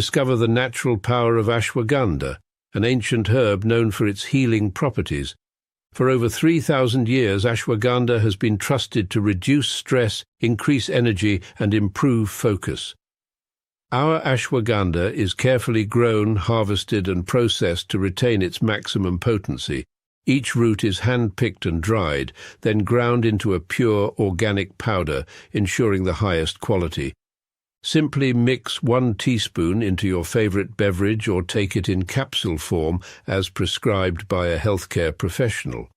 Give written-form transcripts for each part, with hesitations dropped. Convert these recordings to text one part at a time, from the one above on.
discover the natural power of ashwagandha, an ancient herb known for its healing properties. For over 3,000 years, ashwagandha has been trusted to reduce stress, increase energy, and improve focus. Our ashwagandha is carefully grown, harvested, and processed to retain its maximum potency. Each root is hand-picked and dried, then ground into a pure organic powder, ensuring the highest quality. Simply mix 1 teaspoon into your favorite beverage or take it in capsule form as prescribed by a healthcare professional.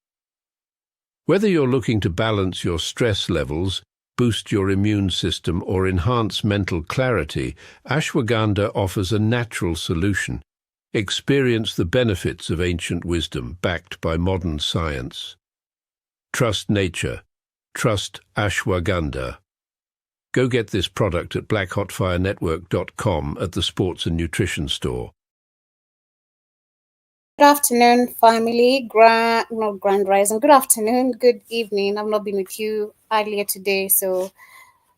Whether you're looking to balance your stress levels, boost your immune system, or enhance mental clarity, ashwagandha offers a natural solution. Experience the benefits of ancient wisdom backed by modern science. Trust nature. Trust ashwagandha. Go get this product at blackhotfirenetwork.com at the Sports and Nutrition Store. Good afternoon, family. Grand rising. Good afternoon, good evening. I've not been with you earlier today, so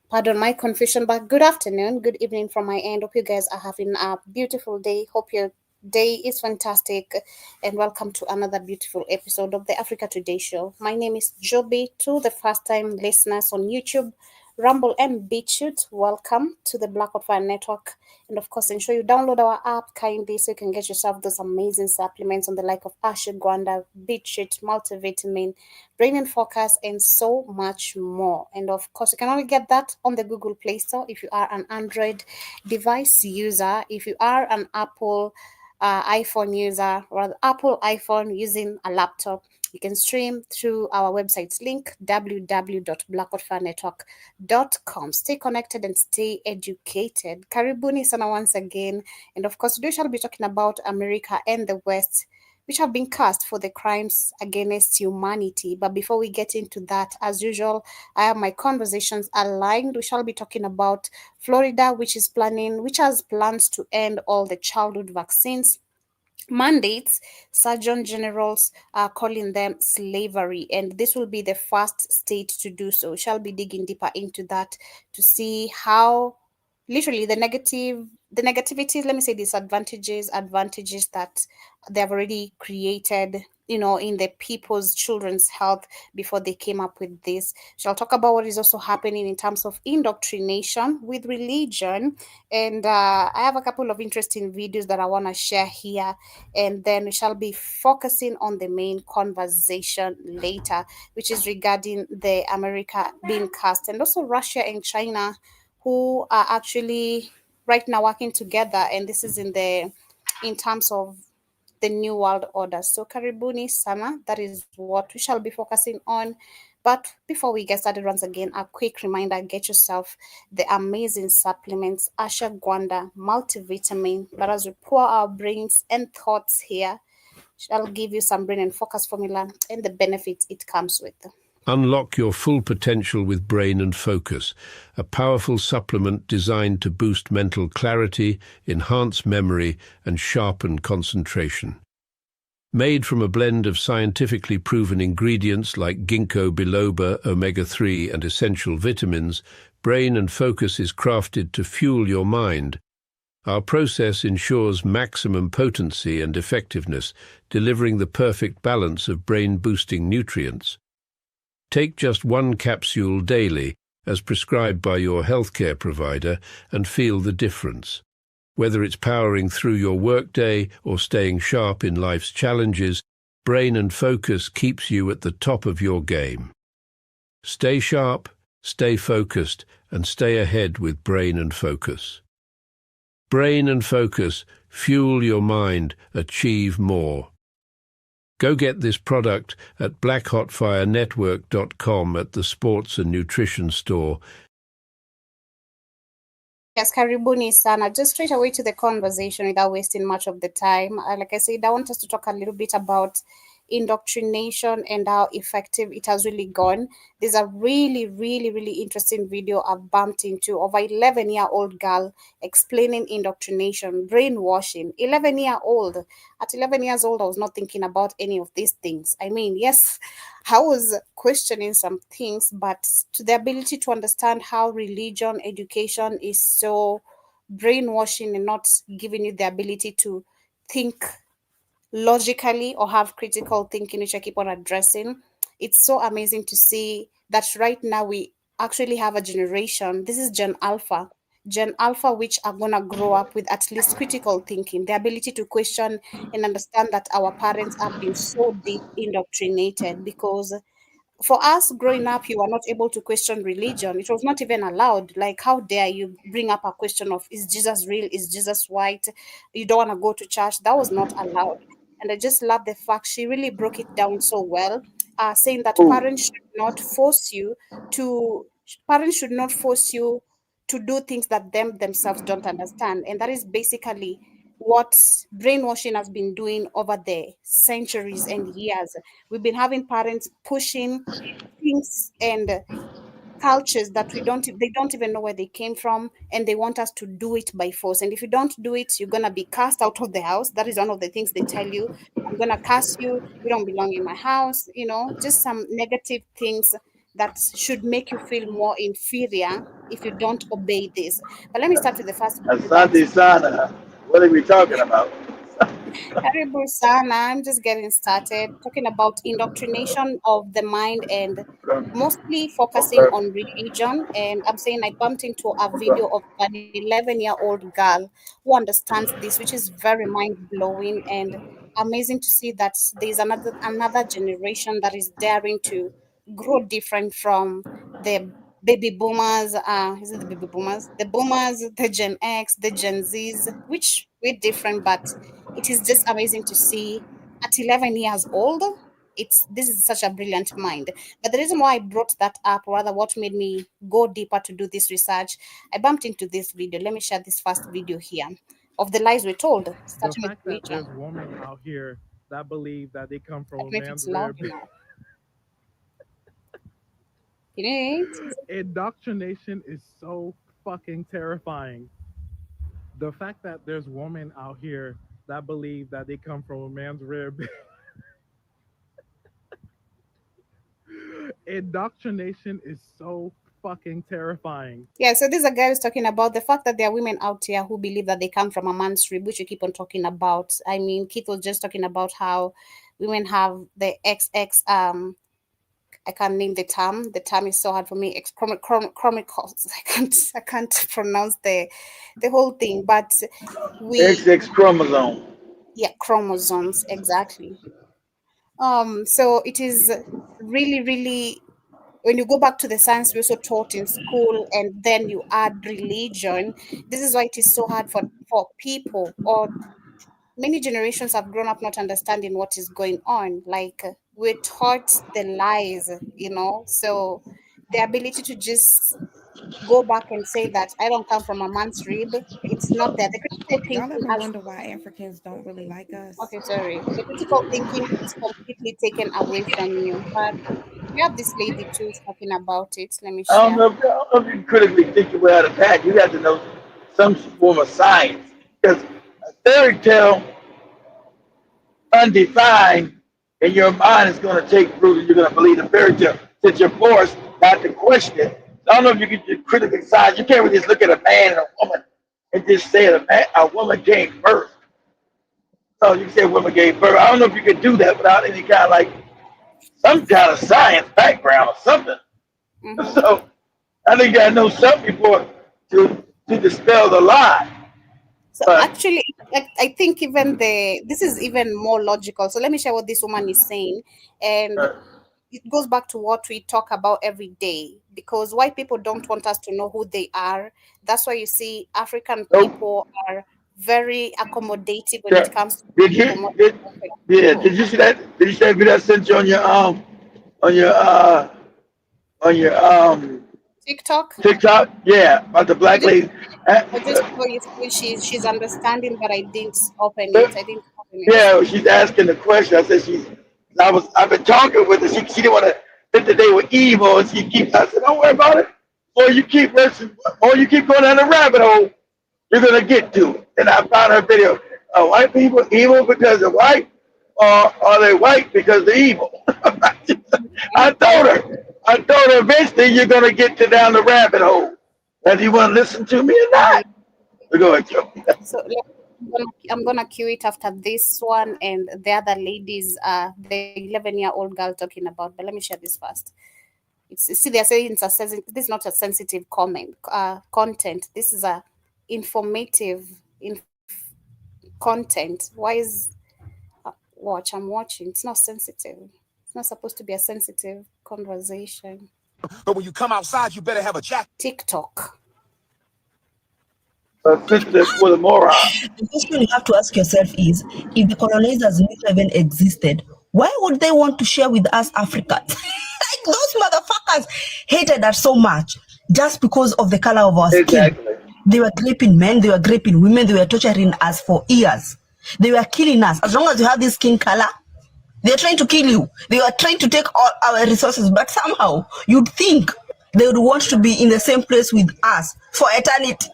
pardon my confusion, but good afternoon, good evening from my end. Hope you guys are having a beautiful day. Hope your day is fantastic, and welcome to another beautiful episode of the Africa Today Show. My name is Joby. To the first-time listeners on YouTube, Rumble, and BitChute, welcome to the Black Hot Fire Network. And of course, ensure you download our app kindly so you can get yourself those amazing supplements on the like of ashwagandha, BitChute, multivitamin, brain and focus, and so much more. And of course, you can only get that on the Google Play Store if you are an Android device user. If you are an Apple iPhone user, or Apple iPhone using a laptop, you can stream through our website's link, www.blackhotfirenetwork.com. Stay connected and stay educated. Karibuni sana once again. And of course, today we shall be talking about America and the West, which have been cast for the crimes against humanity. But before we get into that, as usual, I have my conversations aligned. We shall be talking about Florida, which has plans to end all the childhood vaccines mandates. Surgeon generals are calling them slavery, and this will be the first state to do so. We shall be digging deeper into that to see how literally the negativities, let me say advantages that they have already created, in the people's children's health before they came up with this. So I'll talk about what is also happening in terms of indoctrination with religion. And I have a couple of interesting videos that I want to share here. And then we shall be focusing on the main conversation later, which is regarding the America being cast, and also Russia and China, who are actually right now working together. And this is in terms of the New World Order. So karibuni sana, that is what we shall be focusing on. But before we get started, once again, a quick reminder, get yourself the amazing supplements, ashwagandha, multivitamin, but as we pour our brains and thoughts here, shall give you some brain and focus formula and the benefits it comes with. Unlock your full potential with Brain and Focus, a powerful supplement designed to boost mental clarity, enhance memory, and sharpen concentration. Made from a blend of scientifically proven ingredients like ginkgo biloba, omega-3, and essential vitamins, Brain and Focus is crafted to fuel your mind. Our process ensures maximum potency and effectiveness, delivering the perfect balance of brain-boosting nutrients. Take just 1 capsule daily, as prescribed by your healthcare provider, and feel the difference. Whether it's powering through your workday or staying sharp in life's challenges, Brain and Focus keeps you at the top of your game. Stay sharp, stay focused, and stay ahead with Brain and Focus. Brain and Focus, fuel your mind, achieve more. Go get this product at blackhotfirenetwork.com at the Sports and Nutrition Store. Yes, karibuni sana. Just straight away to the conversation without wasting much of the time. Like I said, I want us to talk a little bit about indoctrination and how effective it has really gone. There's a really, really, really interesting video I've bumped into of an 11-year-old girl explaining indoctrination, brainwashing. 11-year-old. At 11 years old, I was not thinking about any of these things. I mean, yes, I was questioning some things, but to the ability to understand how religion, education is so brainwashing and not giving you the ability to think logically or have critical thinking, which I keep on addressing. It's so amazing to see that right now we actually have a generation. This is Gen Alpha, which are gonna grow up with at least critical thinking, the ability to question and understand that our parents have been so deep indoctrinated. Because for us growing up, you were not able to question religion. It was not even allowed. Like, how dare you bring up a question of, is Jesus real? Is Jesus white? You don't want to go to church. That was not allowed. And I just love the fact she really broke it down so well, saying that Ooh. parents should not force you to do things that them themselves don't understand. And that is basically what brainwashing has been doing over the centuries and years. We've been having parents pushing things and cultures that they don't even know where they came from, and they want us to do it by force. And if you don't do it, you're gonna be cast out of the house. That is one of the things they tell you. I'm gonna cast you. You don't belong in my house. Just some negative things that should make you feel more inferior if you don't obey this. But let me start with the first video that Asante Sana. What are we talking about? Karibu sana. I'm just getting started talking about indoctrination of the mind and mostly focusing Okay. on religion. And I'm saying I bumped into a Okay. video of an 11-year-old girl who understands this, which is very mind blowing and amazing to see that there's another generation that is daring to grow different from the baby boomers. Is it the baby boomers? The boomers, the Gen X, the Gen Zs, which we're different, but it is just amazing to see at 11 years old. This is such a brilliant mind. But the reason why I brought that up, or rather what made me go deeper to do this research, I bumped into this video. Let me share this first video here of the lies we're told, The starting with fact that religion. there's women out here that believe that they come I from don't a know if it's man's loud rib. enough. You know it? Indoctrination is so fucking terrifying. The fact that there's women out here that believe that they come from a man's rib. Indoctrination is so fucking terrifying. Yeah, so this is a guy who's talking about the fact that there are women out here who believe that they come from a man's rib, which you keep on talking about. I mean, Keith was just talking about how women have the XX I can't name the term. The term is so hard for me. Chromicals. I can't pronounce the whole thing. But we XX chromosome. yeah, chromosomes exactly. So it is really, really, when you go back to the science we also taught in school and then you add religion, this is why it is so hard for people, or many generations have grown up not understanding what is going on. Like, we're taught the lies. So the ability to just go back and say that I don't come from a man's rib, it's not there. The critical Y'all thinking ever has, wonder why Africans don't really like us? okay, sorry, the critical thinking is completely taken away from you. But we have this lady too is talking about it. Let me share. I don't know if you can critically think your way out of that. You have to know some form of science. Because a fairy tale, undefined, in your mind is going to take root and you're going to believe the fairy tale since you're forced not to question it. So I don't know if you can just critically size. You can't really just look at a man and a woman and just say a woman gave birth. So you can say a woman gave birth. I don't know if you can do that without any kind of like some kind of science background or something. Mm-hmm. So I think you got to know something before to dispel the lie. So But actually, I think even this is even more logical. So let me share what this woman is saying, and uh, it goes back to what we talk about every day. Because white people don't want us to know who they are. That's why you see African nope. people are very accommodative when it Yeah. comes to Did people, you more did African yeah? people. Did you see that? Did you see that video I sent you on your on your TikTok, TikTok? Yeah, about the I black just lady. Uh, I just saw you saying she's understanding, but I didn't open uh, it. I didn't open it. yeah, she's asking the question. I said I've been talking with her. She didn't want to fit the day with evil, and she keeps. I said, don't worry about it. Or you keep going down the rabbit hole, you're gonna get to it. And I found her video. Are white people evil because they're white, or are they white because they're evil? I told her eventually you're gonna get to down the rabbit hole. Whether you want to listen to me or Mhm. not. So go ahead, Joe. So I'm gonna cue it after this one, and the other ladies, the 11-year-old girl talking about. But let me share this first. See, they're saying this is not a sensitive content. This is a informative content. Why is watch? I'm watching. It's not sensitive. It's not supposed to be a sensitive conversation. But when you come outside, you better have a jacket. TikTok. Sensitive for the moron. The question you have to ask yourself is, if the colonizers never even existed, why would they want to share with us Africans? Like those motherfuckers hated us so much just because of the color of our skin. They were raping men, they were raping women, they were torturing us for years. They were killing us. As long as you have this skin color, they're trying to kill you. They are trying to take all our resources, but somehow you'd think they would want to be in the same place with us for eternity.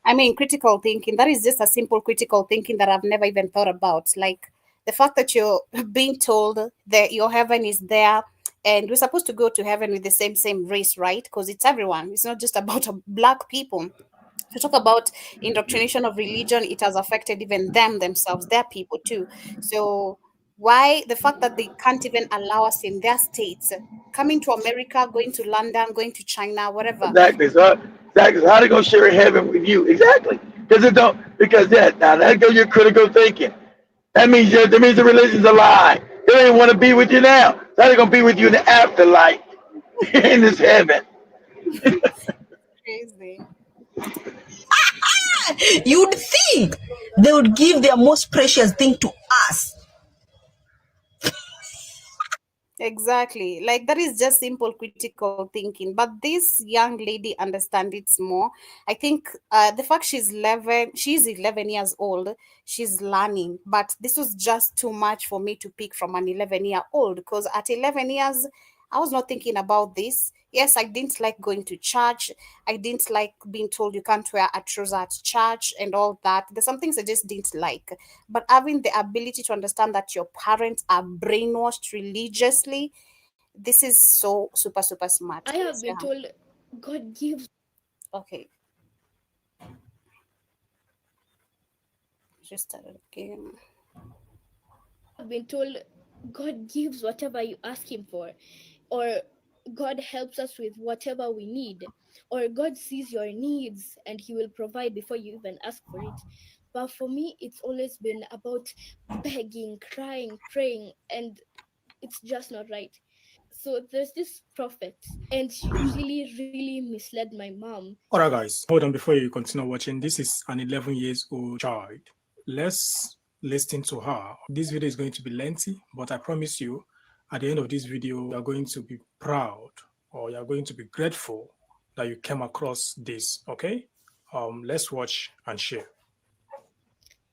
I mean, critical thinking, that is just a simple critical thinking that I've never even thought about. Like the fact that you're being told that your heaven is there, and we're supposed to go to heaven with the same race, right? Because it's everyone. It's not just about black people. To talk about indoctrination of religion, it has affected even themselves, their people too. So why the fact that they can't even allow us in their states, coming to America, going to London, going to China, whatever? Exactly. So exactly. How they gonna share heaven with you? Exactly. Because now that goes your critical thinking. That means the religion's a lie. They don't even want to be with you now. So how they gonna be with you in the afterlife in this heaven? Crazy. You'd think they would give their most precious thing to us. Exactly. Like that is just simple critical thinking. But this young lady understands it more. I think the fact she's 11 years old, she's learning. But this was just too much for me to pick from an 11-year-old, because at 11 years, I was not thinking about this. Yes, I didn't like going to church. I didn't like being told you can't wear a trouser at church and all that. There's some things I just didn't like. But having the ability to understand that your parents are brainwashed religiously, this is so super, super smart. I have been told God gives. Okay. Just started again. I've been told God gives whatever you ask Him for, or God helps us with whatever we need, or God sees your needs and He will provide before you even ask for it. But for me, it's always been about begging, crying, praying, and it's just not right. So there's this prophet, and she really misled my mom. All right, guys, hold on before you continue watching. This is an 11-year-old child. Let's listen to her. This video is going to be lengthy, but I promise you, at the end of this video, you are going to be proud, or you are going to be grateful that you came across this, okay? Let's watch and share.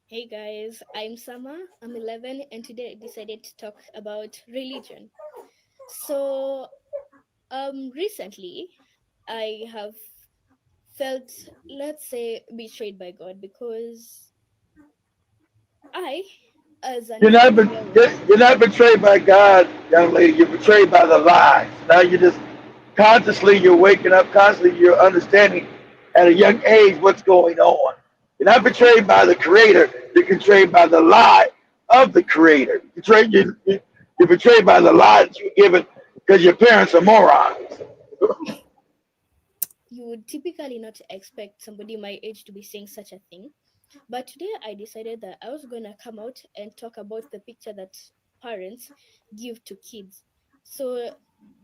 Hey guys, I'm Sama, I'm 11, and today I decided to talk about religion. So, recently, I have felt, let's say, betrayed by God, because you're not betrayed by God, young lady. You're betrayed by the lies. Now you're waking up constantly. You're understanding at a young age what's going on. You're not betrayed by the Creator. You're betrayed by the lie of the Creator. You're betrayed by the lie that you're given because your parents are morons. You would typically not expect somebody my age to be saying such a thing. But today I decided that I was going to come out and talk about the picture that parents give to kids. So,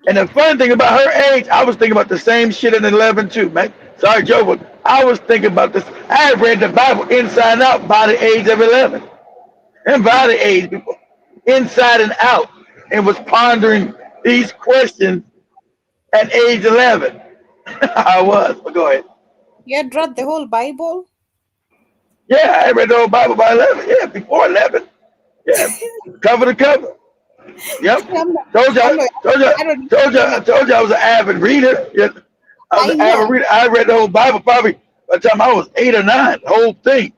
and the funny thing about her age, I was thinking about the same shit at 11 too, man. Sorry, Joe, but I was thinking about this. I had read the Bible inside and out by the age of 11. And by the age, inside and out, and was pondering these questions at age 11. I was, but go ahead. You had read the whole Bible? Yeah, I read the whole Bible by 11. Yeah, before 11. Yeah, cover to cover. Yep. Told you I was an avid reader. Yeah. I was an avid reader. I read the whole Bible probably by the time I was 8 or 9, the whole thing.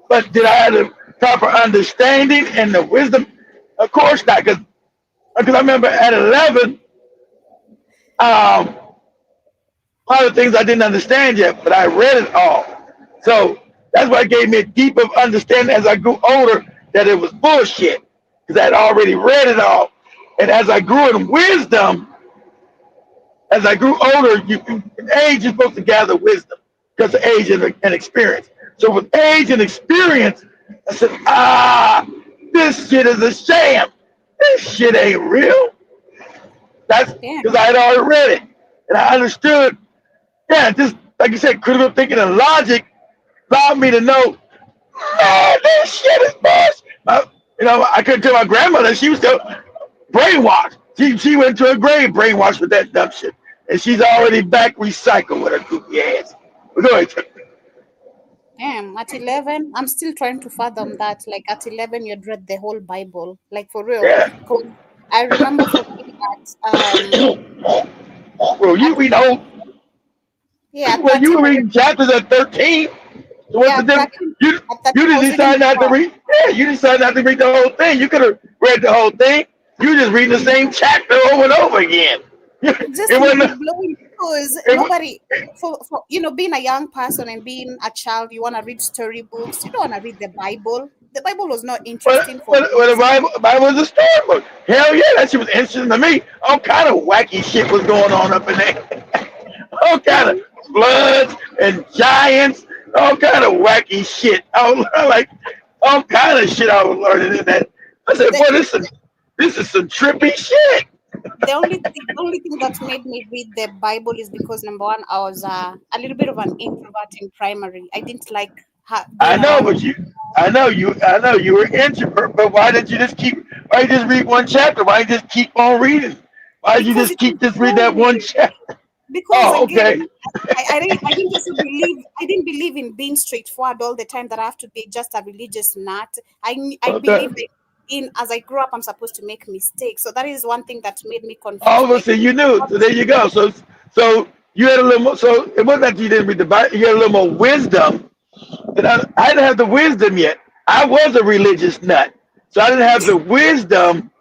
But did I have the proper understanding and the wisdom? Of course not, because I remember at 11, a lot of things I didn't understand yet, but I read it all. So That's why it gave me a deeper understanding as I grew older that it was bullshit because I'd already read it all. And as I grew in wisdom, as I grew older, in age you're supposed to gather wisdom because of age and experience. So with age and experience, I said, this shit is a sham. This shit ain't real. That's Yeah. because I had already read it and I understood. Yeah, just like you said, critical thinking and logic allowed me to know, man, this shit is bullshit. I couldn't tell my grandmother. She was still brainwashed. She went to her grave brainwashed with that dumb shit. And she's already back recycled with her goofy ass. But go ahead. Damn, at 11, I'm still trying to fathom that. Like at 11, you'd read the whole Bible, like for real. Yeah. 'Cause I remember for me Well, you read whole. at Well, you 13, were I read, reading chapters at 13. So what's yeah, the at difference? 13, You at 13, you I just was reading decided not to before. read. Yeah, you decided not to read the whole thing. You could have read the whole thing. You just reading the same chapter over and over again. It's just It mind wasn't. blowing because It, wa- nobody, for being a young person and being a child, you want to read storybooks. You don't want to read the Bible. The Bible was not interesting for Well, the kids. Bible was a storybook. Hell yeah, that shit was interesting to me. All kind of wacky shit was going on up in there. All kind of Mhm. floods and giants. All kind of wacky shit. I was like, all kind of shit I was learning in that. I said, The, boy, this is some trippy shit. the only thing that made me read the Bible is because number one, I was a little bit of an introvert in primary. I didn't like I being know, around but people I know you were introvert, but why didn't you just why you just read one chapter? Why you just keep on reading? Why did you because just it was keep just read that one boring. chapter? Because Oh, okay. again, I didn't believe in being straightforward all the time. That I have to be just a religious nut. I Okay. believe that in as I grew up, I'm supposed to make mistakes. So that is one thing that made me All confused. of a Like, sudden you knew. what So there you go. So you had a little more. So it wasn't that you didn't read the Bible. You had a little more wisdom. And I didn't have the wisdom yet. I was a religious nut, so I didn't have the wisdom.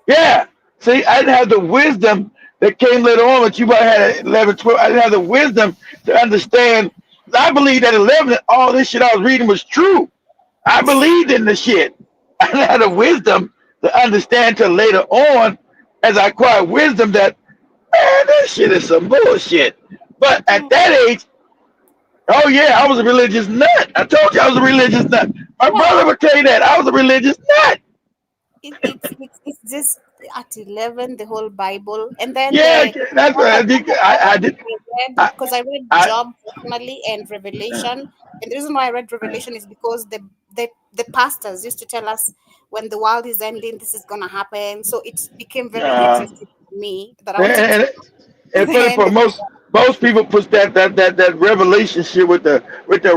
Yeah. See, I didn't have the wisdom that came later on, but you might have had 11, 12. I didn't have the wisdom to understand. I believed at 11 that all this shit I was reading was true. I believed in the shit. I didn't have the wisdom to understand till later on as I acquired wisdom that, man, this shit is some bullshit. But at mm, that age, oh yeah, I was a religious nut. I told you I was a religious nut. My yeah, brother would tell you that. I was a religious nut. it's just at 11 the whole Bible, and then Yeah, the that's what I other think. books I did. I read I, because I read I, Job personally and Revelation. And the reason why I read Revelation is because the pastors used to tell us when the world is ending, this is gonna happen. So it became very uh, interesting to me that I wanted to. and, And and funny then for most people push that revelation shit with the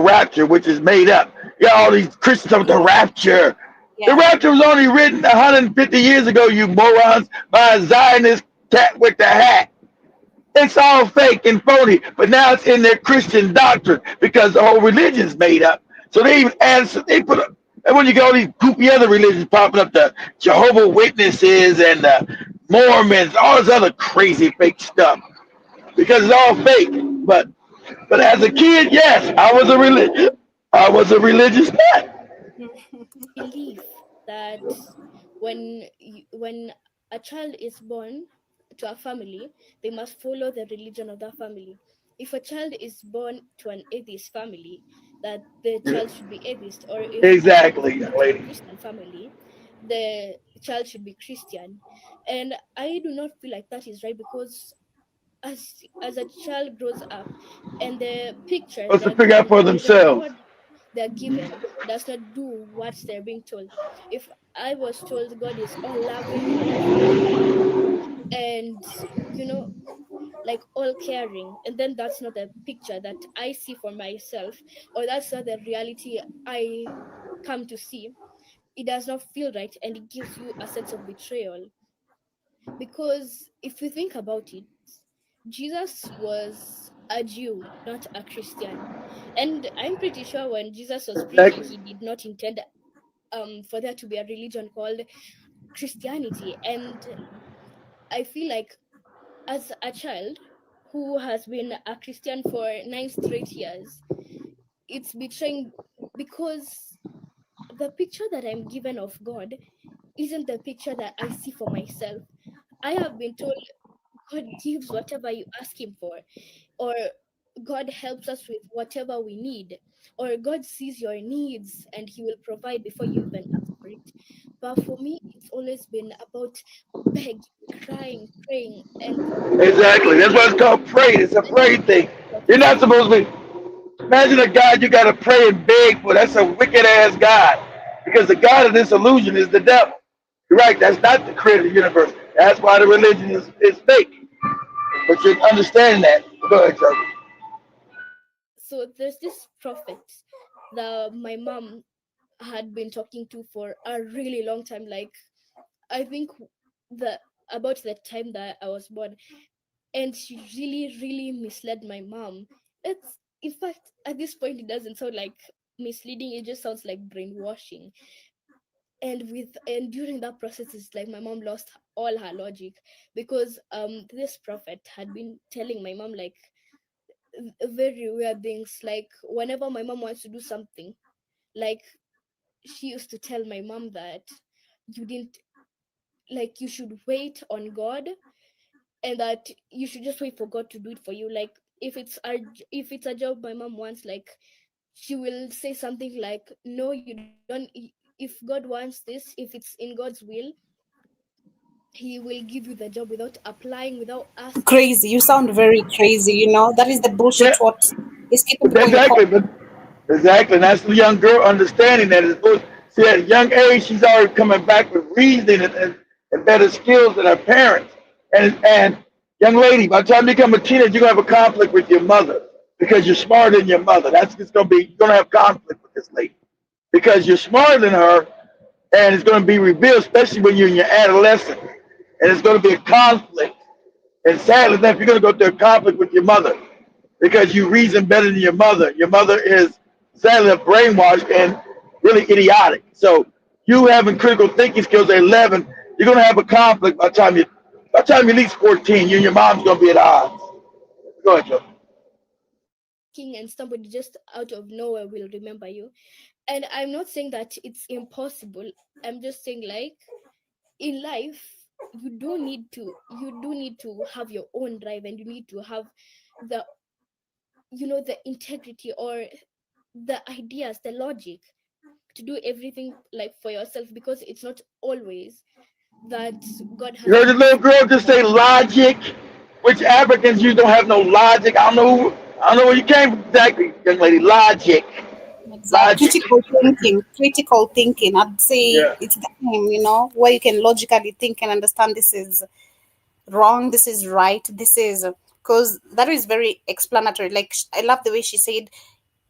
rapture, which is made up. Yeah, all these Christians of the yeah, rapture. The yeah, rapture was only written 150 years ago, you morons, by a Zionist cat with the hat. It's all fake and phony, but now it's in their Christian doctrine because the whole religion's made up. So they even add, they put, and when you get all these goofy other religions popping up, the Jehovah Witnesses and the Mormons, all this other crazy fake stuff, because it's all fake. But as a kid, yes, I was a religious nut. Believe that when a child is born to a family, they must follow the religion of that family. If a child is born to an atheist family, that the child should be atheist, or if a child is Exactly, born young to a lady. Christian family, the child should be Christian. And I do not feel like that is right, because as a child grows up and the picture Supposed to they're figure out given for or the themselves. word they're given does not do what they're being told. If I was told God is all loving, all forgiving, and you know, like all caring, and then that's not the picture that I see for myself, or that's not the reality I come to see, it does not feel right, and it gives you a sense of betrayal. Because if you think about it, Jesus was a Jew, not a Christian. And I'm pretty sure when Jesus was preaching, he did not intend for there to be a religion called Christianity. And I feel like as a child who has been a Christian for 9 straight years, it's betraying, because the picture that I'm given of God isn't the picture that I see for myself. I have been told God gives whatever you ask Him for, or God helps us with whatever we need, or God sees your needs and He will provide before you even ask for it. But for me, it's always been about begging, crying, praying, and Exactly. That's why it's called praying. It's a praying thing. You're not supposed to be. Imagine a God you got to pray and beg for. That's a wicked ass God. Because the God of this illusion is the devil. You're right. That's not the creator of the universe. That's why the religion is fake. But you're understanding that. Go ahead, Trevor. so there's this prophet that my mom had been talking to for a really long time. Like, I think the about the time that I was born, and she really, really misled my mom. It's, in fact, at this point, it doesn't sound like misleading. It just sounds like brainwashing. And during that process, it's like my mom lost all her logic, because this prophet had been telling my mom like very weird things. Like, whenever my mom wants to do something, like, she used to tell my mom that you didn't, like, you should wait on God, and that you should just wait for God to do it for you. Like, if it's a job my mom wants, like, she will say something like, no, you don't, if God wants this, if it's in God's will, He will give you the job without applying, without asking. Crazy. You sound very crazy, you know. That is the bullshit Yeah, what is keeping people in the exactly. But exactly. And that's the young girl understanding that. See, at a young age, she's already coming back with reasoning and better skills than her parents. And young lady, by the time you become a teenager, you're gonna have a conflict with your mother because you're smarter than your mother. That's just gonna be, you're gonna have conflict with this lady because you're smarter than her, and it's gonna be revealed, especially when you're in your adolescence, and it's gonna be a conflict. And sadly enough, you're gonna go through a conflict with your mother because you reason better than your mother. Your mother is sadly brainwashed and really idiotic. So you having critical thinking skills at 11, you're gonna have a conflict by the time you're at least 14. You and your mom's gonna be at odds. Go ahead, Joe. King, and somebody just out of nowhere will remember you. And I'm not saying that it's impossible. I'm just saying, like, in life, you do need to have your own drive, and you need to have the, the integrity, or the ideas, the logic, to do everything like for yourself, because it's not always that God You has heard to the do little girl just say logic, which Africans you don't have no logic. I don't know where you came from exactly, young lady. Logic. exact Logic. critical thinking. I'd say Yeah. it's the same, you know, where you can logically think and understand this is wrong, this is right, this is, because that is very explanatory. Like, I love the way she said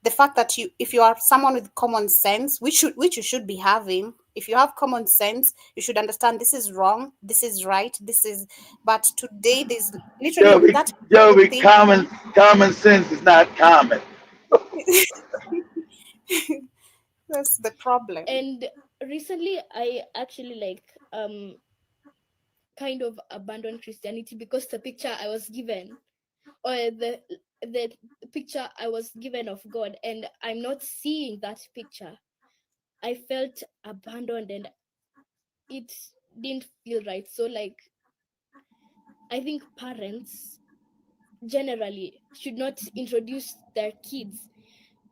the fact that if you are someone with common sense, which you should be having, if you have common sense, you should understand this is wrong, this is right, this is. But today there's literally Joey, that Joey, thing. common sense is not common. That's the problem. And recently I actually, like, kind of abandoned Christianity, because the picture I was given, or the picture I was given of God, and I'm not seeing that picture. I felt abandoned, and it didn't feel right. So, like, I think parents generally should not introduce their kids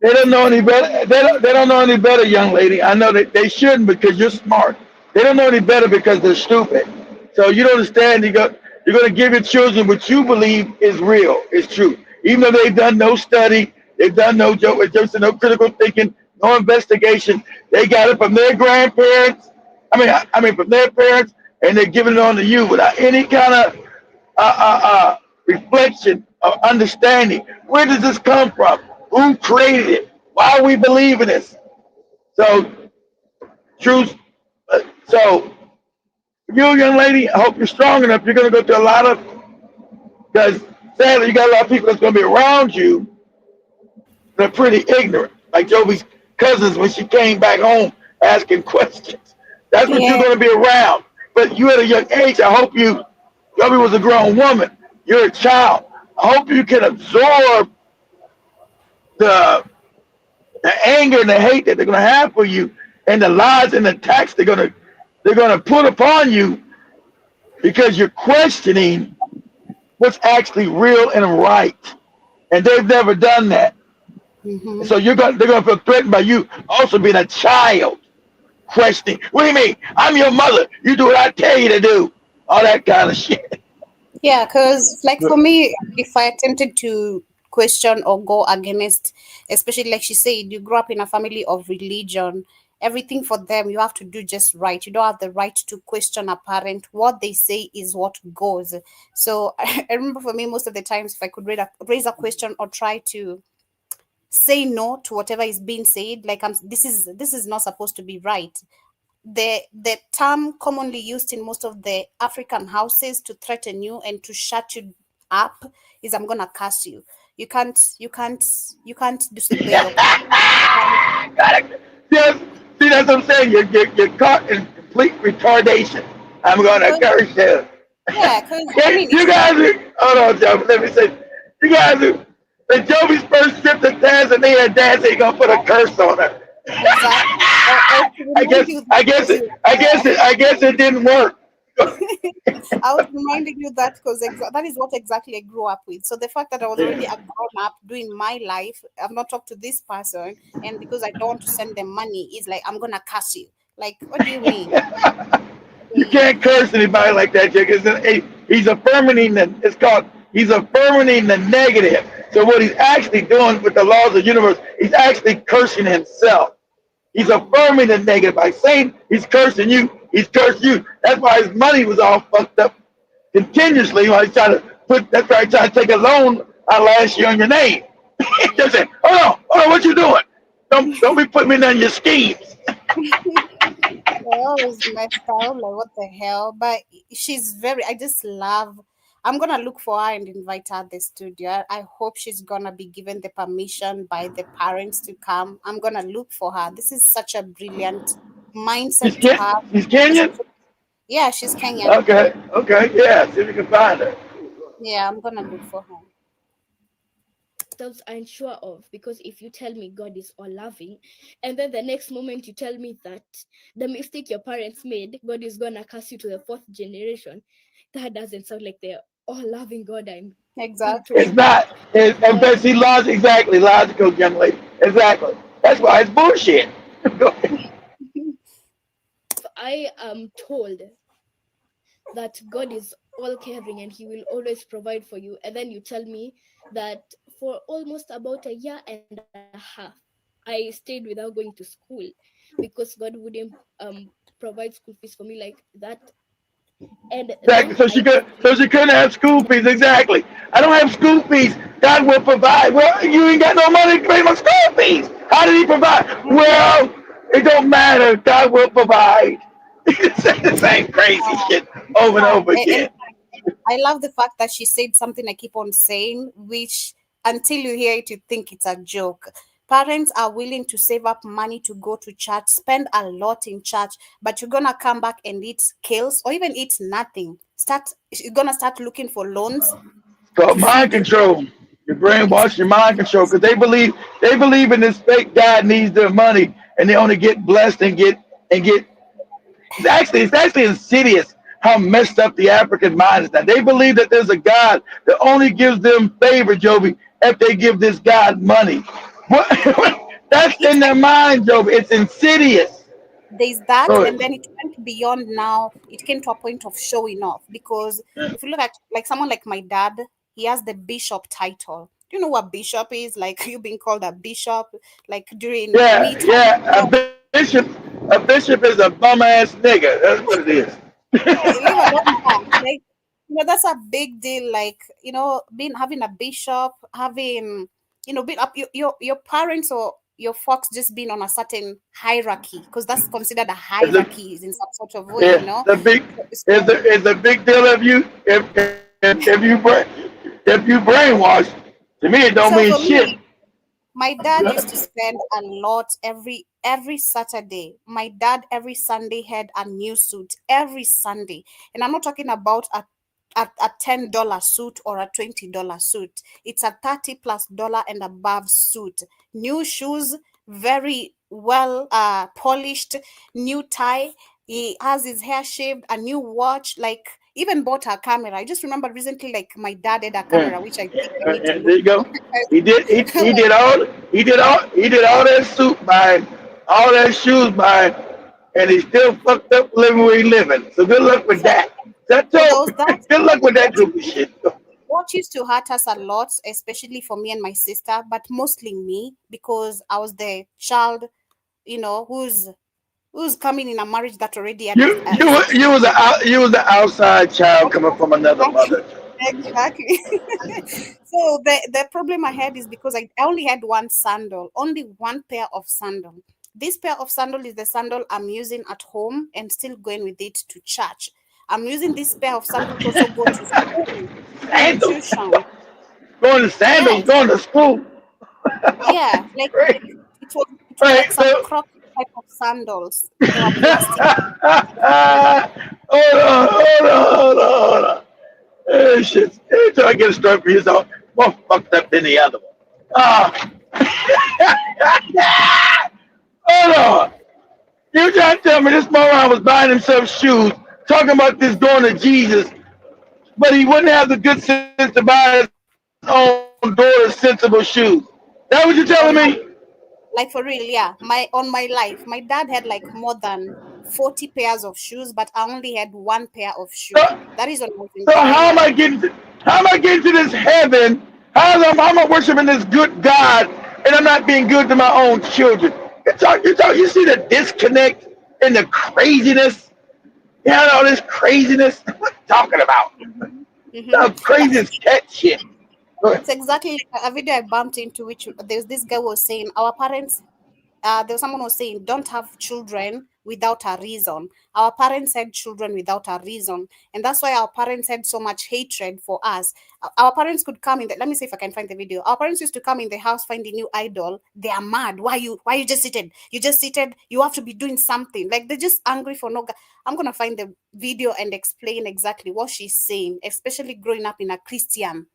They don't to know the any better. They don't know any better, young lady. I know that they shouldn't because you're smart. They don't know any better because they're stupid. So you don't understand. You're going to give your children what you believe is real, is true. Even though they've done no study, they've done no critical thinking, no investigation. They got it from their grandparents. I mean from their parents, and they're giving it on to you without any kind of reflection or understanding. Where does this come from? Who created it? Why are we believing this? So, truth. So, you young lady, I hope you're strong enough. You're going to go through a lot of, because sadly, you got a lot of people that's going to be around you that are pretty ignorant. Like Jovi's cousins when she came back home asking questions. That's what you're Yeah. going to be around. But you at a young age, I hope you, Jovi was a grown woman. You're a child. I hope you can absorb the the anger and the hate that they're gonna have for you, and the lies and the attacks they're gonna put upon you because you're questioning what's actually real and right, and they've never done that. Mm-hmm. So they're gonna feel threatened by you also being a child, questioning. What do you mean? I'm your mother. You do what I tell you to do. All that kind of shit. Yeah, because like for me, if I attempted to question or go against, especially like she said, you grew up in a family of religion, everything for them you have to do just right. You don't have the right to question a parent. What they say is what goes. So I remember for me, most of the times, if I could raise a question or try to say no to whatever is being said, like this is not supposed to be right. The term commonly used in most of the African houses to threaten you and to shut you up is I'm gonna curse you. You can't disobey your parents. Yes, see, that's what I'm saying. You're caught in complete retardation. I'm gonna curse you. Yeah, because I Okay, mean you it's guys hold on, Joe. Let me say, you guys when Joey's first trip to Tanzania, Dad said he gonna put a curse on her. exactly or to I remind guess, you that I guess because it, you I guess it didn't work. I was reminding you that because that is what exactly I grew up with. So the fact that I was already a grown up doing my life, I've not talked to this person, and because I don't want to send them money, is like I'm gonna curse you. Like, what do you mean? You can't curse anybody like that, Jake. He's affirming it's called he's affirming the negative. So what he's actually doing with the laws of the universe, he's actually cursing himself. He's affirming the negative by saying he's cursing you. He's cursed you. That's why his money was all fucked up continuously. While he's trying to that's why he's trying to take a loan out last year on your name. Just say, hold on, what you doing? Don't be putting me in your schemes. They always messed out. Like, what the hell? But she's very. I just love. I'm gonna look for her and invite her at the studio. I hope she's gonna be given the permission by the parents to come. I'm gonna look for her. This is such a brilliant He's mindset to have. He's Kenyan. Yeah, she's Kenyan. Okay, yeah. See if you can find her. Yeah, I'm gonna look for her. Themselves are unsure of, because if you tell me God is all loving, and then the next moment you tell me that the mistake your parents made, God is gonna curse you to the fourth generation, that doesn't sound like the all loving God I'm being Exactly. It's told. not. And but see, logical, young lady. Exactly. That's why it's bullshit. Go ahead. If I am told that God is all caring and He will always provide for you, and then you tell me that for almost about a year and a half, I stayed without going to school because God wouldn't provide school fees for me like that, and Exactly. then I So she couldn't have school fees. Exactly. I don't have school fees. God will provide. Well, you ain't got no money to pay my school fees. How did He provide? Well, it don't matter. God will provide. Say the same crazy shit over and Yeah, over and again. I love the fact that she said something I keep on saying, which until you hear it, you think it's a joke. Parents are willing to save up money to go to church, spend a lot in church, but you're gonna come back and eat kills or even eat nothing. You're gonna start looking for loans It's called to mind feed your control. Your it's brainwash, your mind control, because they believe in this fake God needs their money, and they only get blessed and get. It's actually insidious how messed up the African mind is. Now they believe that there's a God that only gives them favor, Joby, if they give this God money. What? That's it's in their mind, Joby. It's insidious. there's that, So and then it went beyond. Now it came to a point of showing off, because if you look at like someone like my dad, he has the bishop title. Do you know what bishop is? Like, you being called a bishop, like during yeah, meet. yeah. A bishop is a bum ass nigga. That's what it is. Leave alone that. Like, that's a big deal. Like, being having a bishop, having, being up your parents or your folks just being on a certain hierarchy, because that's considered a It's a, hierarchy in some sort of way, yeah, the big So, it's a big deal if you brainwash. To me, it don't so mean for shit. me, my dad used to spend a lot every Saturday. My dad every Sunday had a new suit every Sunday, and I'm not talking about a $10 suit or a $20 suit. It's a $30+ and above suit. New shoes, very well polished, new tie. He has his hair shaved, a new watch, like even bought a camera. I just remember recently, like my dad had a camera, which I think I need to There you look go. He did all that suit buying, all that shoes buying, and he still fucked up living where he living. So good luck with that. That's all. Good luck with that group of shit. What used to hurt us a lot, especially for me and my sister, but mostly me, because I was the child, you know, who's coming in a marriage that already had You was the outside child coming from another mother. Exactly. So the problem I had is because I only had one sandal, only one pair of sandal. This pair of sandal is the sandal I'm using at home and still going with it to church. I'm using this pair of sandals to also go to school. Tuition. Going to sandals, going to school. Yeah, like it was like some croc type of sandals. They were plastic. Hold on. Oh, shit. Every time I get a story for yourself, more fucked up than the other one. Hold on. You trying to tell me this moron was buying himself shoes, talking about this going to Jesus, but he wouldn't have the good sense to buy his own daughter's sensible shoes. That what you telling me? Like for real, yeah. On my life, my dad had like more than 40 pairs of shoes, but I only had one pair of shoes. That is what I was So how am I getting to this heaven? How am I worshiping this good God and I'm not being good to my own children? You see the disconnect and the craziness? You know all this craziness? What are you talking about? The craziest cat shit. It's exactly like a video I bumped into, which there's this guy was saying our parents. There was someone was saying, don't have children without a reason. Our parents had children without a reason. And that's why our parents had so much hatred for us. Our parents could come in let me see if I can find the video. Our parents used to come in the house, find a new idol. They are mad. Why you just seated? You just seated. You have to be doing something. Like they're just angry for no. I'm going to find the video and explain exactly what she's saying, especially growing up in a Christian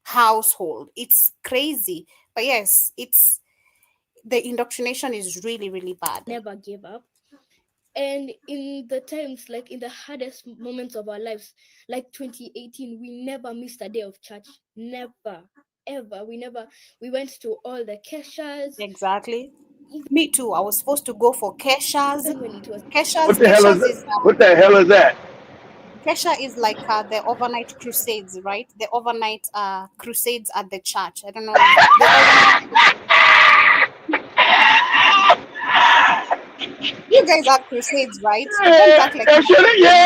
household. It's crazy. But yes, the indoctrination is really, really bad. Never give up. And in the times, like in the hardest moments of our lives, like 2018, we never missed a day of church. Never, ever. We went to all the keshas. Exactly. Me too. I was supposed to go for keshas. Keshas. What the hell is that? Kesha is like the overnight crusades, right? The overnight crusades at the church. I don't know. You guys have crusades, right? Yeah,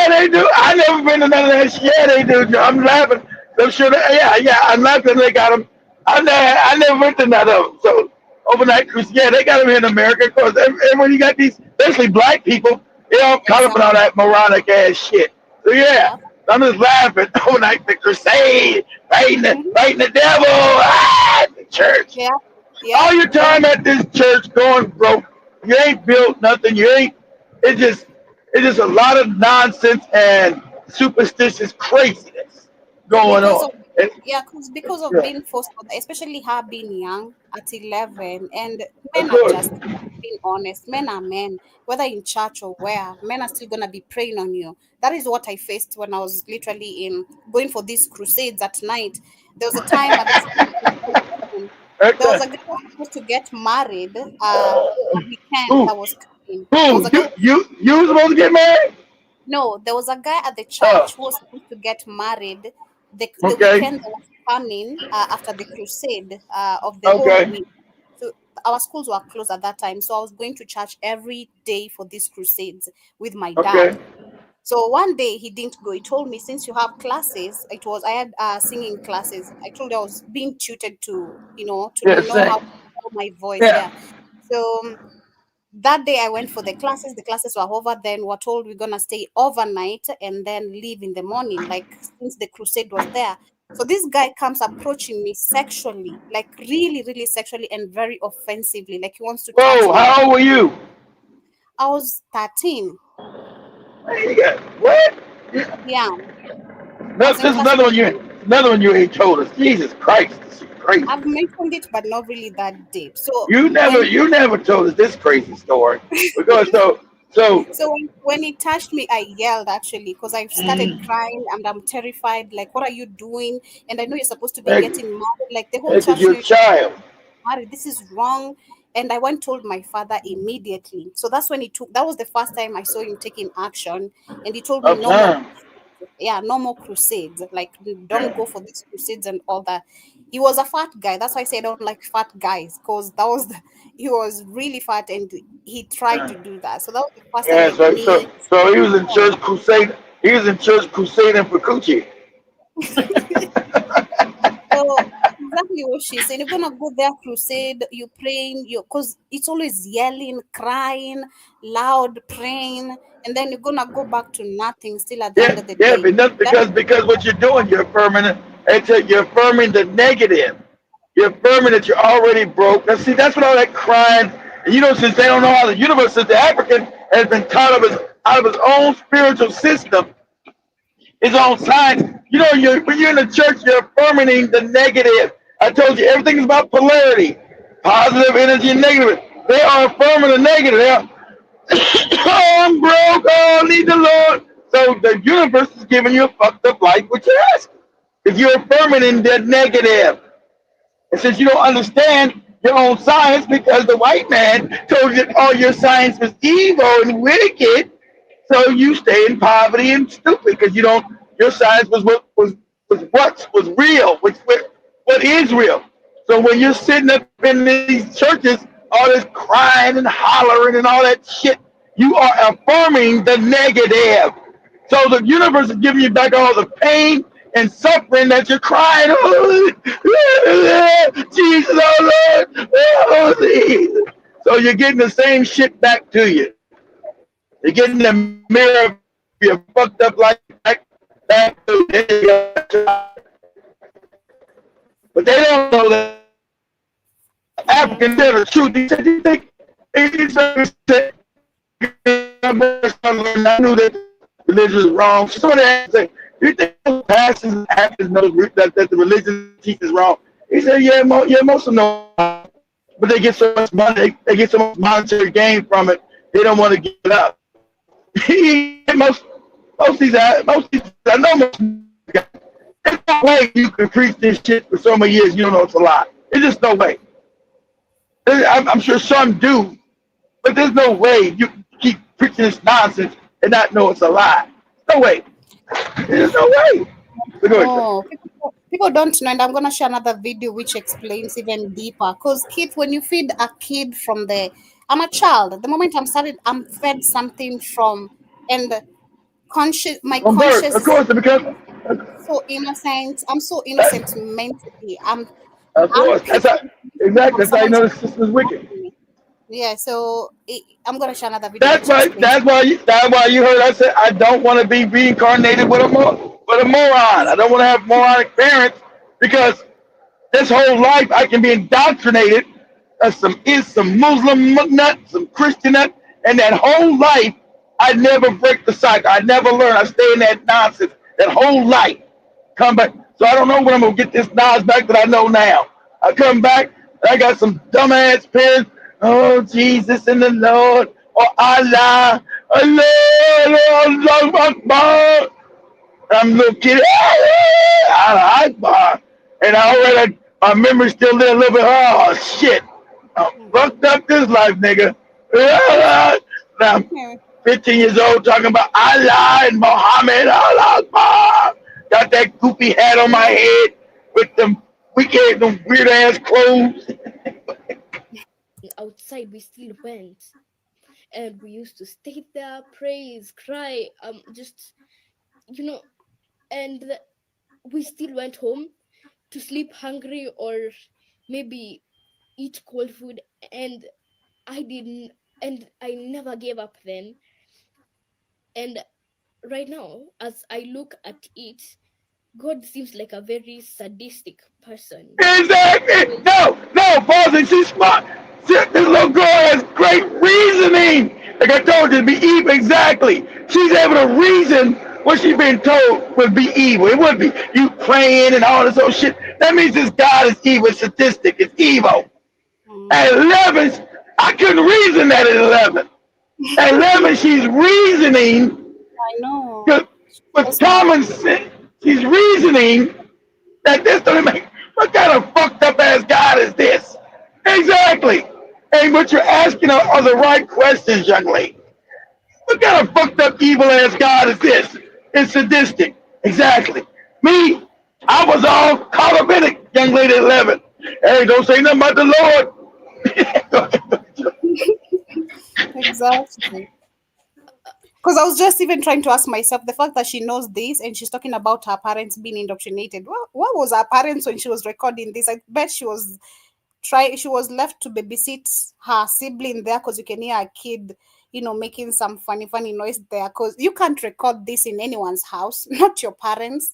they do. I never been to none of that shit. Yeah, they do. I'm laughing. I'm sure. I'm laughing. They got them. I never went to none of them. So overnight crusade. Yeah, they got them here in America. Of course, and when you got these, especially black people, they don't call up on all that moronic ass shit. So yeah, I'm just laughing. Overnight the crusade, fighting the devil. The church. Yeah. All your time at this church going broke. You ain't built nothing. It's just a lot of nonsense and superstitious craziness going on. Because of being forced, especially her being young at 11, and men are just being honest. Men are men, whether in church or where. Men are still gonna be preying on you. That is what I faced when I was literally going for these crusades at night. There was a time there was a guy who was supposed to get married weekend that was coming. You were supposed to get married? No, there was a guy at the church who was supposed to get married the weekend that was coming after the crusade of the whole week. So our schools were closed at that time. So I was going to church every day for these crusades with my dad. So one day he didn't go. He told me, since you have classes, I had singing classes. I told you I was being tutored to know how to hold my voice. Yeah. So that day I went for the classes. The classes were over. Then we're told we're gonna stay overnight and then leave in the morning. Like since the crusade was there. So this guy comes approaching me sexually, like really, really sexually and very offensively. Like he wants to. Whoa! How old were you? I was 13. What? Yeah. This is another one you ain't told us. Jesus Christ, this is crazy. I've mentioned it, but not really that deep. So You when never told us this crazy story. Because so so when he touched me, I yelled actually because I started crying and I'm terrified. Like, what are you doing? And I know you're supposed to be getting married. Like the whole this is church your knew child. married. This is wrong. And I went told my father immediately. So that's when that was the first time I saw him taking action. And he told me no more, no more crusades. Like, don't go for these crusades and all that. He was a fat guy. That's why I say I don't like fat guys, because he was really fat and he tried to do that. So that was the first time Yeah, I knew. so he was in church crusade. He was in church crusading for coochie. So exactly what she said. You're gonna go there crusade, you praying, because it's always yelling, crying, loud, praying, and then you're gonna go back to nothing still at the end of the Yeah, day. but that's because what you're doing, you're affirming the negative. You're affirming that you're already broke. Now, see, that's what all that crying. And since they don't know how the universe, since the African has been taught out of his own spiritual system, his own science. When you're in the church, you're affirming the negative. I told you everything is about polarity, positive energy and negative. They are affirming the negative. They are, oh, I'm broke. Oh, I need the Lord. So the universe is giving you a fucked up life, which you're asking. If you're affirming in the negative, and since you don't understand your own science, because the white man told you all your science was evil and wicked, so you stay in poverty and stupid because your science was what was real, what is real. So when you're sitting up in these churches, all this crying and hollering and all that shit, you are affirming the negative. So the universe is giving you back all the pain and suffering that you're crying. Oh, Jesus, oh Lord, oh Jesus. So you're getting the same shit back to you. You're getting the mirror of your fucked up life back to you. But they don't know that Africans tell the truth. They said, I knew that religion is wrong. So they say, you think pastors and actors know that the religion teaches wrong? He said, yeah, most of them know. But they get so much money, they get so much monetary gain from it, they don't want to give it up. most of these, I know most guys, there's no way you can preach this shit for so many years, you don't know it's a lie. There's just no way. I'm sure some do, but there's no way you can keep preaching this nonsense and not know it's a lie. No way. There's no way. No, people don't know, and I'm gonna share another video which explains even deeper. Because kids, when you feed a kid I'm a child. The moment I'm fed something from, and my conscious. Of course, because so innocent. I'm so innocent mentally. Of course, that's how you know the system is wicked. Yeah, so I'm gonna share another video. That's why you heard I said I don't want to be reincarnated with a moron. I don't want to have moronic parents because this whole life I can be indoctrinated as some Muslim nut, some Christian nut, and that whole life I never break the cycle. I never learn. I stay in that nonsense that whole life. Come back. So I don't know when I'm gonna get this knowledge back that I know now. I come back and I got some dumbass parents. Oh, Jesus and the Lord, or Allah, Allah Akbar. I'm a little kid, Allah Akbar. And my memory's still there a little bit. Oh, shit. I'm fucked up this life, nigga. Now, I'm 15 years old talking about Allah and Muhammad, Allah Akbar. Got that goofy hat on my head with them weird ass clothes. Outside, we still went, and we used to stay there, praise, cry, and we still went home to sleep hungry or maybe eat cold food, and I never gave up then. And right now, as I look at it, God seems like a very sadistic person. Exactly. No, Paulson, she's smart. This little girl has great reasoning. Like I told you, to be evil. Exactly. She's able to reason what she's been told would be evil. It would be you praying and all this old shit. That means this God is evil, sadistic, it's evil. At 11, I couldn't reason that at 11. At 11, she's reasoning I know. with common sense. She's reasoning that this doesn't make. What kind of fucked up ass God is this? Exactly. And what you're asking are the right questions, young lady. What kind of fucked up evil ass God is this? It's sadistic. Exactly. Me, I was all colorabitic, young lady at 11. Hey, don't say nothing about the Lord. Exactly. Because I was just even trying to ask myself the fact that she knows this and she's talking about her parents being indoctrinated. What was her parents when she was recording this? I bet she was left to babysit her sibling there, because you can hear a kid, making some funny noise there, because you can't record this in anyone's house, not your parents.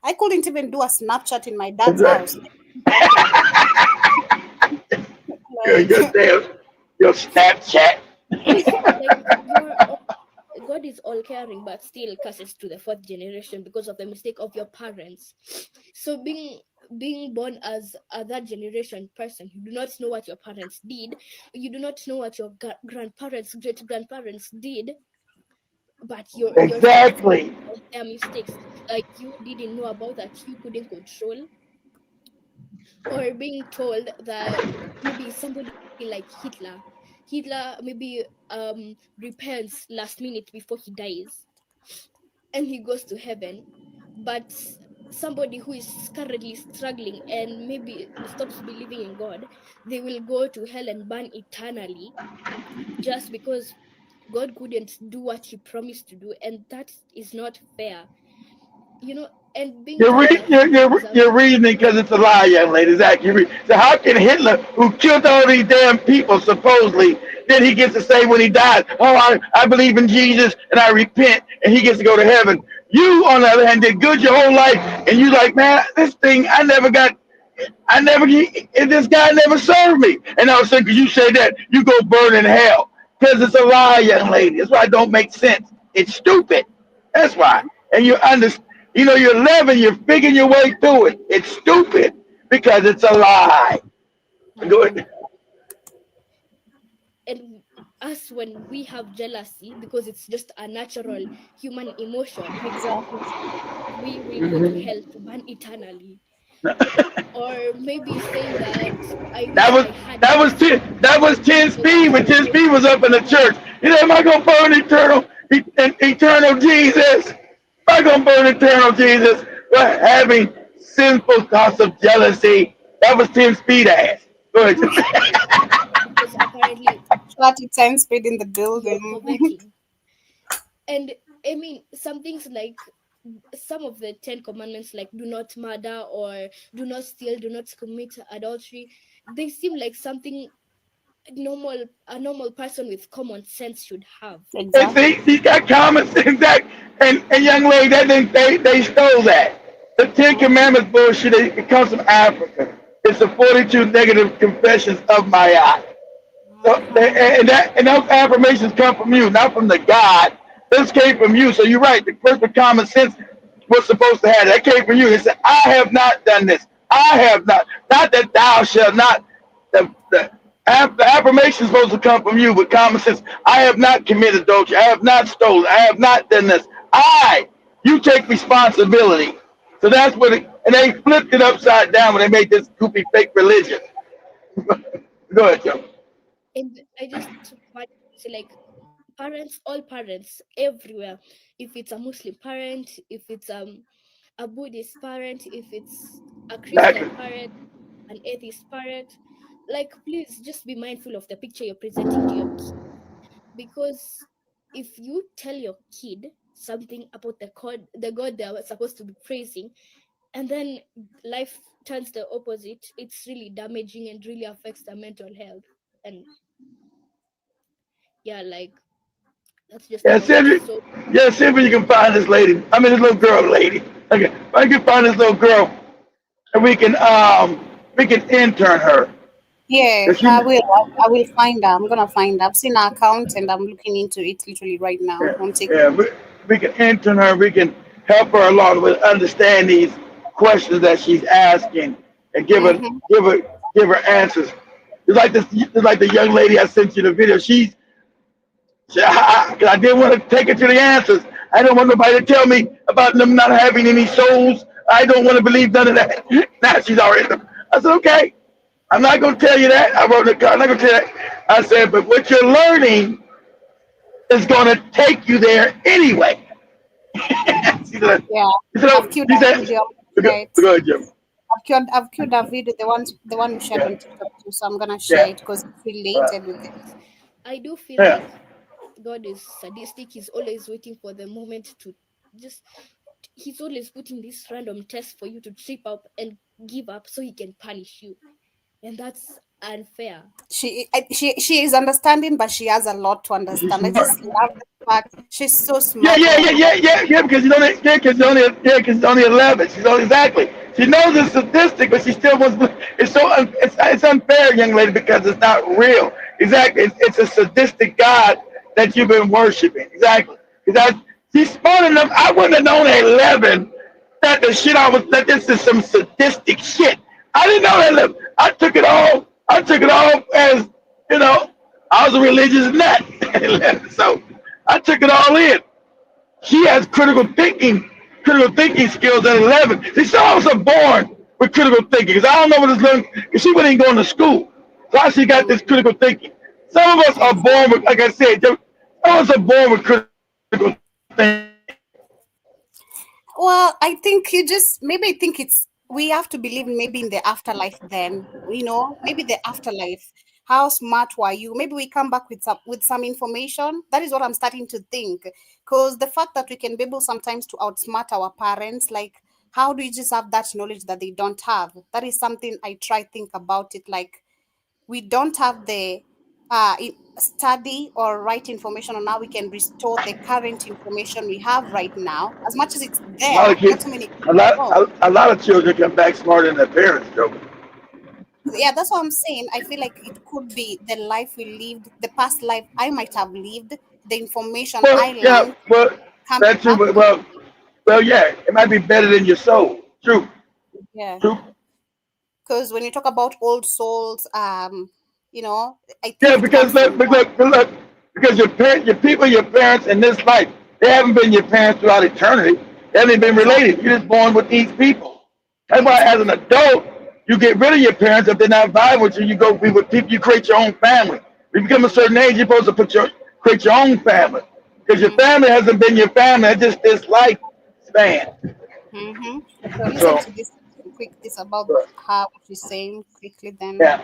I couldn't even do a Snapchat in my dad's house. Your Snapchat. God is all caring, but still curses to the fourth generation because of the mistake of your parents. So being born as a third generation person, you do not know what your parents did, you do not know what your grandparents, great grandparents did, but you're exactly their mistakes, like you didn't know about that you couldn't control, or being told that maybe somebody like Hitler maybe repents last minute before he dies and he goes to heaven, but somebody who is currently struggling and maybe stops believing in God, they will go to hell and burn eternally just because God couldn't do what he promised to do, and that is not fair. And being you're reasoning because it's a lie, young lady. Exactly. So how can Hitler, who killed all these damn people supposedly, then he gets to say when he dies, oh, I believe in Jesus and I repent, and he gets to go to heaven. You, on the other hand, did good your whole life, and you like, man, this thing, this guy never served me. And all of a sudden, because you say that, you go burn in hell. Because it's a lie, young lady. That's why it don't make sense. It's stupid. That's why. And you understand. You're 11, you're figuring your way through it. It's stupid because it's a lie. Go ahead. And us, when we have jealousy, because it's just a natural human emotion, exactly, we will go to hell to burn eternally. Or maybe saying that was 10 Speed when 10 Speed was up in the church. Am I gonna burn eternal Jesus? Am I gonna burn eternal Jesus? We're having sinful thoughts of jealousy. That was 10 Speed ass. Go ahead. Because apparently 10 Speed in the building. And I mean, some things like some of the 10 commandments, like do not murder or do not steal, do not commit adultery, they seem like something a normal person with common sense should have. Exactly. See, he's got common sense. And young lady, they stole that. The 10 Commandments bullshit, it comes from Africa. It's the 42 negative confessions of Ma'at. So, and those affirmations come from you, not from the God. This came from you. So you're right. The person with common sense was supposed to have that. Came from you. It said, I have not done this. I have not. Not that thou shalt not. The affirmation is supposed to come from you with common sense. I have not committed adultery. I have not stolen. I have not done this. You take responsibility. So that's what and they flipped it upside down when they made this goofy fake religion. Go ahead, Joe. And I just want to say, like, all parents everywhere, if it's a Muslim parent, if it's a Buddhist parent, if it's a Christian parent, an atheist parent, like, please just be mindful of the picture you're presenting to your kid. Because if you tell your kid something about the God they are supposed to be praising, and then life turns the opposite, it's really damaging and really affects their mental health. And yeah, like, that's just see if you can find this lady. I mean, this little girl, lady. Okay, if I can find this little girl, and we can intern her. Yeah, I will find her. I'm gonna find her. I've seen her account and I'm looking into it literally right now. We can intern her. We can help her along with understand these questions that she's asking and give her answers. It's like this. It's like the young lady I sent you the video. I didn't want to take her to the answers. I don't want nobody to tell me about them not having any souls. I don't want to believe none of that. Now she's already. I said, okay, I'm not going to tell you that. I wrote in the car, I'm not going to tell you that. I said, but what you're learning is going to take you there anyway. She said, Yeah, she said, I've queued that video. Right. go ahead, Jim. I've queued that video, the one you shared on TikTok too. So I'm gonna share it because it's related with it. I do feel Yeah. like God is sadistic. He's always waiting for the moment to just. He's always putting this random test for you to trip up and give up so he can punish you, and that's unfair. She is understanding, but she has a lot to understand. I just love the fact she's so smart. Yeah. Because she's only 11. She's only exactly. She knows it's sadistic, but she still wants. It's unfair, young lady, because it's not real. Exactly. It's a sadistic God that you've been worshiping. Exactly. Because she's smart enough. I wouldn't have known at 11 that that this is some sadistic shit. I didn't know that. I took it all as, I was a religious nut. So I took it all in. She has critical thinking skills at 11. See, some of us are born with critical thinking. Because I don't know what it's learning, because she wasn't going to school. So how she got this critical thinking? Some of us are born with, like I said, some of us are born with critical thinking. Well, I think we have to believe maybe in the afterlife then, maybe the afterlife. How smart were you? Maybe we come back with some information. That is what I'm starting to think. Because the fact that we can be able sometimes to outsmart our parents, like, how do you just have that knowledge that they don't have? That is something I try to think about it. Like, we don't have the study or right information on how we can restore the current information we have right now. As much as it's there, not so many. A lot of children come back smarter than their parents, Joe. Yeah, that's what I'm saying. I feel like it could be the life we lived, the past life I might have lived, the information I learned. Yeah, well, that's true. Well, yeah, it might be better than your soul. True. Yeah. True. Because when you talk about old souls, I think because your parents in this life, they haven't been your parents throughout eternity. They haven't been related. You're just born with these people. That's why, as an adult, you get rid of your parents if they're not vibing with you. You go be with people. You create your own family. When you become a certain age, you're supposed to create your own family, because your family hasn't been your family. It's just this life span. So listen to this about how she's saying quickly. Then. Yeah.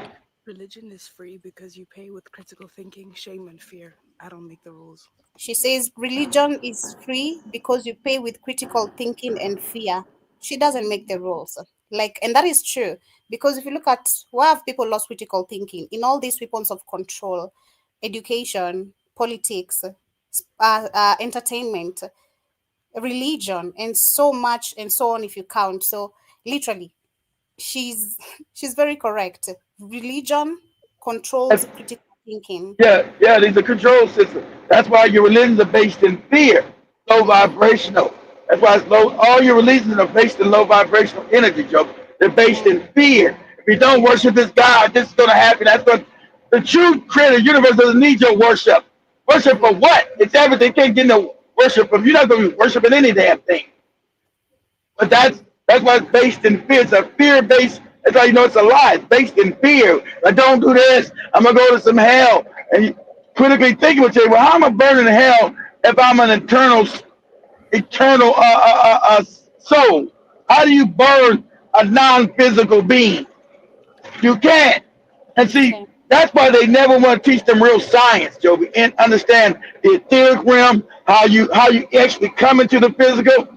Religion is free because you pay with critical thinking, shame, and fear. I don't make the rules. She says religion is free because you pay with critical thinking and fear. She doesn't make the rules. And that is true, because if you look at why have people lost critical thinking in all these weapons of control, education, politics, entertainment, religion, and so much and so on, if you count. So literally, she's very correct. Religion controls critical thinking. Yeah, there's a control system. That's why your religions are based in fear, low vibrational. That's why it's low. All your religions are based in low vibrational energy, Joe. They're based in fear. If you don't worship this God, this is going to happen. That's what the true creator universe doesn't need your worship. Worship for what? It's everything. Can't get no worship from you. You're not going to be worshiping any damn thing. But that's why it's based in fear. It's a fear-based. That's how you know it's a lie. It's based in fear. Like, don't do this. I'm gonna go to some hell. And you critically thinking would say, well, how am I burning in hell if I'm an eternal soul? How do you burn a non-physical being? You can't. And see, that's why they never want to teach them real science, Joby, and understand the etheric realm, how you actually come into the physical,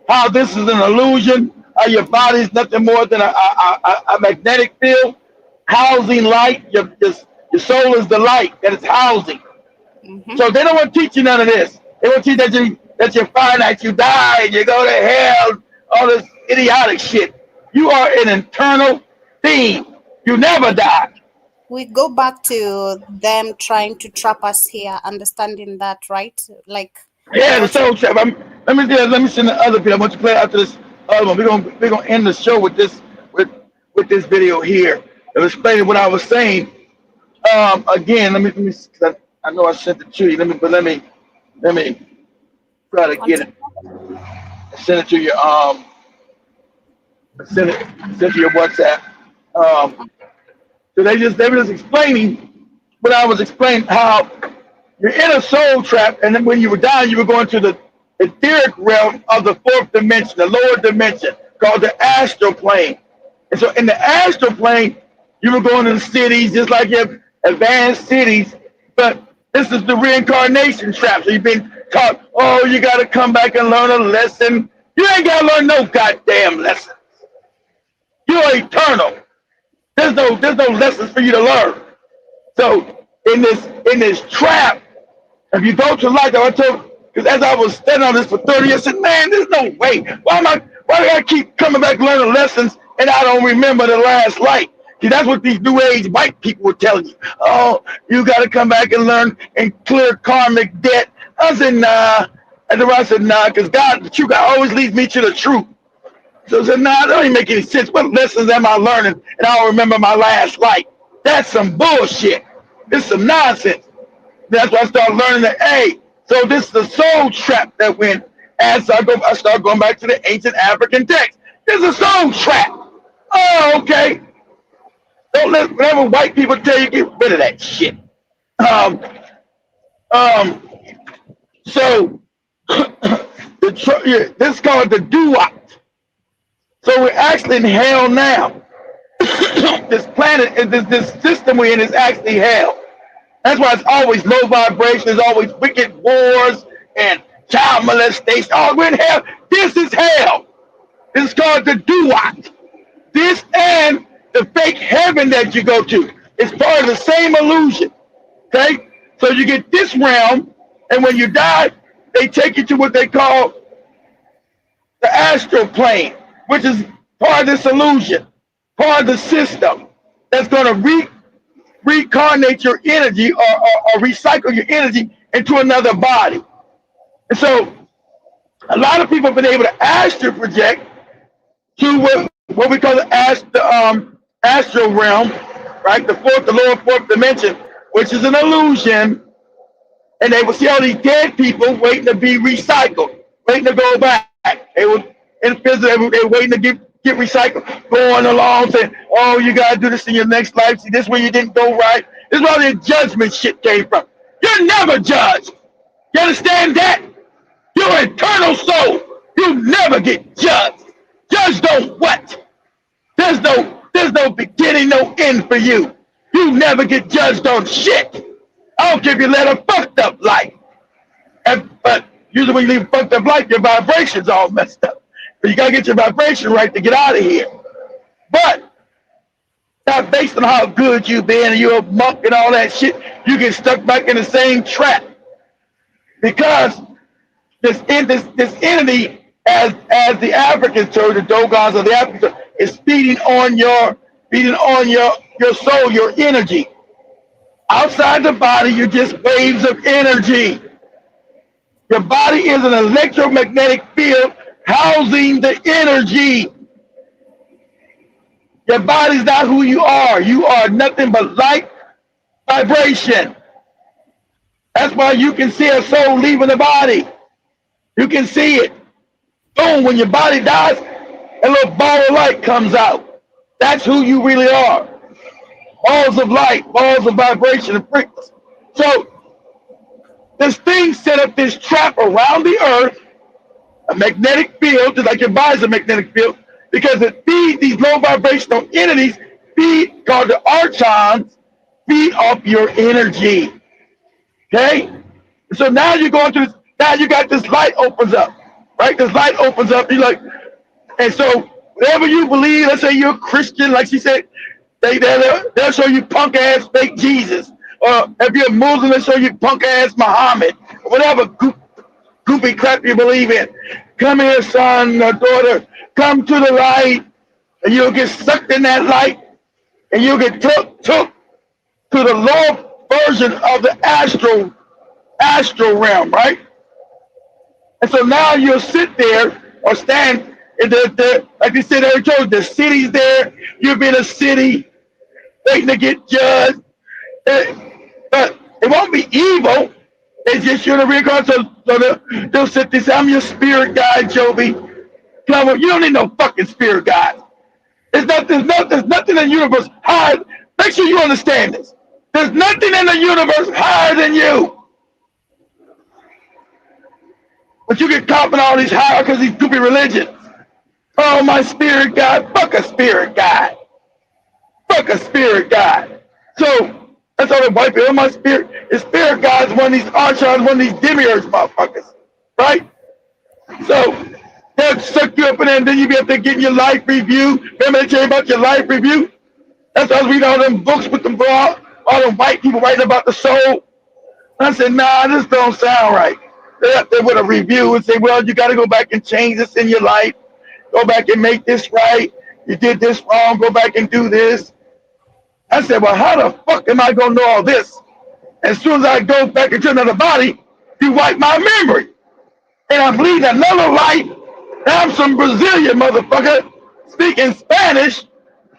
how this is an illusion, how your body is nothing more than a magnetic field, housing light. Your soul is the light that it's housing. So they don't want to teach you none of this. They want to teach that you're finite, you die, and you go to hell, all this idiotic shit. You are an internal being. You never die. We go back to them trying to trap us here, understanding that, right? Like, yeah, the soul trap. Let me send the other people. I want you to play after this We're gonna end the show with with this video here of explaining what I was saying. Again, let me 'cause I know I sent it to you. Let me try to get it. Send it to your send it to your WhatsApp. So they were just explaining what I was explaining, how you're in a soul trap, and then when you were dying, you were going to the etheric realm of the fourth dimension, the lower dimension, called the astral plane. And so in the astral plane, you were going to the cities, just like you have advanced cities, but this is the reincarnation trap. So you've been taught, oh, you got to come back and learn a lesson. You ain't got to learn no goddamn lessons. You're eternal. There's no lessons for you to learn. So in this trap, if you go to light, I told, because as I was standing on this for 30 years, I said, man, there's no way. Why do I keep coming back learning lessons and I don't remember the last light? See, that's what these new age white people were telling you. Oh, you got to come back and learn and clear karmic debt. I said, nah. And I said, nah, because God, the true God, always leads me to the truth. So I said, nah, that don't even make any sense. What lessons am I learning? And I don't remember my last light. That's some bullshit. This is some nonsense. That's why I started learning that, hey, so this is the soul trap that went, as I start going back to the ancient African text. There's a soul trap. Oh, okay. Don't let whatever white people tell you, get rid of that shit. So this is called the duat. So we're actually in hell now. This planet, this system we're in is actually hell. That's why it's always low vibration. There's always wicked wars and child molestation. Oh, we're in hell. This is hell. This is called the duat. This and the fake heaven that you go to. It's part of the same illusion. Okay? So you get this realm, and when you die, they take you to what they call the astral plane, which is part of this illusion, part of the system that's going to reincarnate your energy or recycle your energy into another body. And so a lot of people have been able to astral project to what we call the astral realm, right? The lower fourth dimension, which is an illusion. And they will see all these dead people waiting to be recycled, waiting to go back. They were in physical, they were waiting to get recycled, going along saying, oh, you got to do this in your next life. See, this is where you didn't go right. This is where the judgment shit came from. You're never judged. You understand that? You're an eternal soul. You never get judged. Judged on what? There's no beginning, no end for you. You never get judged on shit. I don't care if you led a fucked up life. But usually when you leave a fucked up life, your vibration's all messed up. So you gotta get your vibration right to get out of here. But not based on how good you've been and you're a monk and all that shit, you get stuck back in the same trap. Because this entity, as the Africans term, the Dogons of the Africans, is feeding on your soul, your energy. Outside the body, you're just waves of energy. Your body is an electromagnetic field housing the energy. Your body's not who you are. You are nothing but light vibration. That's why you can see a soul leaving the body. You can see it. Boom, when your body dies, a little ball of light comes out. That's who you really are. Balls of light, balls of vibration and frequency. So this thing set up this trap around the earth, a magnetic field, just like your body's a magnetic field, because it feeds these low vibrational entities, called the archons, feed off your energy. Okay? So now you're going through this, now you got this light opens up, right? This light opens up, you're like, and so whatever you believe, let's say you're a Christian, like she said, they'll show you punk ass fake Jesus. Or if you're a Muslim, they'll show you punk ass Muhammad. Or whatever goofy crap you believe in. Come here, son or daughter. Come to the light. And you'll get sucked in that light. And you'll get took to the lower version of the astral realm, right? And so now you'll sit there or stand And like they said, every chose the city's there. You've been a city waiting to get judged. But it won't be evil. It's just you're the reincarnation. So they'll sit there and say, I'm your spirit guide, Joby. Come on, you don't need no fucking spirit guide. There's nothing in the universe higher. Make sure you understand this. There's nothing in the universe higher than you. But you get caught in all these hierarchies, these stupid religions. Oh, my spirit guide. Fuck a spirit guide. Fuck a spirit guide. So that's all the white people. My spirit guide is one of these archons, one of these demiurge motherfuckers. Right? So they'll suck you up in there, and then you be up there getting your life review. Remember they tell you about your life review? That's why I was reading all them books with them all them white people writing about the soul. I said, nah, this don't sound right. They're up there with a review and say, well, you got to go back and change this in your life. Go back and make this right. You did this wrong. Go back and do this. I said, well, how the fuck am I going to know all this? As soon as I go back into another body, you wipe my memory. And I'm leading another life. I'm some Brazilian motherfucker speaking Spanish.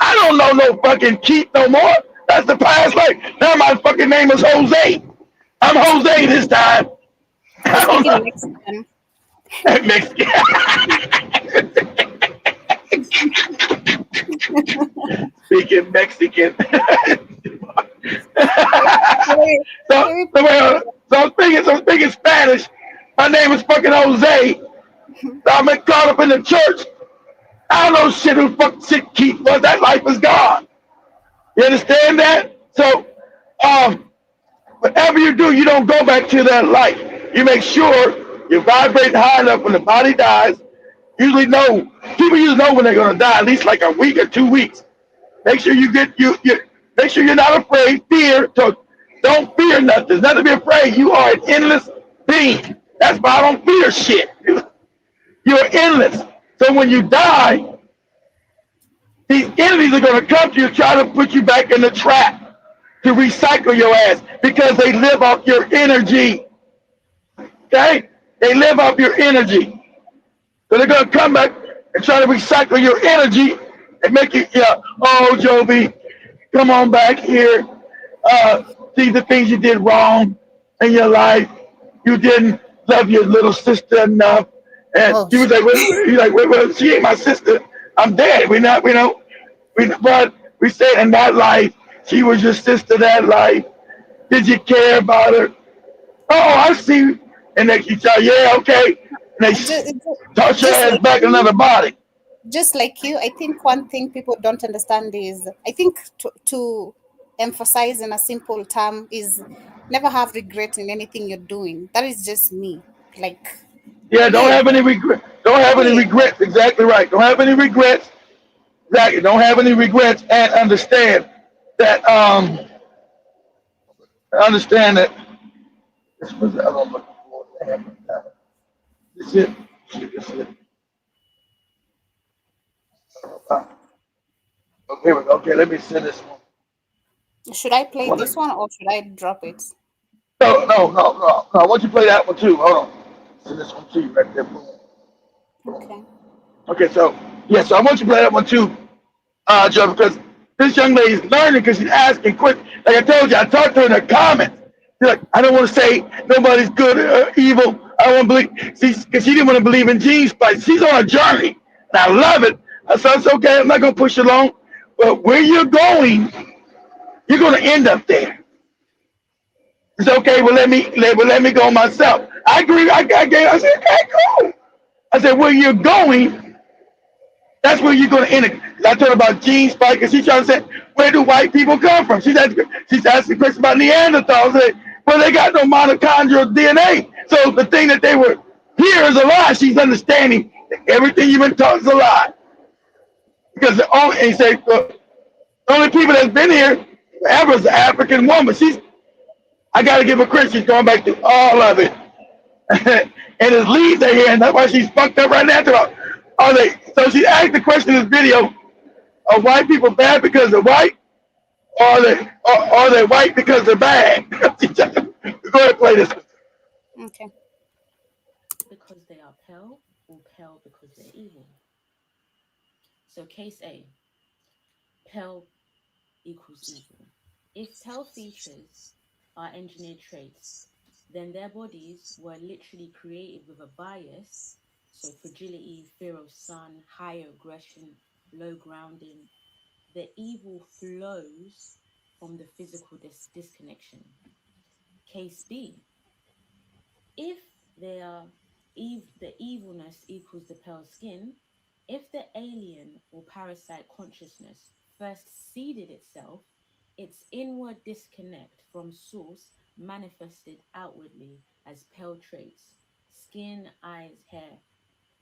I don't know no fucking Keith no more. That's the past life. Now my fucking name is Jose. I'm Jose this time. I don't know. Mexican. Mexican. Speaking Mexican. So I'm speaking Spanish. My name is fucking Jose. So I'm caught up in the church. I don't know shit who fuck shit Keith was. That life is gone. You understand that? So, whatever you do, you don't go back to that life. You make sure you vibrate high enough when the body dies. People usually know when they're gonna die, at least like a week or 2 weeks. Make sure you make sure you're not afraid. Don't fear nothing. There's nothing to be afraid. You are an endless being. That's why I don't fear shit. You're endless. So when you die, these enemies are going to come to you, try to put you back in the trap to recycle your ass because they live off your energy. Okay? They live off your energy. So they're going to come back and try to recycle your energy and make you, oh, Joby, come on back here. See the things you did wrong in your life. You didn't love your little sister enough. And he was like, well, she ain't my sister. I'm dead. But we said in that life, she was your sister that life. Did you care about her? Oh, I see. And they keep saying, yeah, okay. And they toss your ass back in another body. Just like you, I think one thing people don't understand is, I think to emphasize in a simple term is never have regret in anything you're doing. That is just me. Like, yeah, don't have any regret. Don't have any regrets. Exactly right. Don't have any regrets. Exactly. Don't have any regrets, and understand that. This was the other one looking for. This is it. Okay, okay. Let me send this one. Should I play this one or should I drop it? No. I want you to play that one too. Hold on. Send this one to you right there. Okay. Okay, so I want you to play that one too, Joe, because this young lady's learning because she's asking questions. Like I told you, I talked to her in the comments. She's like, I don't want to say nobody's good or evil. I don't want to believe, because she didn't want to believe in gene splicing. She's on a journey, and I love it. I said, it's okay, I'm not going to push you along, but where you're going, you're going to end up there. It's okay, well, let me go myself. I agree. I said, okay, cool. I said, where you're going, that's where you're going to end it. I told her about gene spike, and she's trying to say, where do white people come from? She's asking questions about Neanderthals. I said, well, they got no mitochondrial DNA. So the thing that they were here is a lie. She's understanding that everything you've been taught is a lie. Because the only people that's been here forever is an African woman. I got to give her credit. She's going back through all of it. And his leads are here, and that's why she's fucked up right now. So she asked the question in this video, are white people bad because they're white? Or are they white because they're bad? Go ahead and play this. Okay. Because they are pale, or pale because they're evil? So case A, Pell equals evil. If Pell features are engineered traits, then their bodies were literally created with a bias. So fragility, fear of sun, high aggression, low grounding. The evil flows from the physical disconnection. Case B, if they are the evilness equals the pale skin, if the alien or parasite consciousness first seeded itself, its inward disconnect from source manifested outwardly as pale traits, skin, eyes, hair.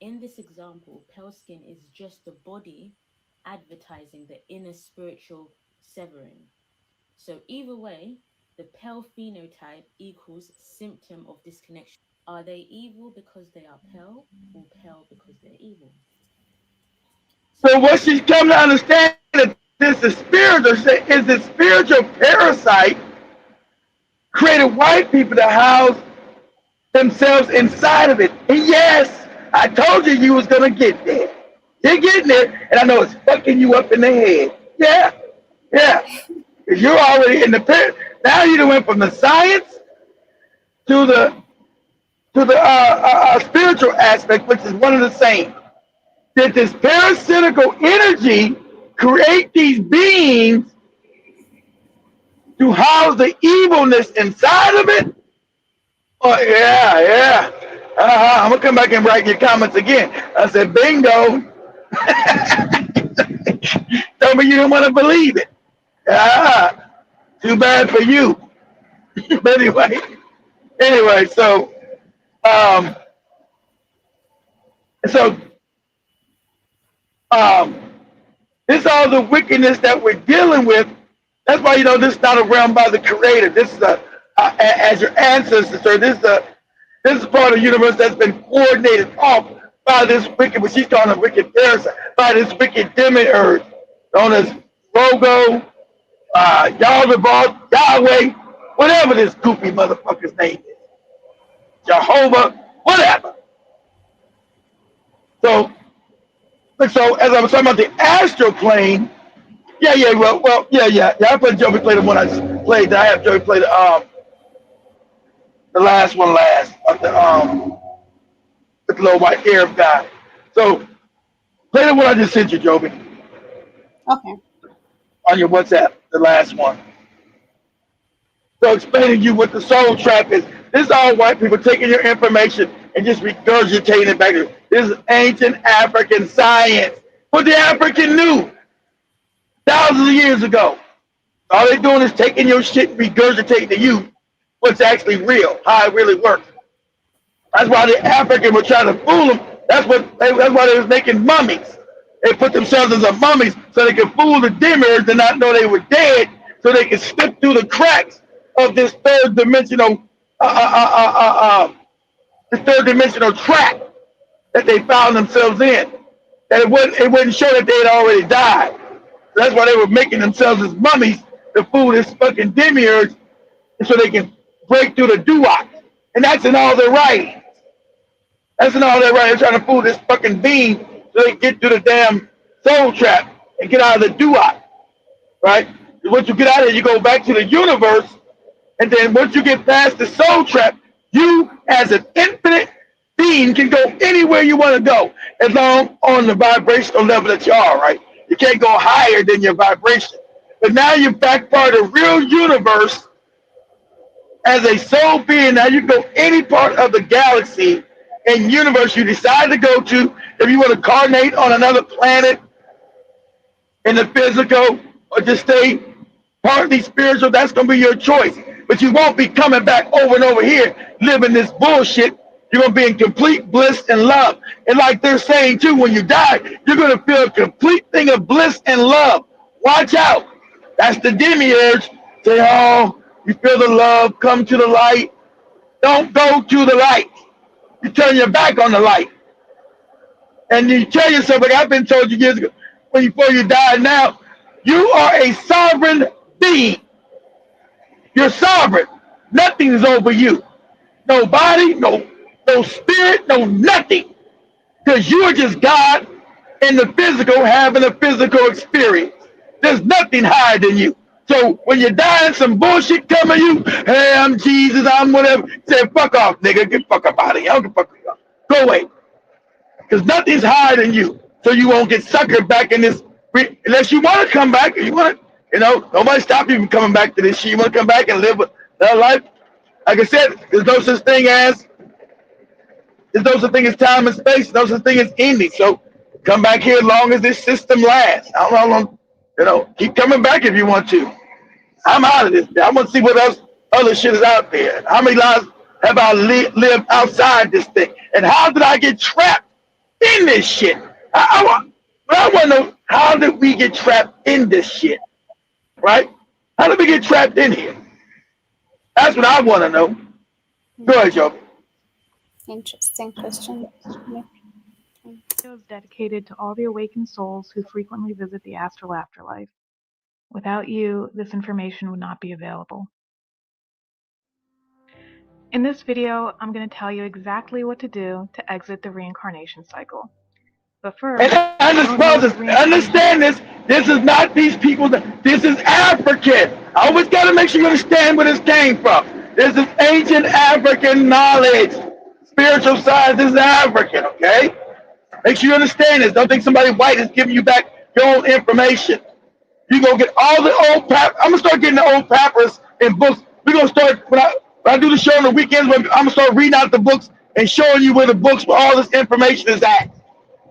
In this example, pale skin is just the body advertising the inner spiritual severing. So either way, the pale phenotype equals symptom of disconnection. Are they evil because they are pale, or pale because they're evil? So what she's come to understand that this is the spiritual parasite created white people to house themselves inside of it. And yes, I told you was gonna get there. You're getting there, and I know it's fucking you up in the head. Yeah, yeah. Because you're already in the now you went from the science to the spiritual aspect, which is one of the same. Did this parasitical energy create these beings to house the evilness inside of it? Oh, yeah. I'm going to come back and write your comments again. I said, bingo. Tell me you don't want to believe it. Too bad for you. But anyway, so this all the wickedness that we're dealing with. That's why this is not a realm by the Creator. This is as your ancestors, sir. This is part of the universe that's been coordinated off by this wicked, what she's calling a wicked parasite, by this wicked demiurge known as Rogo, Yahweh, whatever this goofy motherfucker's name is, Jehovah, whatever. So as I was talking about the astral plane, yeah. I put Joey play the one I just played. I have Joey play the last one last of the little white Arab guy. So play the one I just sent you, Joby. Okay. On your WhatsApp, the last one. So explaining to you what the soul trap is. This is all white people taking your information and just regurgitating it back. This is ancient African science. What the African knew thousands of years ago. All they're doing is taking your shit and regurgitating to you what's actually real, how it really works. That's why the African were trying to fool them. That's why they was making mummies. They put themselves as a mummies so they could fool the demiurge and not know they were dead, so they could slip through the cracks of this third dimensional trap that they found themselves in. That it wouldn't show that they had already died. That's why they were making themselves as mummies to fool this fucking demiurge, so they can break through the duat. And that's in all their writings. That's in all their writings. They're trying to fool this fucking being so they can get through the damn soul trap and get out of the duat. Right? Once you get out of it, you go back to the universe. And then once you get past the soul trap, you as an infinite being can go anywhere you want to go, as long on the vibrational level that you are, right? You can't go higher than your vibration. But now you're back part of the real universe as a soul being. Now you can go any part of the galaxy and universe you decide to go to. If you want to incarnate on another planet in the physical, or just stay partly spiritual, that's going to be your choice. But you won't be coming back over and over here living this bullshit. You're going to be in complete bliss and love. And like they're saying too, when you die, you're going to feel a complete thing of bliss and love. Watch out. That's the demiurge. Say, oh, you feel the love, come to the light. Don't go to the light. You turn your back on the light. And you tell yourself, like I've been told you years ago, before you die now, you are a sovereign being. You're sovereign. Nothing is over you. No body, no spirit, no nothing. Because you are just God in the physical having a physical experience. There's nothing higher than you. So when you're dying, some bullshit come at you. Hey, I'm Jesus, I'm whatever. Say, fuck off, nigga. Get fuck up out of here. I don't give a fuck. Go away. Because nothing's higher than you. So you won't get suckered back in this. Unless you want to come back. You want to, nobody stop you from coming back to this shit. You want to come back and live that life. Like I said, there's no such thing as time and space. No such thing as ending. So come back here as long as this system lasts. I don't know how long, keep coming back if you want to. I'm out of this. I want to see what else other shit is out there. How many lives have I lived outside this thing? And how did I get trapped in this shit? I want to know, how did we get trapped in this shit? Right? How did we get trapped in here? That's what I want to know. Go ahead, Joe. Interesting question. Yeah. Video is dedicated to all the awakened souls who frequently visit the astral afterlife. Without you, this information would not be available. In this video, I'm going to tell you exactly what to do to exit the reincarnation cycle. But first, understand this. This is not these people. This is African. I always got to make sure you understand where this came from. This is ancient African knowledge. Spiritual science is African, okay? Make sure you understand this. Don't think somebody white is giving you back your own information. You're going to get all the old papers. I'm going to start getting the old papers and books. We're going to start, when I do the show on the weekends, I'm going to start reading out the books and showing you where the books, where all this information is at.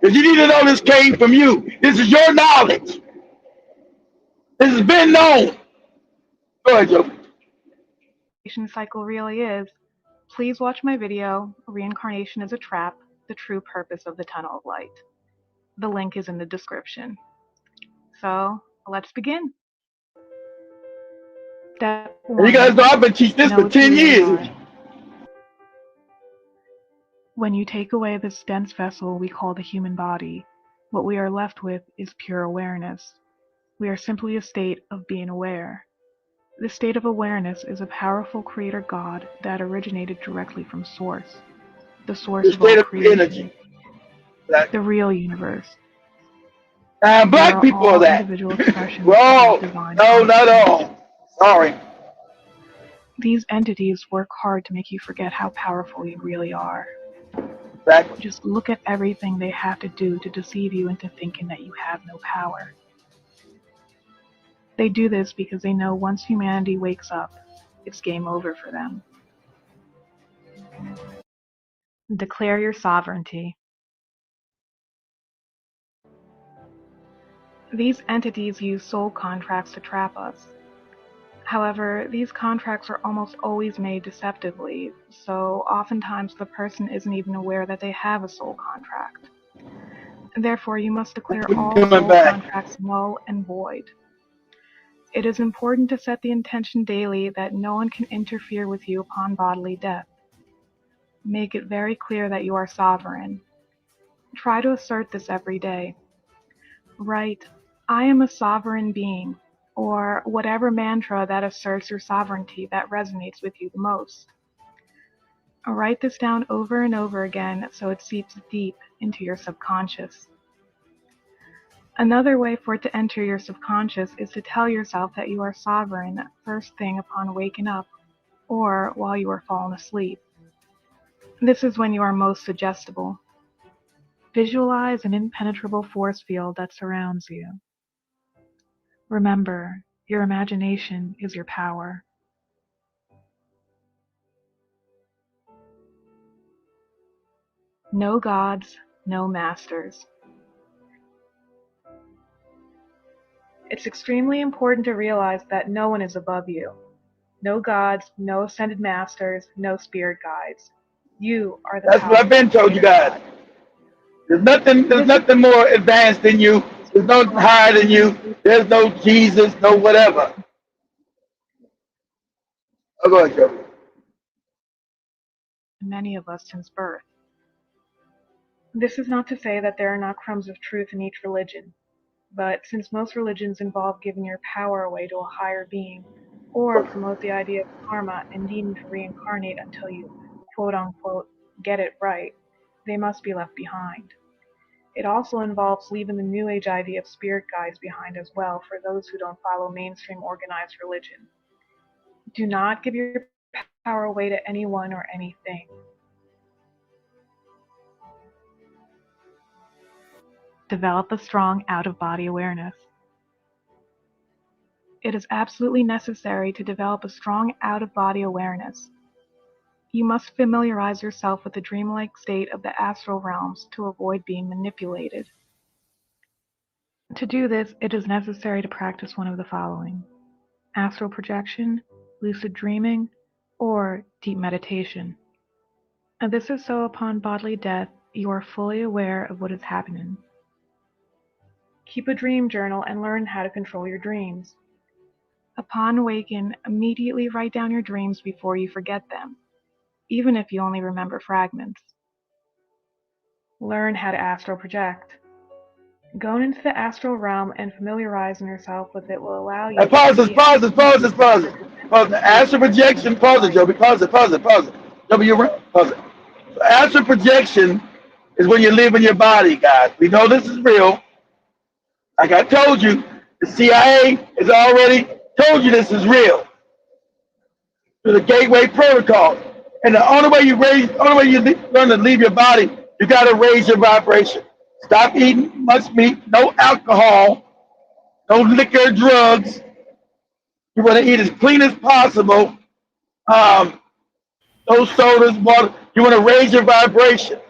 Because you need to know this came from you. This is your knowledge. This has been known. Go ahead, Joe. Cycle really is. Please watch my video, Reincarnation is a Trap, The True Purpose of the Tunnel of Light. The link is in the description. So, let's begin. Step 1. You guys know I've been teaching this for 10 years. When you take away this dense vessel we call the human body, what we are left with is pure awareness. We are simply a state of being aware. This state of awareness is a powerful creator God that originated directly from Source, the source of all creation, the real universe. Black people are that. Whoa, no, not all. Sorry. These entities work hard to make you forget how powerful you really are. Exactly. Just look at everything they have to do to deceive you into thinking that you have no power. They do this because they know once humanity wakes up, it's game over for them. Declare your sovereignty. These entities use soul contracts to trap us. However, these contracts are almost always made deceptively, so oftentimes the person isn't even aware that they have a soul contract. Therefore, you must declare all soul contracts null and void. It is important to set the intention daily that no one can interfere with you upon bodily death. Make it very clear that you are sovereign. Try to assert this every day. Write, "I am a sovereign being," or whatever mantra that asserts your sovereignty that resonates with you the most. Write this down over and over again so it seeps deep into your subconscious. Another way for it to enter your subconscious is to tell yourself that you are sovereign first thing upon waking up, or while you are falling asleep. This is when you are most suggestible. Visualize an impenetrable force field that surrounds you. Remember, your imagination is your power. No gods, no masters. It's extremely important to realize that no one is above you. No gods, no ascended masters, no spirit guides. You are the That's what I've been told you guys. There's nothing more advanced than you. There's no higher than you. There's no Jesus, no whatever. Oh, go ahead, Joe. Many of us since birth. This is not to say that there are not crumbs of truth in each religion. But since most religions involve giving your power away to a higher being, or promote the idea of karma and needing to reincarnate until you, quote-unquote, get it right, they must be left behind. It also involves leaving the New Age idea of spirit guides behind as well for those who don't follow mainstream organized religion. Do not give your power away to anyone or anything. Develop a strong out-of-body awareness. It is absolutely necessary to develop a strong out-of-body awareness. You must familiarize yourself with the dreamlike state of the astral realms to avoid being manipulated. To do this, it is necessary to practice one of the following: astral projection, lucid dreaming, or deep meditation. And this is so upon bodily death, you are fully aware of what is happening. Keep a dream journal and learn how to control your dreams. Upon awaken, immediately write down your dreams before you forget them, even if you only remember fragments. Learn how to astral project. Going into the astral realm and familiarizing yourself with it will allow you Hey, pause this. Pause it. Astral projection, pause it, Joby. Pause it. Joby, you're right. Pause it. So astral projection is when you live in your body, guys. We know this is real. Like I told you, the CIA has already told you this is real through the Gateway Protocol. And the only way you learn to leave your body, you got to raise your vibration. Stop eating much meat, no alcohol, no liquor, drugs. You want to eat as clean as possible. No sodas, water. You want to raise your vibration.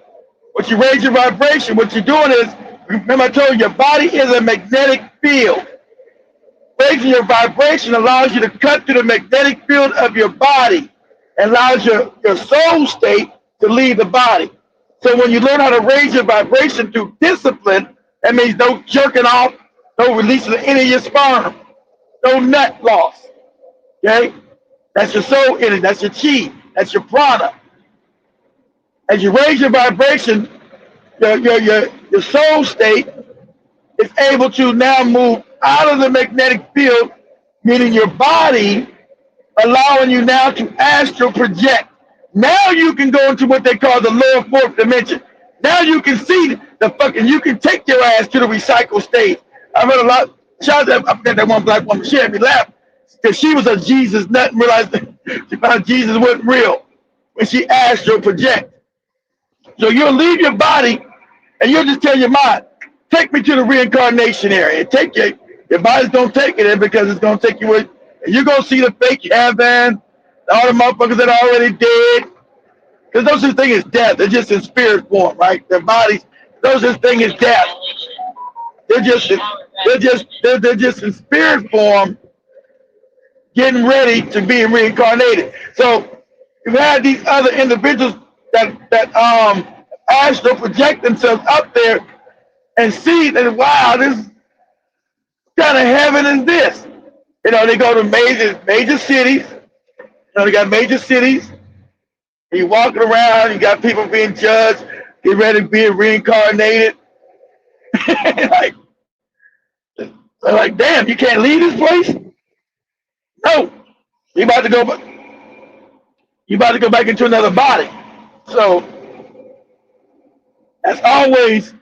What you raise your vibration, what you're doing is, remember I told you, your body is a magnetic field. Raising your vibration allows you to cut through the magnetic field of your body and allows your soul state to leave the body. So when you learn how to raise your vibration through discipline, that means no jerking off, no releasing any of your sperm, no nut loss. Okay? That's your soul energy, that's your chi, that's your prana. As you raise your vibration, your soul state is able to now move out of the magnetic field, meaning your body, allowing you now to astral project. Now you can go into what they call the lower fourth dimension. Now you can see you can take your ass to the recycle stage. I read a lot. Shout out, I forgot that one black woman. She had me laugh because she was a Jesus nut and realized that she found Jesus wasn't real when she astral project. So you'll leave your body and you'll just tell your mind, take me to the reincarnation area. Take your body's gonna take it in because it's gonna take you with. And you're gonna see the fake heaven, all the motherfuckers that are already dead. Because no such thing as death. They're just in spirit form, right? Their bodies, no such thing as death. They're just in spirit form, getting ready to be reincarnated. So you've had these other individuals that astral project themselves up there and see that, wow, this kind of heaven is this. You know, they go to major cities. You know, they got major cities. You walking around, you got people being judged, get ready to be reincarnated. like, damn, you can't leave this place? No. You about to go back into another body. So that's always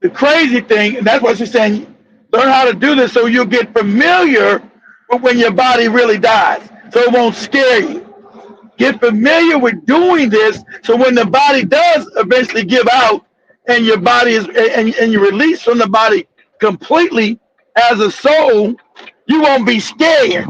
the crazy thing, and that's what she's saying. Learn how to do this so you'll get familiar with when your body really dies, so it won't scare you. Get familiar with doing this so when the body does eventually give out and your body is and you release from the body completely as a soul, you won't be scared.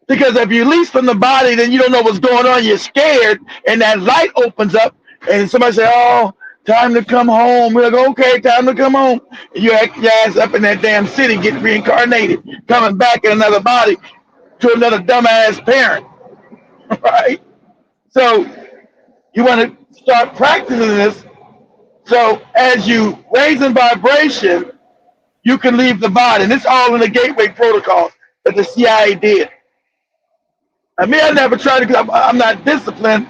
Because if you release from the body, then you don't know what's going on, you're scared, and that light opens up and somebody say, oh, time to come home. We're like, okay, time to come home. And you act your ass up in that damn city, getting reincarnated, coming back in another body to another dumbass parent. Right? So you want to start practicing this. So as you raise in vibration, you can leave the body. And it's all in the Gateway Protocol that the CIA did. I mean, I never tried to, because I'm not disciplined.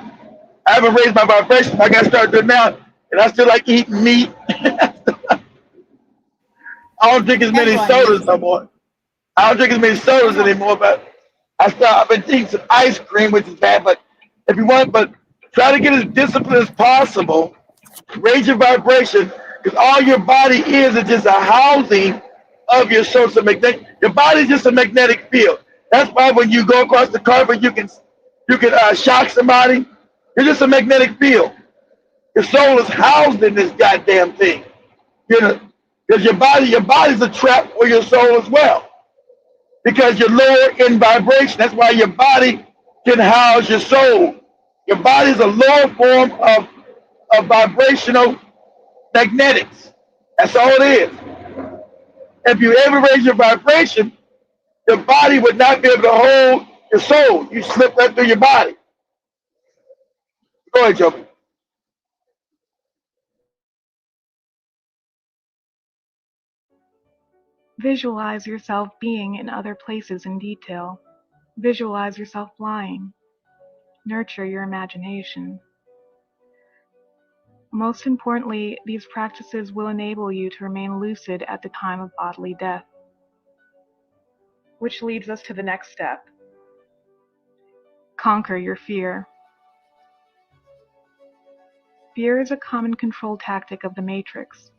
I haven't raised my vibration. I got to start doing it now. And I still like eating meat. I don't drink as many sodas no more. I don't drink as many sodas anymore, but I've been eating some ice cream, which is bad, but if you want, but try to get as disciplined as possible Raise your vibration, because all your body is just a housing of your soul. So your body is just a magnetic field. That's why when you go across the carpet, you can shock somebody. It's just a magnetic field. Your soul is housed in this goddamn thing. You know, because your body's a trap for your soul as well. Because you're lower in vibration. That's why your body can house your soul. Your body is a lower form of vibrational magnetics. That's all it is. If you ever raise your vibration, your body would not be able to hold your soul. You slip right through your body. Go ahead, Joe. Visualize yourself being in other places in detail. Visualize yourself flying. Nurture your imagination. Most importantly, these practices will enable you to remain lucid at the time of bodily death. Which leads us to the next step. Conquer your fear. Fear is a common control tactic of the Matrix.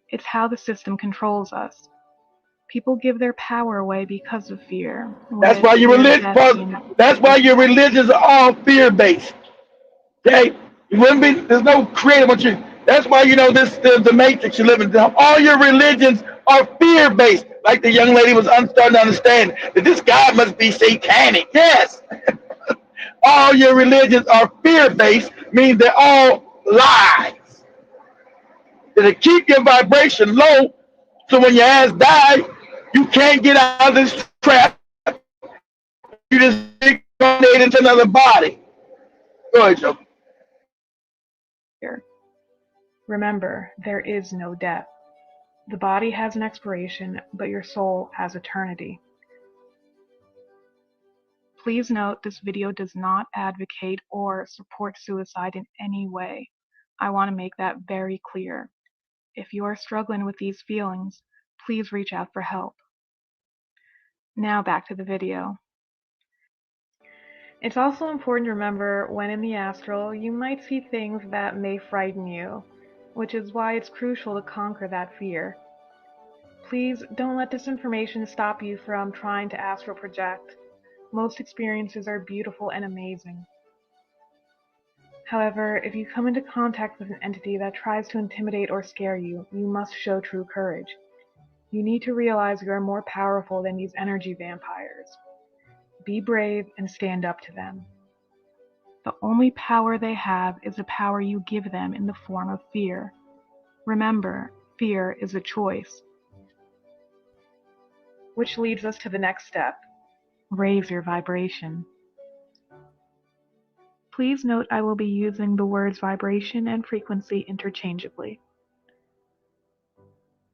It's how the system controls us. People give their power away because of fear. That's why your religions are all fear-based. Okay? You wouldn't be, there's no creative what you. That's why the Matrix you live in. All your religions are fear-based. Like the young lady was starting to understand that this God must be satanic. Yes. All your religions are fear-based, means they're all lies. To keep your vibration low, so when your ass die, you can't get out of this trap. You just reincarnate into another body. Go ahead, Joe. Remember, there is no death. The body has an expiration, but your soul has eternity. Please note this video does not advocate or support suicide in any way. I want to make that very clear. If you are struggling with these feelings, please reach out for help. Now back to the video. It's also important to remember when in the astral, you might see things that may frighten you, which is why it's crucial to conquer that fear. Please don't let this information stop you from trying to astral project. Most experiences are beautiful and amazing. However, if you come into contact with an entity that tries to intimidate or scare you, you must show true courage. You need to realize you are more powerful than these energy vampires. Be brave and stand up to them. The only power they have is the power you give them in the form of fear. Remember, fear is a choice. Which leads us to the next step. Raise your vibration. Please note I will be using the words vibration and frequency interchangeably.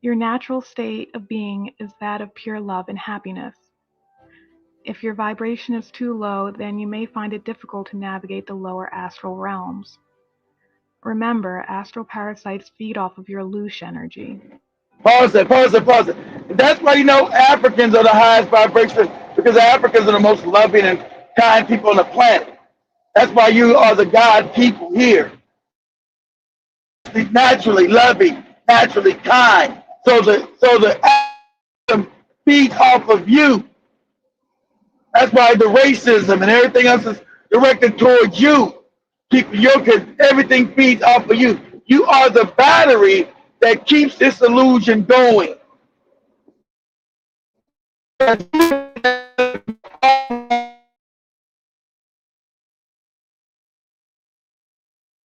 Your natural state of being is that of pure love and happiness. If your vibration is too low, then you may find it difficult to navigate the lower astral realms. Remember, astral parasites feed off of your louche energy. Pause it. That's why Africans are the highest vibration, because Africans are the most loving and kind people on the planet. That's why you are the God people here. Naturally loving, naturally kind. So the atom feeds off of you. That's why the racism and everything else is directed towards you. Everything feeds off of you. You are the battery that keeps this illusion going.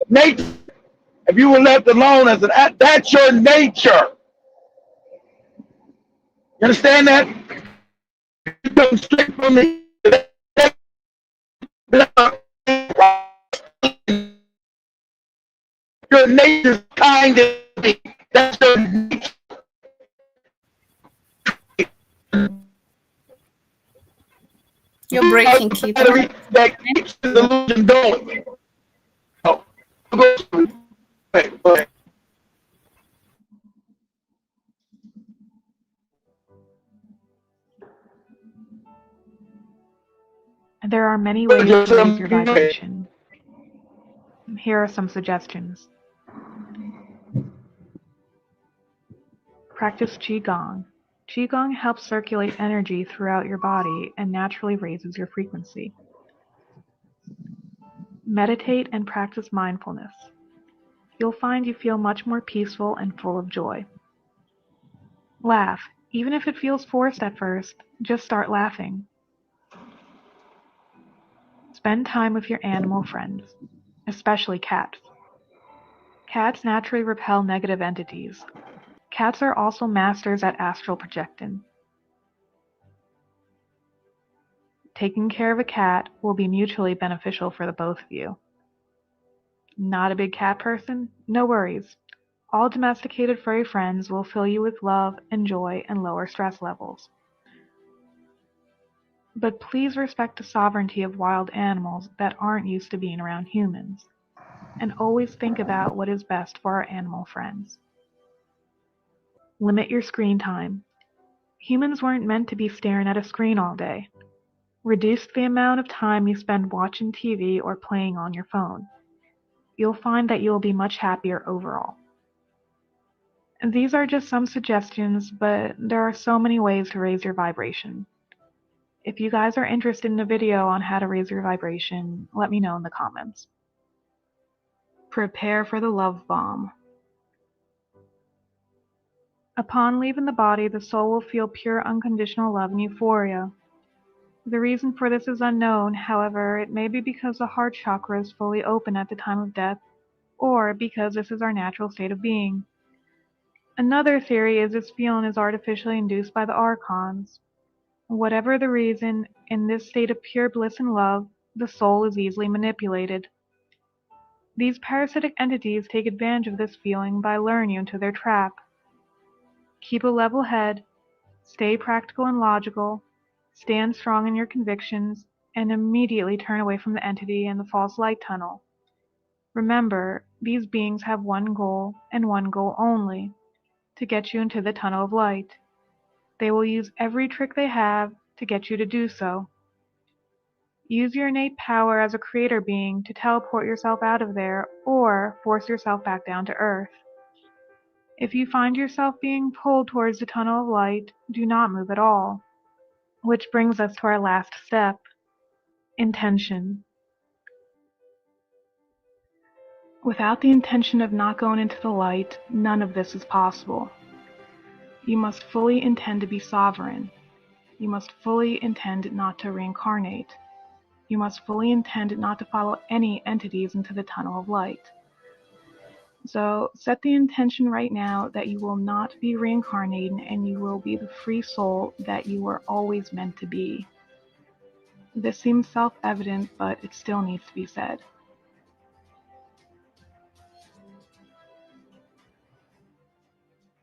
Nature. If you were left alone as that's your nature. You understand that? You come straight from the your nature's kind of me. That's your nature. You're breaking, Keith. That keeps the illusion going. Oh, go ahead. There are many ways to raise your vibration. Here are some suggestions. Practice Qigong. Qigong helps circulate energy throughout your body and naturally raises your frequency. Meditate and practice mindfulness. You'll find you feel much more peaceful and full of joy. Laugh. Even if it feels forced at first, just start laughing. Spend time with your animal friends, especially cats. Cats naturally repel negative entities. Cats are also masters at astral projecting. Taking care of a cat will be mutually beneficial for the both of you. Not a big cat person? No worries. All domesticated furry friends will fill you with love and joy and lower stress levels. But please respect the sovereignty of wild animals that aren't used to being around humans, and always think about what is best for our animal friends. Limit your screen time. Humans weren't meant to be staring at a screen all day. Reduce the amount of time you spend watching TV or playing on your phone. You'll find that you'll be much happier overall. And these are just some suggestions, but there are so many ways to raise your vibration. If you guys are interested in a video on how to raise your vibration, let me know in the comments. Prepare for the love bomb. Upon leaving the body, the soul will feel pure unconditional love and euphoria. The reason for this is unknown, however, it may be because the heart chakra is fully open at the time of death, or because this is our natural state of being. Another theory is this feeling is artificially induced by the archons. Whatever the reason, in this state of pure bliss and love, the soul is easily manipulated. These parasitic entities take advantage of this feeling by luring you into their trap. Keep a level head, stay practical and logical, stand strong in your convictions, and immediately turn away from the entity and the false light tunnel. Remember, these beings have one goal and one goal only, to get you into the tunnel of light. They will use every trick they have to get you to do so. Use your innate power as a creator being to teleport yourself out of there or force yourself back down to earth. If you find yourself being pulled towards the tunnel of light, do not move at all. Which brings us to our last step, intention. Without the intention of not going into the light, none of this is possible. You must fully intend to be sovereign. You must fully intend not to reincarnate. You must fully intend not to follow any entities into the tunnel of light. So set the intention right now that you will not be reincarnating and you will be the free soul that you were always meant to be. This seems self-evident, but it still needs to be said.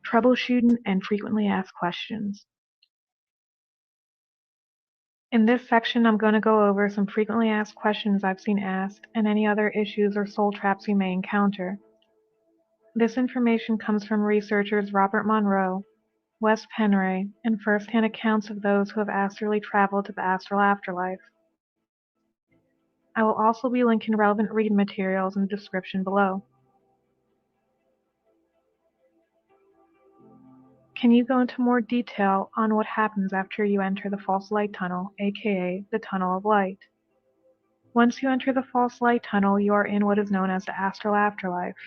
Troubleshooting and frequently asked questions. In this section, I'm going to go over some frequently asked questions I've seen asked and any other issues or soul traps you may encounter. This information comes from researchers Robert Monroe, Wes Penray, and first-hand accounts of those who have astrally traveled to the astral afterlife. I will also be linking relevant reading materials in the description below. Can you go into more detail on what happens after you enter the false light tunnel, aka the tunnel of light? Once you enter the false light tunnel, you are in what is known as the astral afterlife.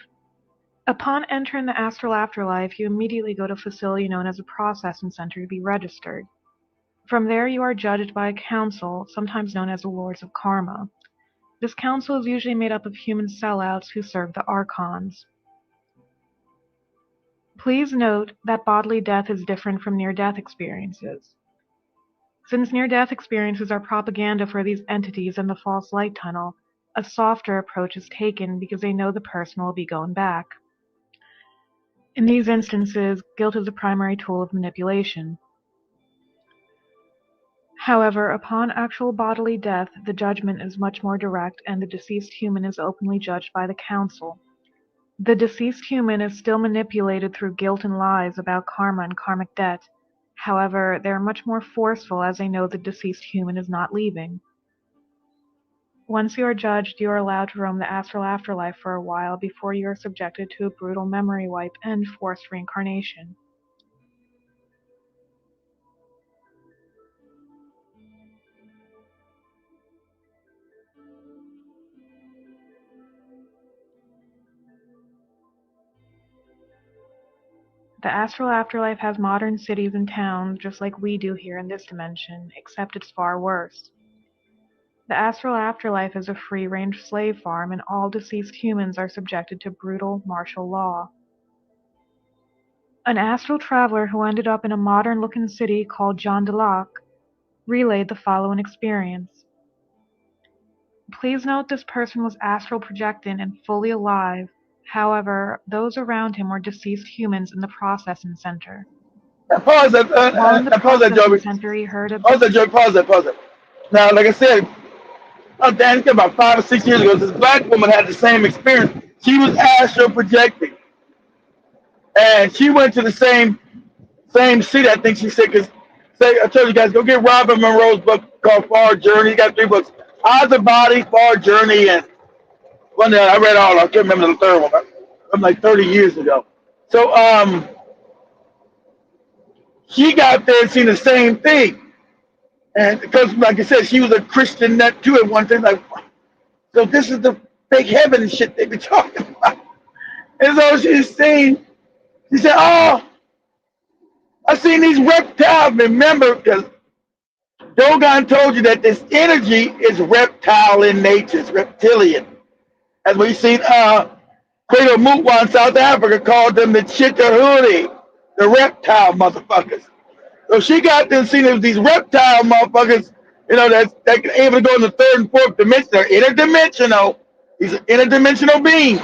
Upon entering the astral afterlife, you immediately go to a facility known as a processing center to be registered. From there, you are judged by a council, sometimes known as the Lords of Karma. This council is usually made up of human sellouts who serve the archons. Please note that bodily death is different from near-death experiences. Since near-death experiences are propaganda for these entities in the false light tunnel, a softer approach is taken because they know the person will be going back. In these instances, guilt is the primary tool of manipulation. However, upon actual bodily death, the judgment is much more direct and the deceased human is openly judged by the council. The deceased human is still manipulated through guilt and lies about karma and karmic debt. However, they are much more forceful as they know the deceased human is not leaving. Once you are judged, you are allowed to roam the astral afterlife for a while before you are subjected to a brutal memory wipe and forced reincarnation. The astral afterlife has modern cities and towns just like we do here in this dimension, except it's far worse. The astral afterlife is a free-range slave farm, and all deceased humans are subjected to brutal martial law. An astral traveler who ended up in a modern-looking city called John de Lac relayed the following experience. Please note this person was astral projecting and fully alive. However, those around him were deceased humans in the processing center. Now pause that. While in the Pause that, processing Joey. center, he heard a Pause that, Joey. Pause that. Now, like I said, Dan, it's about 5 or 6 years ago, this black woman had the same experience. She was astral projecting, and she went to the same city. I think she said, because I told you guys, go get Robert Monroe's book called Far Journey. He got 3 books: Out of the Body, Far Journey, and one that I read all. I can't remember the third one. From like 30 years ago. So she got there and seen the same thing. And because, like I said, she was a Christian nut too at one time. Like, so this is the fake heaven and shit they be talking about. And so she's saying, she said, oh, I seen these reptiles. Remember, because Dogon told you that this energy is reptile in nature, it's reptilian. As we've seen Credo Mutwa in South Africa called them the Chitahuri, the reptile motherfuckers. So she got them seeing these reptile motherfuckers, you know, that can able to go in the 3rd and 4th dimension. They're interdimensional. These are interdimensional beings.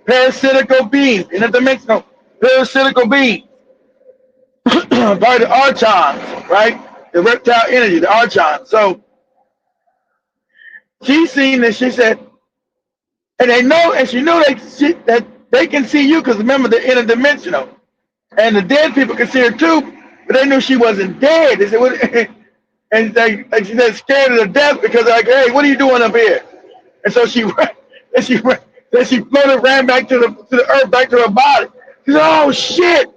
Parasitical beings. Interdimensional parasitical beings. Part of the archons, right? The reptile energy, the archons. So she seen this, she said, and they know, and she knew that they can see you because remember they're interdimensional. And the dead people can see her too, but they knew she wasn't dead. They said, what? And like she said, scared of the death because they're like, hey, what are you doing up here? And so she floated, ran back to the earth, back to her body. She said, oh shit.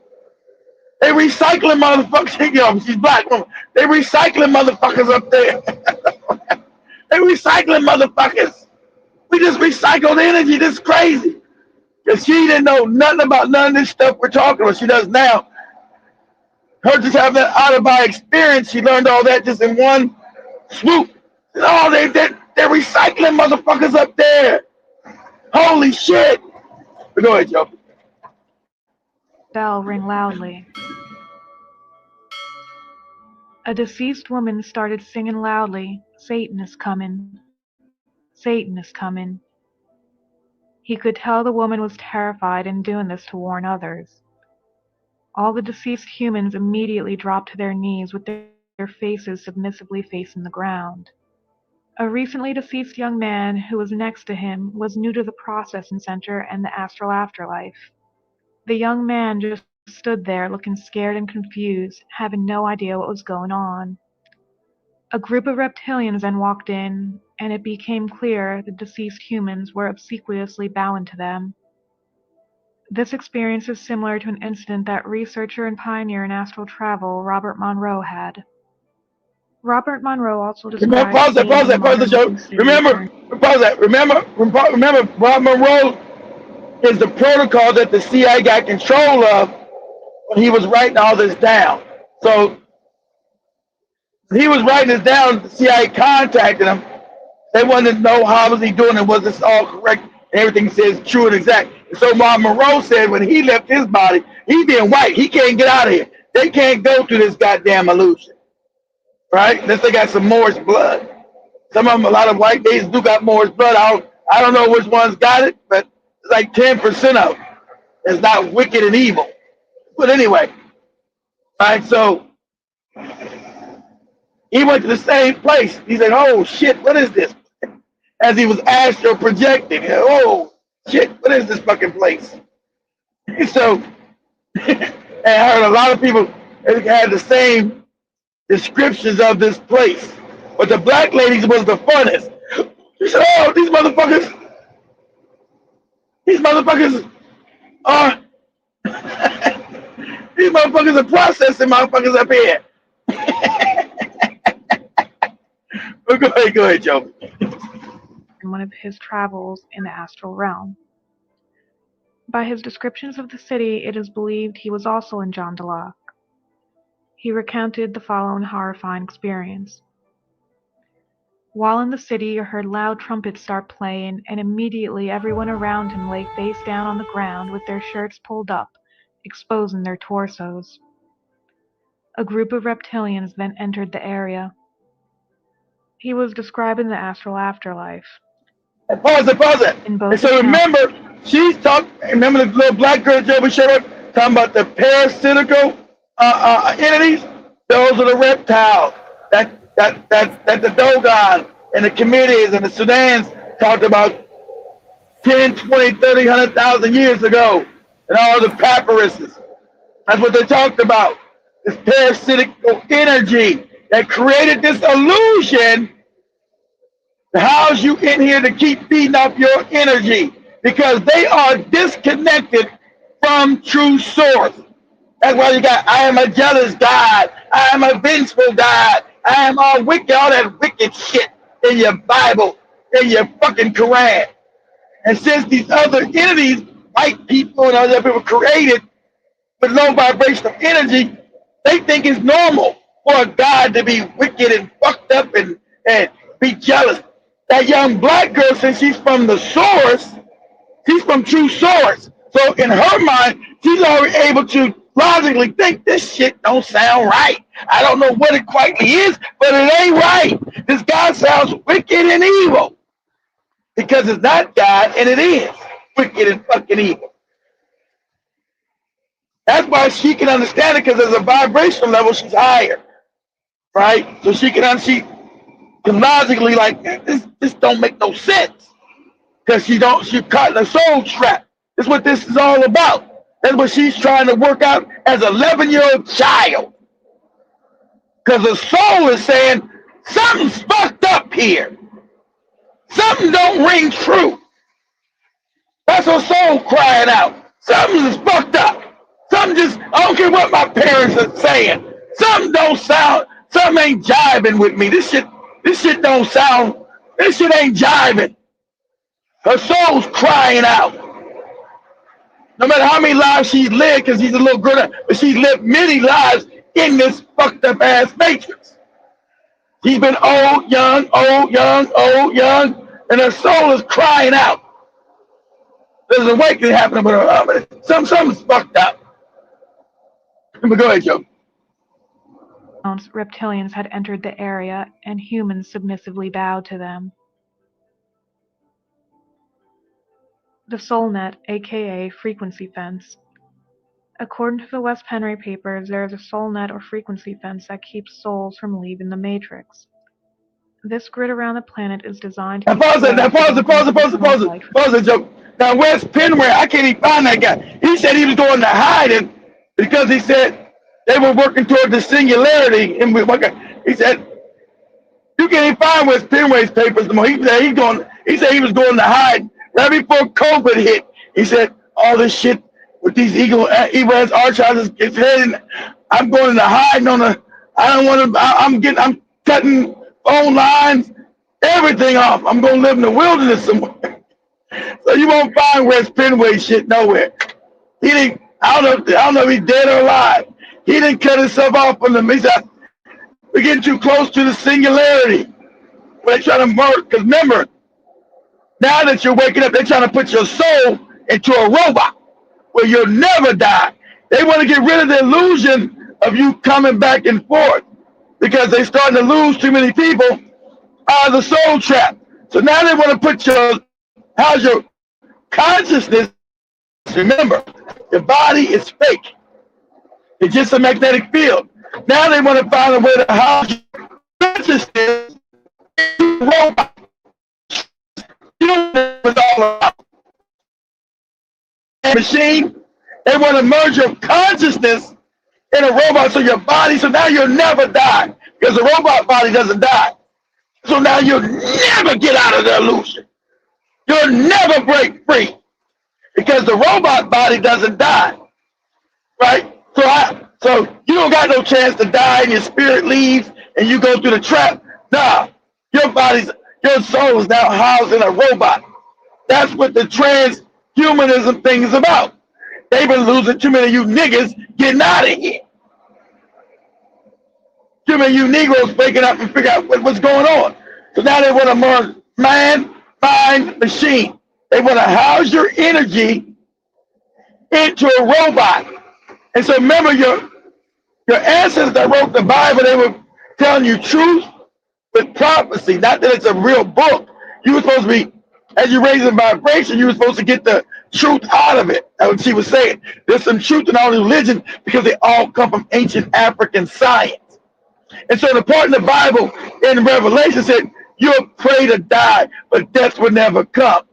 They recycling motherfuckers. You know, she's black woman. They recycling motherfuckers up there. They recycling motherfuckers. We just recycled energy. This is crazy. Because she didn't know nothing about none of this stuff we're talking about. She does now. Her just having that out-of-body experience, she learned all that just in one swoop. Oh, they're recycling motherfuckers up there. Holy shit. But go ahead, Joe. Bell ring loudly. A deceased woman started singing loudly, Satan is coming. Satan is coming. He could tell the woman was terrified and doing this to warn others. All the deceased humans immediately dropped to their knees with their faces submissively facing the ground. A recently deceased young man who was next to him was new to the processing center and the astral afterlife. The young man just stood there looking scared and confused, having no idea what was going on. A group of reptilians then walked in, and it became clear the deceased humans were obsequiously bowing to them. This experience is similar to an incident that researcher and pioneer in astral travel Robert Monroe had. Robert Monroe also described Pause that, Joe. Remember, Bob Monroe is the protocol that the CIA got control of when he was writing all this down. So he was writing this down, the CIA contacted him. They wanted to know how was he doing and was this all correct and everything says true and exact. And so Bob Monroe said when he left his body, he being white, he can't get out of here. They can't go through this goddamn illusion. Right? Unless they got some Moorish blood. Some of them, a lot of white days do got Moorish blood. I don't know which ones got it, but it's like 10% of them. It's not wicked and evil. But anyway, all right, so he went to the same place. He said, oh shit, what is this? As he was astral projecting. Oh shit, what is this fucking place? And so, and I heard a lot of people had the same descriptions of this place. But the black ladies was the funnest. She said, oh, these motherfuckers are these motherfuckers are processing motherfuckers up here. Go ahead, Joe. In one of his travels in the astral realm. By his descriptions of the city, it is believed he was also in Jandalak. He recounted the following horrifying experience. While in the city, you heard loud trumpets start playing, and immediately everyone around him lay face down on the ground with their shirts pulled up, exposing their torsos. A group of reptilians then entered the area. He was describing the astral afterlife. And pause it. And so remember, she's talking, remember the little black girl Joe showed up talking about the parasitical entities? Those are the reptiles that the Dogon and the Committees and the Sudans talked about 10, 20, 30, 100,000 years ago, and all the papyruses. That's what they talked about. This parasitical energy that created this illusion to house you in here to keep feeding off your energy, because they are disconnected from true source. That's why you got, I am a jealous God, I am a vengeful God, I am all wicked, all that wicked shit in your Bible, in your fucking Quran. And since these other entities, white people and other people created with low vibrational energy, they think it's normal for a God to be wicked and fucked up and be jealous. That young black girl, since she's from the source, she's from true source. So in her mind, she's already able to logically think this shit don't sound right. I don't know what it quite is, but it ain't right. This God sounds wicked and evil. Because it's not God, and it is wicked and fucking evil. That's why she can understand it, because as a vibrational level, she's higher. Right? So she can logically, like, this don't make no sense. Because she caught in a soul trap. That's what this is all about. That's what she's trying to work out as an 11-year-old child. Because the soul is saying, something's fucked up here. Something don't ring true. That's her soul crying out. Something is fucked up. Something I don't care what my parents are saying. Something don't sound, something ain't jiving with me. This shit don't sound, this shit ain't jiving. Her soul's crying out. No matter how many lives she's lived, because she's a little girl, but she's lived many lives in this fucked up ass matrix. She's been old, young, and her soul is crying out. There's an awakening happening with her, but something's fucked up. But go ahead, Joe. Reptilians had entered the area, and humans submissively bowed to them. The SoulNet, aka frequency fence. According to the Wes Penry papers, there is a SoulNet or frequency fence that keeps souls from leaving the Matrix. This grid around the planet is designed to pause it, Joe. Now, Wes Penry, I can't even find that guy. He said he was going to hiding because he said they were working toward the singularity. And he said, you can't even find Wes Penry's papers no more. He said he was going to hide right before COVID hit. He said, all this shit with these evil ass archives is heading. I'm going to hide on I'm cutting phone lines, everything off. I'm going to live in the wilderness somewhere. So you won't find Wes Penry shit nowhere. He didn't, I don't know if he's dead or alive. He didn't cut himself off from the, he said, we're getting too close to the singularity. They're trying to work, because remember, now that you're waking up, they're trying to put your soul into a robot where you'll never die. They want to get rid of the illusion of you coming back and forth, because they're starting to lose too many people out of the soul trap. So now they want to put how's your consciousness. Remember, your body is fake. It's just a magnetic field. Now they want to find a way to house your consciousness in a robot. You know what it's all about. Machine, they want to merge your consciousness in a robot, so your body, so now you'll never die, because the robot body doesn't die. So now you'll never get out of the illusion. You'll never break free, because the robot body doesn't die, right? So you don't got no chance to die and your spirit leaves and you go through the trap. Nah, your soul is now housed in a robot. That's what the transhumanism humanism thing is about. They've been losing too many of you niggas getting out of here. Too many of you Negroes waking up and figure out what's going on. So now they want a more man-mind machine. They want to house your energy into a robot. And so remember, your ancestors that wrote the Bible, they were telling you truth with prophecy. Not that it's a real book. You were supposed to be, as you raise in vibration, you were supposed to get the truth out of it. That's what she was saying. There's some truth in all religion because they all come from ancient African science. And so the part in the Bible in Revelation said, you'll pray to die, but death will never come.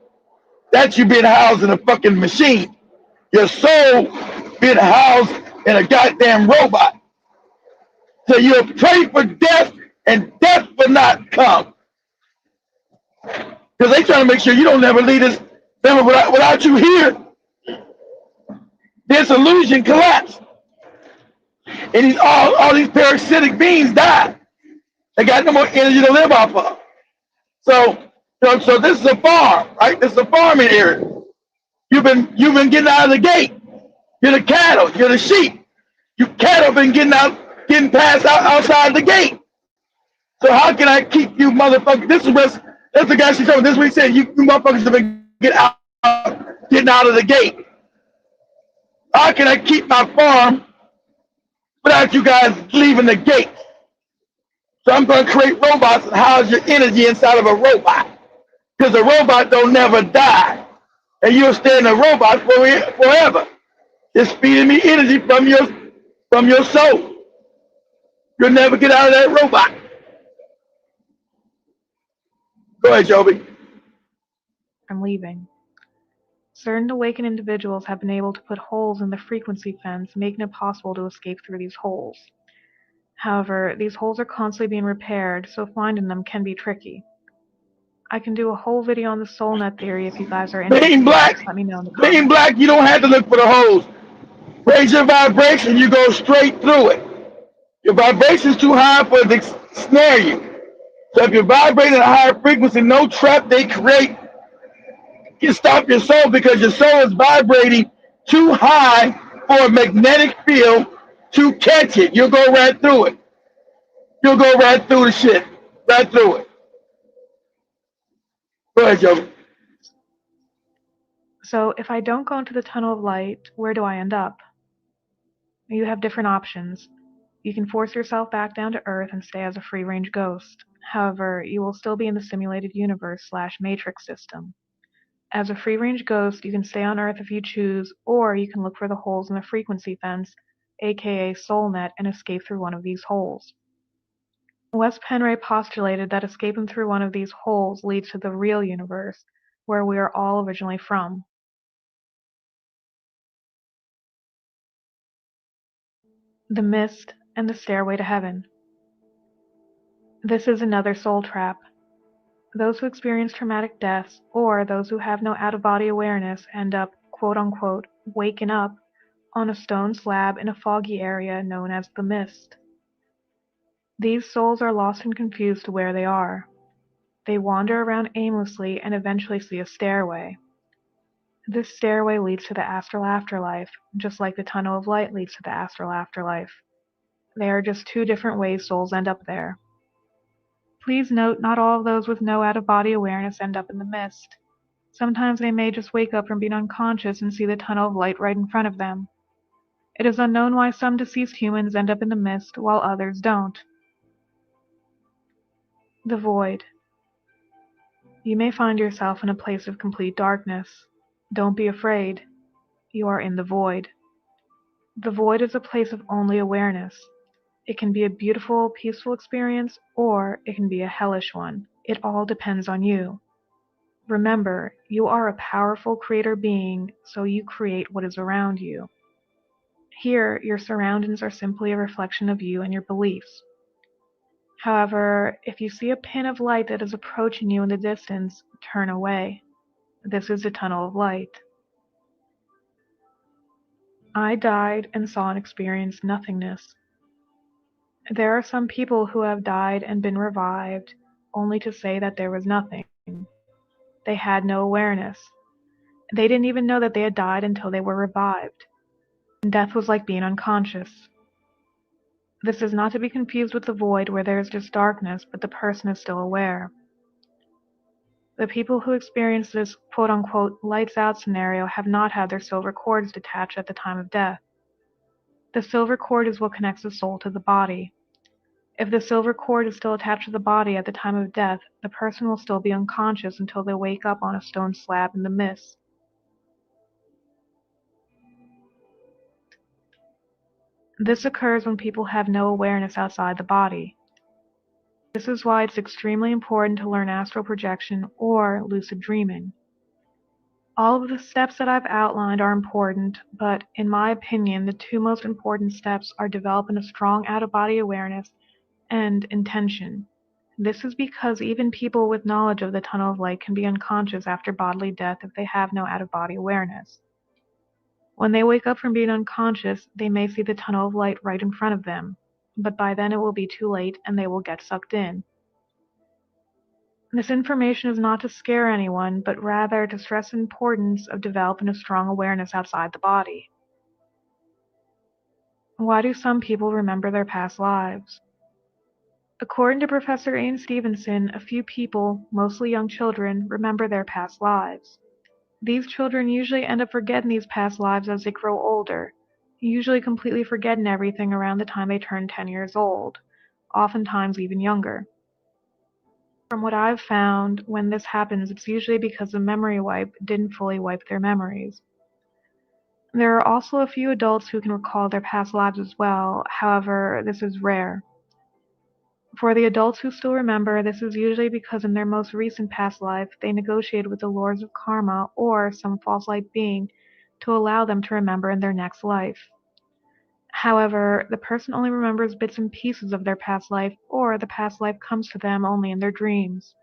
That's you being housed in a fucking machine. Your soul being housed in a goddamn robot. So you'll pray for death, and death will not come. Because they trying to make sure you don't never leave this. Remember, without you here, this illusion collapsed. And all these parasitic beings died. They got no more energy to live off of. So this is a farm, right? This is a farming area. You've been getting out of the gate. You're the cattle. You're the sheep. You cattle been getting passed outside the gate. So how can I keep you motherfuckers? That's the guy she's talking. This is what he said. You motherfuckers have been getting out of the gate. How can I keep my farm without you guys leaving the gate? So I'm going to create robots and house your energy inside of a robot. Because a robot don't never die. And you'll stay in a robot forever. Just feeding me energy from your soul. You'll never get out of that robot. Go ahead, Joby. I'm leaving. Certain awakened individuals have been able to put holes in the frequency fence, making it possible to escape through these holes. However, these holes are constantly being repaired, so finding them can be tricky. I can do a whole video on the SoulNet theory if you guys are interested. Being black, let me know in the comments. Being black, you don't have to look for the holes. Raise your vibration, you go straight through it. Your vibration is too high for it to snare you. So if you're vibrating at a higher frequency, no trap they create can stop your soul, because your soul is vibrating too high for a magnetic field to catch it. You'll go right through it. You'll go right through the shit. Right through it. Go ahead, Joe. So if I don't go into the tunnel of light, where do I end up? You have different options. You can force yourself back down to Earth and stay as a free-range ghost. However, you will still be in the simulated universe/matrix system. As a free-range ghost, you can stay on Earth if you choose, or you can look for the holes in the frequency fence, aka SoulNet, and escape through one of these holes. Wes Penray postulated that escaping through one of these holes leads to the real universe, where we are all originally from. The Mist and the Stairway to Heaven. This is another soul trap. Those who experience traumatic deaths, or those who have no out-of-body awareness, end up, quote-unquote, waking up on a stone slab in a foggy area known as the Mist. These souls are lost and confused to where they are. They wander around aimlessly and eventually see a stairway. This stairway leads to the astral afterlife, just like the tunnel of light leads to the astral afterlife. They are just two different ways souls end up there. Please note, not all of those with no out-of-body awareness end up in the Mist. Sometimes they may just wake up from being unconscious and see the tunnel of light right in front of them. It is unknown why some deceased humans end up in the Mist while others don't. The Void. You may find yourself in a place of complete darkness. Don't be afraid. You are in the Void. The Void is a place of only awareness. It can be a beautiful, peaceful experience, or it can be a hellish one. It all depends on you. Remember, you are a powerful creator being, so you create what is around you. Here, your surroundings are simply a reflection of you and your beliefs. However, if you see a pin of light that is approaching you in the distance, turn away. This is the tunnel of light. I died and saw and experienced nothingness. There are some people who have died and been revived, only to say that there was nothing. They had no awareness. They didn't even know that they had died until they were revived. Death was like being unconscious. This is not to be confused with the void where there is just darkness, but the person is still aware. The people who experience this quote-unquote lights out scenario have not had their silver cords detached at the time of death. The silver cord is what connects the soul to the body. If the silver cord is still attached to the body at the time of death, the person will still be unconscious until they wake up on a stone slab in the mist. This occurs when people have no awareness outside the body. This is why it's extremely important to learn astral projection or lucid dreaming. All of the steps that I've outlined are important, but in my opinion, the two most important steps are developing a strong out-of-body awareness and intention. This is because even people with knowledge of the tunnel of light can be unconscious after bodily death if they have no out-of-body awareness. When they wake up from being unconscious, they may see the tunnel of light right in front of them, but by then it will be too late and they will get sucked in. This information is not to scare anyone, but rather to stress the importance of developing a strong awareness outside the body. Why do some people remember their past lives? According to Professor Ian Stevenson, a few people, mostly young children, remember their past lives. These children usually end up forgetting these past lives as they grow older, usually completely forgetting everything around the time they turn 10 years old, oftentimes even younger. From what I've found, when this happens, it's usually because the memory wipe didn't fully wipe their memories. There are also a few adults who can recall their past lives as well, however, this is rare. For the adults who still remember, this is usually because in their most recent past life, they negotiated with the lords of karma or some false light being to allow them to remember in their next life. However, the person only remembers bits and pieces of their past life, or the past life comes to them only in their dreams.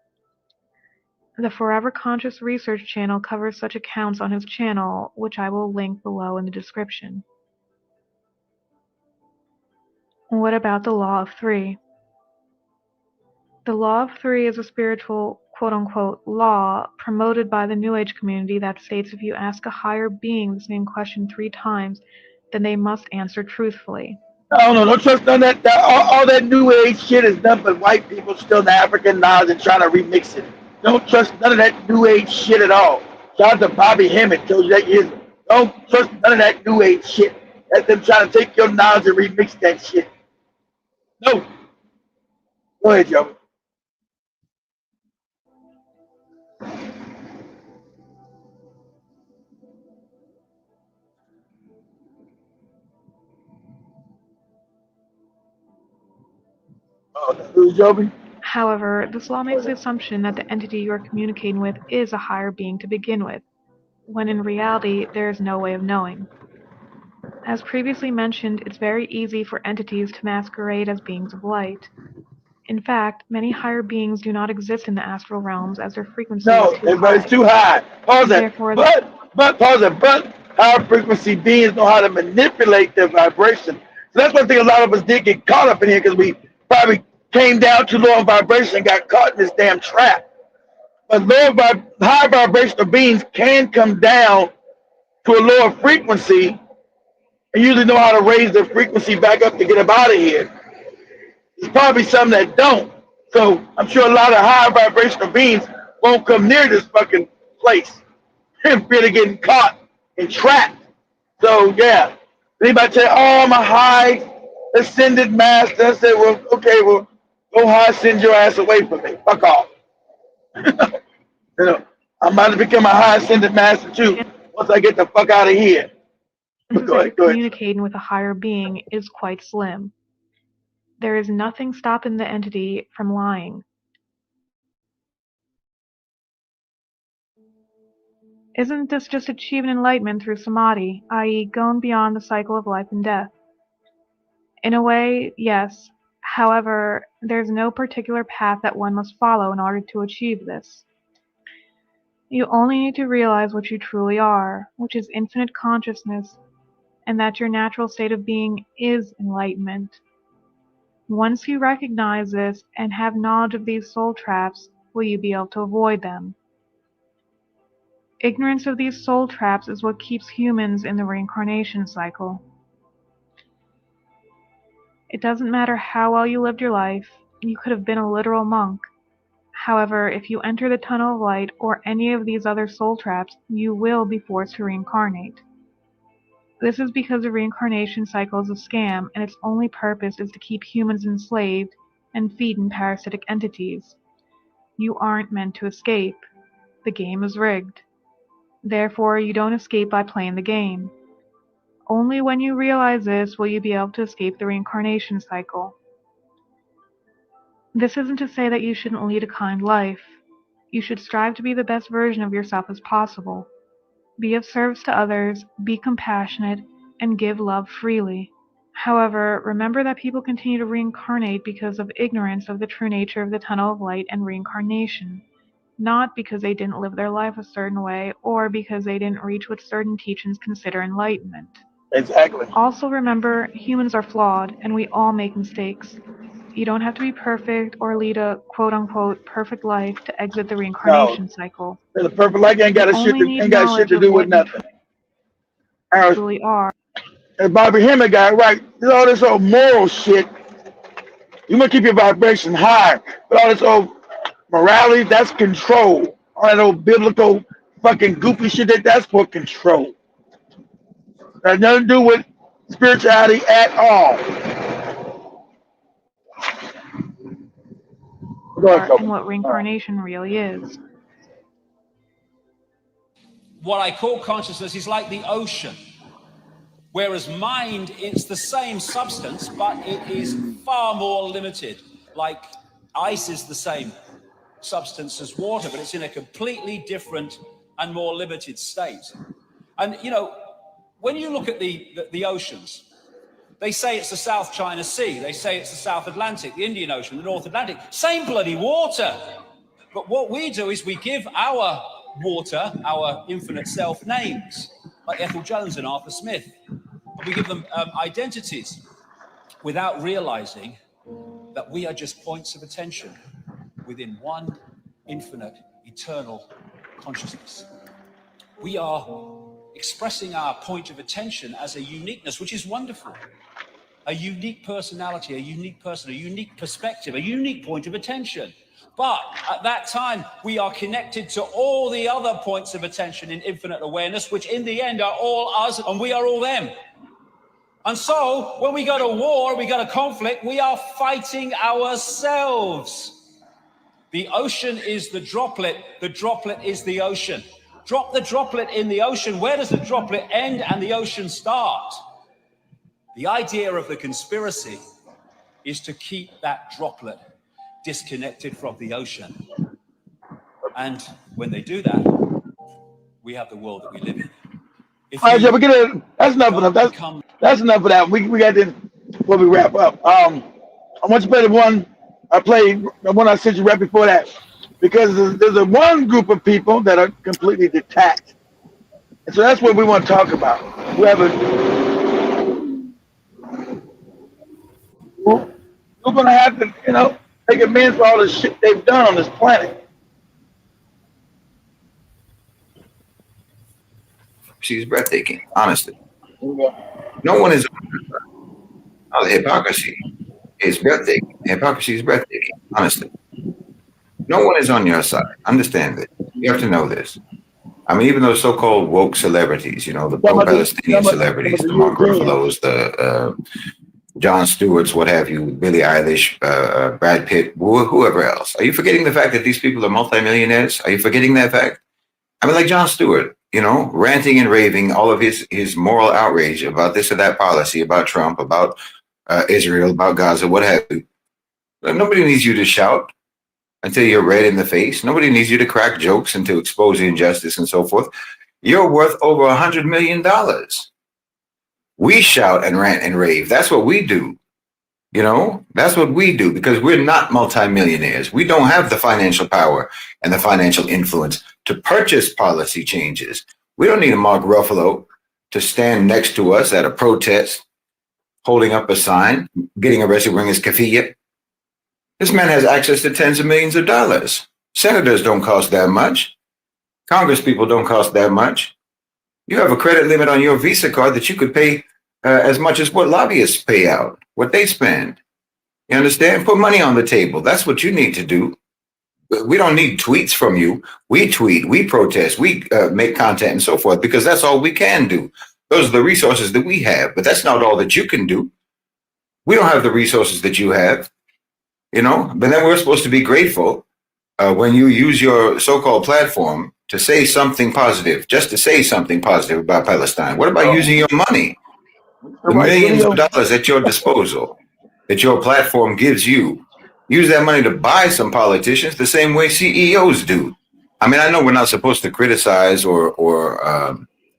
The Forever Conscious Research channel covers such accounts on his channel, which I will link below in the description. What about the Law of Three? The Law of Three is a spiritual, quote-unquote, law promoted by the New Age community that states if you ask a higher being the same question 3 times, then they must answer truthfully. No, don't trust none of that. All that new age shit is done but white people stealing the African knowledge and trying to remix it. Don't trust none of that new age shit at all. Shout out to Bobby Hemmett, told you that years ago. Don't trust none of that new age shit. That's them trying to take your knowledge and remix that shit. No. Go ahead, Joe. Who's Joby? However, this law makes the assumption that the entity you are communicating with is a higher being to begin with, when in reality there is no way of knowing. As previously mentioned, it's very easy for entities to masquerade as beings of light. In fact, many higher beings do not exist in the astral realms as their frequency is too high. It's too high. Pause that. But higher frequency beings know how to manipulate their vibration. So that's one thing a lot of us did get caught up in here because we probably came down too low in vibration and got caught in this damn trap. But high vibrational beings can come down to a lower frequency and usually know how to raise their frequency back up to get up out of here. There's probably some that don't. So I'm sure a lot of high vibrational beings won't come near this fucking place and fear of getting caught and trapped. So yeah, anybody say, "Oh, I'm a high ascended master," I said, "Well, okay, well, go high, send your ass away from me. Fuck off." I'm about to become a high ascended master too once I get the fuck out of here. Go ahead. Communicating with a higher being is quite slim. There is nothing stopping the entity from lying. Isn't this just achieving enlightenment through samadhi, i.e. going beyond the cycle of life and death? In a way, yes. However, there's no particular path that one must follow in order to achieve this. You only need to realize what you truly are, which is infinite consciousness, and that your natural state of being is enlightenment. Once you recognize this and have knowledge of these soul traps, will you be able to avoid them? Ignorance of these soul traps is what keeps humans in the reincarnation cycle. It doesn't matter how well you lived your life, you could have been a literal monk. However, if you enter the tunnel of light or any of these other soul traps, you will be forced to reincarnate. This is because the reincarnation cycle is a scam, and its only purpose is to keep humans enslaved and feed in parasitic entities. You aren't meant to escape. The game is rigged. Therefore, you don't escape by playing the game. Only when you realize this will you be able to escape the reincarnation cycle. This isn't to say that you shouldn't lead a kind life. You should strive to be the best version of yourself as possible. Be of service to others, be compassionate, and give love freely. However, remember that people continue to reincarnate because of ignorance of the true nature of the tunnel of light and reincarnation, not because they didn't live their life a certain way or because they didn't reach what certain teachings consider enlightenment. Exactly. Also remember, humans are flawed, and we all make mistakes. You don't have to be perfect or lead a quote-unquote perfect life to exit the reincarnation cycle. The perfect life ain't got shit to do with nothing. You truly are. And Bobby Hemmett got it right. All this old moral shit, you want to keep your vibration high. But all this old morality, that's control. All that old biblical fucking goofy shit, that's for control. That has nothing to do with spirituality at all. And what reincarnation really is. What I call consciousness is like the ocean, whereas mind, it's the same substance, but it is far more limited. Like ice is the same substance as water, but it's in a completely different and more limited state. And, you know, when you look at the oceans, they say it's the South China Sea. They say it's the South Atlantic, the Indian Ocean, the North Atlantic. Same bloody water. But what we do is we give our water, our infinite self, names, like Ethel Jones and Arthur Smith. We give them identities without realizing that we are just points of attention within one infinite, eternal consciousness. We are expressing our point of attention as a uniqueness, which is wonderful. A unique personality, a unique person, a unique perspective, a unique point of attention. But at that time, we are connected to all the other points of attention in infinite awareness, which in the end are all us and we are all them. And so when we go to war, we go to conflict, we are fighting ourselves. The ocean is the droplet is the ocean. Drop the droplet in the ocean. Where does the droplet end and the ocean start? The idea of the conspiracy is to keep that droplet disconnected from the ocean. And when they do that, we have the world that we live in. All right, Jeff, that's enough of that. That's enough of that. We got this before we wrap up. I want you to play the one I played, the one I sent you right before that. Because there's a one group of people that are completely detached. And so that's what we want to talk about. We're going to have to, take amends for all the shit they've done on this planet. She's breathtaking, honestly. No one is. Oh, the hypocrisy is breathtaking. Hypocrisy is breathtaking, honestly. No one is on your side. Understand it. You have to know this. I mean, even those so-called woke celebrities, the pro-Palestinian celebrities, the Mark Ruffalo's, the Jon Stewart's, what have you, Billie Eilish, Brad Pitt, whoever else. Are you forgetting the fact that these people are multimillionaires? Are you forgetting that fact? I mean, like Jon Stewart, ranting and raving all of his moral outrage about this or that policy, about Trump, about Israel, about Gaza, what have you. Nobody needs you to shout until you're red in the face. Nobody needs you to crack jokes and to expose the injustice and so forth. You're worth over $100 million. We shout and rant and rave. That's what we do. That's what we do because we're not multimillionaires. We don't have the financial power and the financial influence to purchase policy changes. We don't need a Mark Ruffalo to stand next to us at a protest, holding up a sign, getting arrested, wearing his keffiyeh. This man has access to tens of millions of dollars. Senators don't cost that much. Congress people don't cost that much. You have a credit limit on your Visa card that you could pay as much as what lobbyists pay out, what they spend. You understand? Put money on the table. That's what you need to do. We don't need tweets from you. We tweet, we protest, we make content and so forth, because that's all we can do. Those are the resources that we have, but that's not all that you can do. We don't have the resources that you have, you know, but then we're supposed to be grateful when you use your so-called platform to say something positive, just to say something positive about Palestine. What about using your money, the millions of dollars at your disposal that your platform gives you? Use that money to buy some politicians the same way CEOs do. I mean, I know we're not supposed to criticize or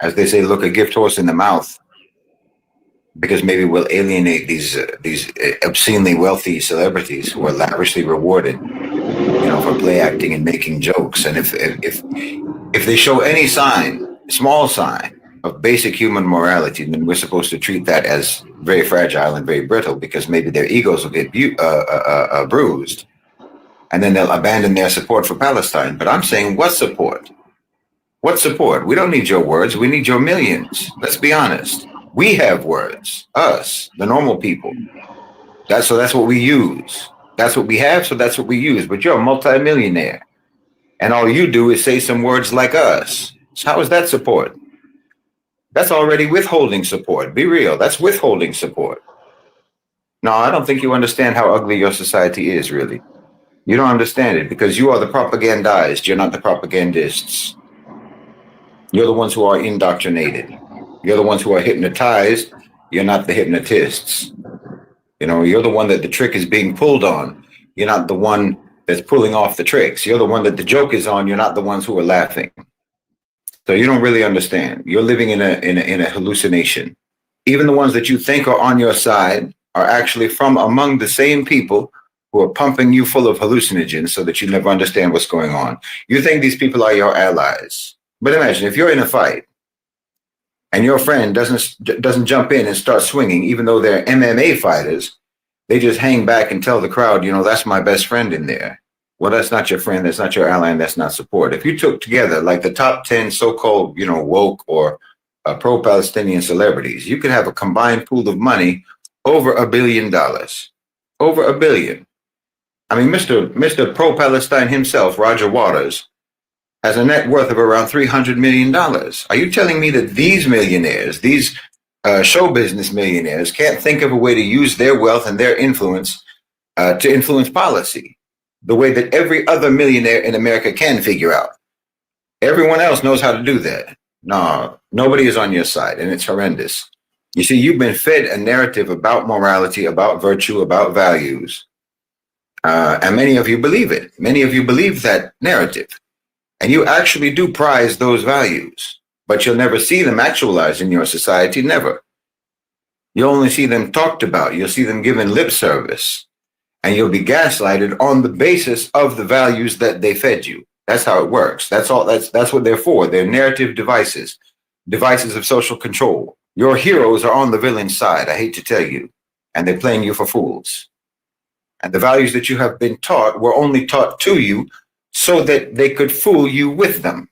as they say, look a gift horse in the mouth, because maybe we'll alienate these obscenely wealthy celebrities who are lavishly rewarded, you know, for play acting and making jokes. And if they show any sign, small sign of basic human morality, then we're supposed to treat that as very fragile and very brittle, because maybe their egos will get bruised, and then they'll abandon their support for Palestine. But I'm saying, what support? What support? We don't need your words. We need your millions. Let's be honest. We have words, us, the normal people. That's what we use. That's what we have, so that's what we use. But you're a multimillionaire, and all you do is say some words like us. So how is that support? That's already withholding support. Be real. That's withholding support. No, I don't think you understand how ugly your society is, really. You don't understand it, because you are the propagandized. You're not the propagandists. You're the ones who are indoctrinated. You're the ones who are hypnotized. You're not the hypnotists. You know, you're the one that the trick is being pulled on. You're not the one that's pulling off the tricks. You're the one that the joke is on. You're not the ones who are laughing. So you don't really understand. You're living in a hallucination. Even the ones that you think are on your side are actually from among the same people who are pumping you full of hallucinogens so that you never understand what's going on. You think these people are your allies. But imagine if you're in a fight and your friend doesn't jump in and start swinging, even though they're MMA fighters, they just hang back and tell the crowd, you know, that's my best friend in there. Well, that's not your friend, that's not your ally, and that's not support. If you took together like the top 10 so-called, you know, woke or pro-Palestinian celebrities, you could have a combined pool of money over $1 billion. Over $1 billion. I mean, Mr. Pro-Palestine himself, Roger Waters, has a net worth of around $300 million. Are you telling me that these millionaires, these show business millionaires, can't think of a way to use their wealth and their influence to influence policy the way that every other millionaire in America can figure out? Everyone else knows how to do that. No, nobody is on your side, and it's horrendous. You see, you've been fed a narrative about morality, about virtue, about values, and many of you believe it. Many of you believe that narrative. And you actually do prize those values, but you'll never see them actualized in your society, never. You'll only see them talked about. You'll see them given lip service, and you'll be gaslighted on the basis of the values that they fed you. That's how it works. That's all. That's what they're for. They're narrative devices, devices of social control. Your heroes are on the villain's side, I hate to tell you, and they're playing you for fools. And the values that you have been taught were only taught to you so that they could fool you with them.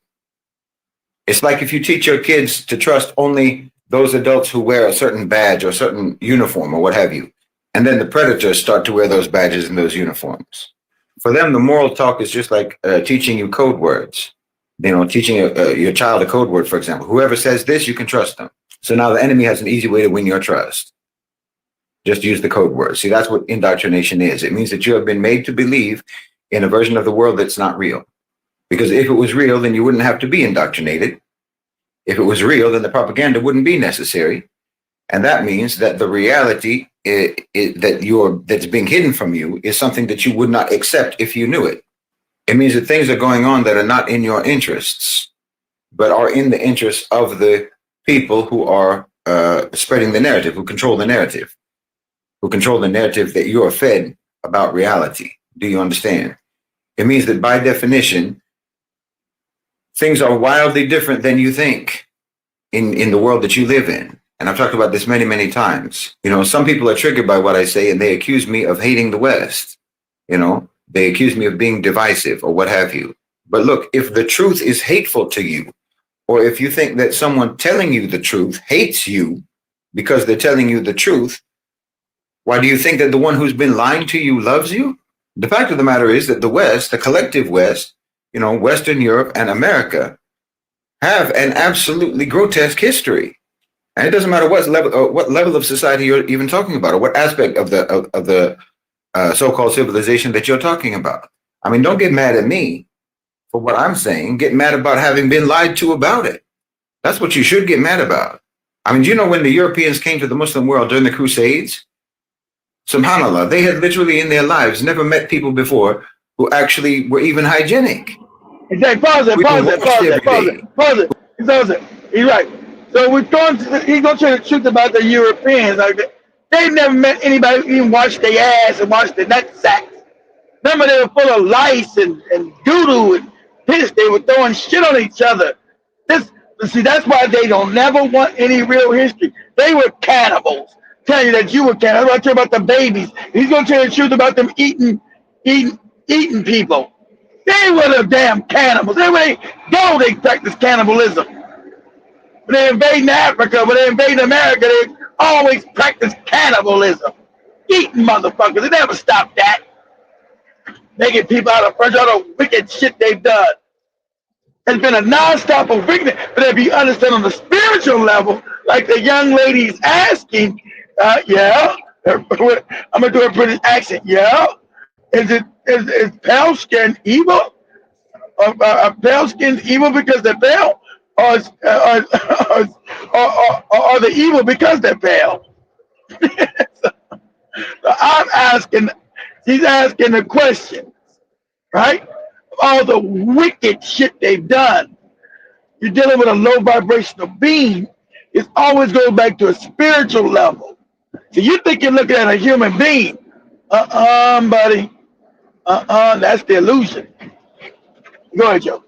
It's like if you teach your kids to trust only those adults who wear a certain badge or a certain uniform or what have you, and then the predators start to wear those badges and those uniforms. For them, the moral talk is just like teaching you code words. You know, teaching your child a code word, for example. Whoever says this, you can trust them. So now the enemy has an easy way to win your trust. Just use the code word. See, that's what indoctrination is. It means that you have been made to believe in a version of the world that's not real. Because if it was real, then you wouldn't have to be indoctrinated. If it was real, then the propaganda wouldn't be necessary. And that means that the reality that's being hidden from you is something that you would not accept if you knew it. It means that things are going on that are not in your interests, but are in the interests of the people who are spreading the narrative, who control the narrative that you are fed about reality. Do you understand? It means that by definition, things are wildly different than you think in the world that you live in. And I've talked about this many, many times. You know, some people are triggered by what I say and they accuse me of hating the West. You know, they accuse me of being divisive or what have you. But look, if the truth is hateful to you, or if you think that someone telling you the truth hates you because they're telling you the truth, why do you think that the one who's been lying to you loves you? The fact of the matter is that the West, the collective West, Western Europe and America, have an absolutely grotesque history. And it doesn't matter what level of society you're even talking about, or what aspect of the so-called civilization that you're talking about. I mean, don't get mad at me for what I'm saying. Get mad about having been lied to about it. That's what you should get mad about. I mean, do you know when the Europeans came to the Muslim world during the Crusades? SubhanAllah, they had literally in their lives never met people before who actually were even hygienic. Exactly. Pause it. He's right. So he's going to tell the truth about the Europeans. Like they never met anybody who even washed their ass and washed their nutsack. Remember, they were full of lice and doo-doo and piss. They were throwing shit on each other. See, that's why they don't never want any real history. They were cannibals. Tell you that you were cannibals. I'm going to tell you about the babies. He's going to tell you the truth about them eating people. They were the damn cannibals. Everywhere they go, they practice cannibalism. When they invade Africa, when they invade America, they always practice cannibalism. Eating motherfuckers. They never stop that. Making people out of French, all the wicked shit they've done. It's been a non-stop of wickedness. But if you understand on the spiritual level, like the young lady's asking, yeah, I'm going to do a British accent, yeah. Is pale skin evil? Are pale skins evil because they're pale? Or are they evil because they're pale? So I'm asking, he's asking the question, right? All the wicked shit they've done. You're dealing with a low vibrational being. It always goes back to a spiritual level. So you think you're looking at a human being. Buddy. That's the illusion. Go ahead, Joe.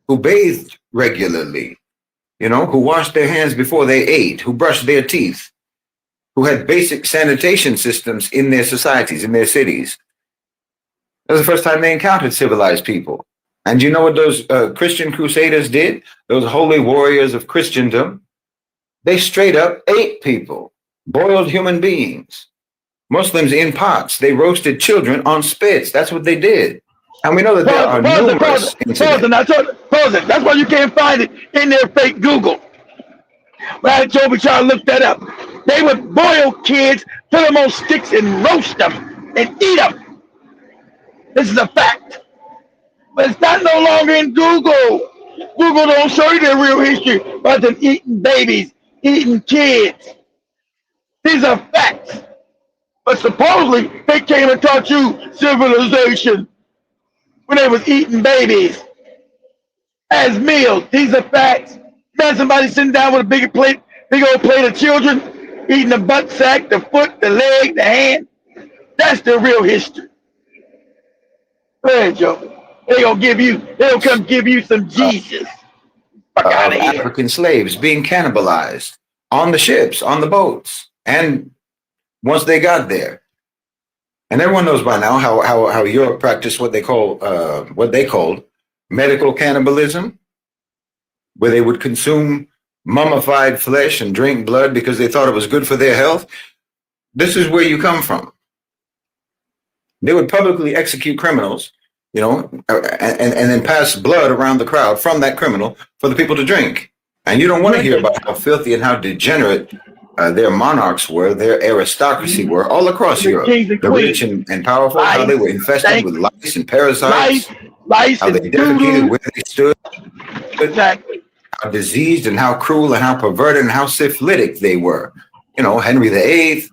Who bathed regularly, who washed their hands before they ate, who brushed their teeth, who had basic sanitation systems in their societies, in their cities. That was the first time they encountered civilized people. And you know what those Christian crusaders did? Those holy warriors of Christendom? They straight up ate people, boiled human beings. Muslims in pots. They roasted children on spits. That's what they did. And we know that there are numerous incidents. Pause it. That's why you can't find it in their fake Google. But I told you, y'all look that up. They would boil kids, put them on sticks and roast them and eat them. This is a fact. But it's not no longer in Google. Google don't show you their real history about them eating babies, eating kids. These are facts. But supposedly, they came and taught you civilization when they was eating babies as meals. These are facts. Man, somebody sitting down with a big old plate of children, eating the butt sack, the foot, the leg, the hand. That's the real history. Go ahead, Joe. They'll come give you some Jesus. African slaves being cannibalized on the ships, on the boats, and once they got there. And everyone knows by now how Europe practiced what they called medical cannibalism, where they would consume mummified flesh and drink blood because they thought it was good for their health. This is where you come from. They would publicly execute criminals, and then pass blood around the crowd from that criminal for the people to drink. And you don't want to hear about how filthy and how degenerate their monarchs were, their aristocracy were, all across Europe. The rich and powerful, how they were infested with lice and parasites, how they defecated where they stood, how diseased and how cruel and how perverted and how syphilitic they were. Henry VIII,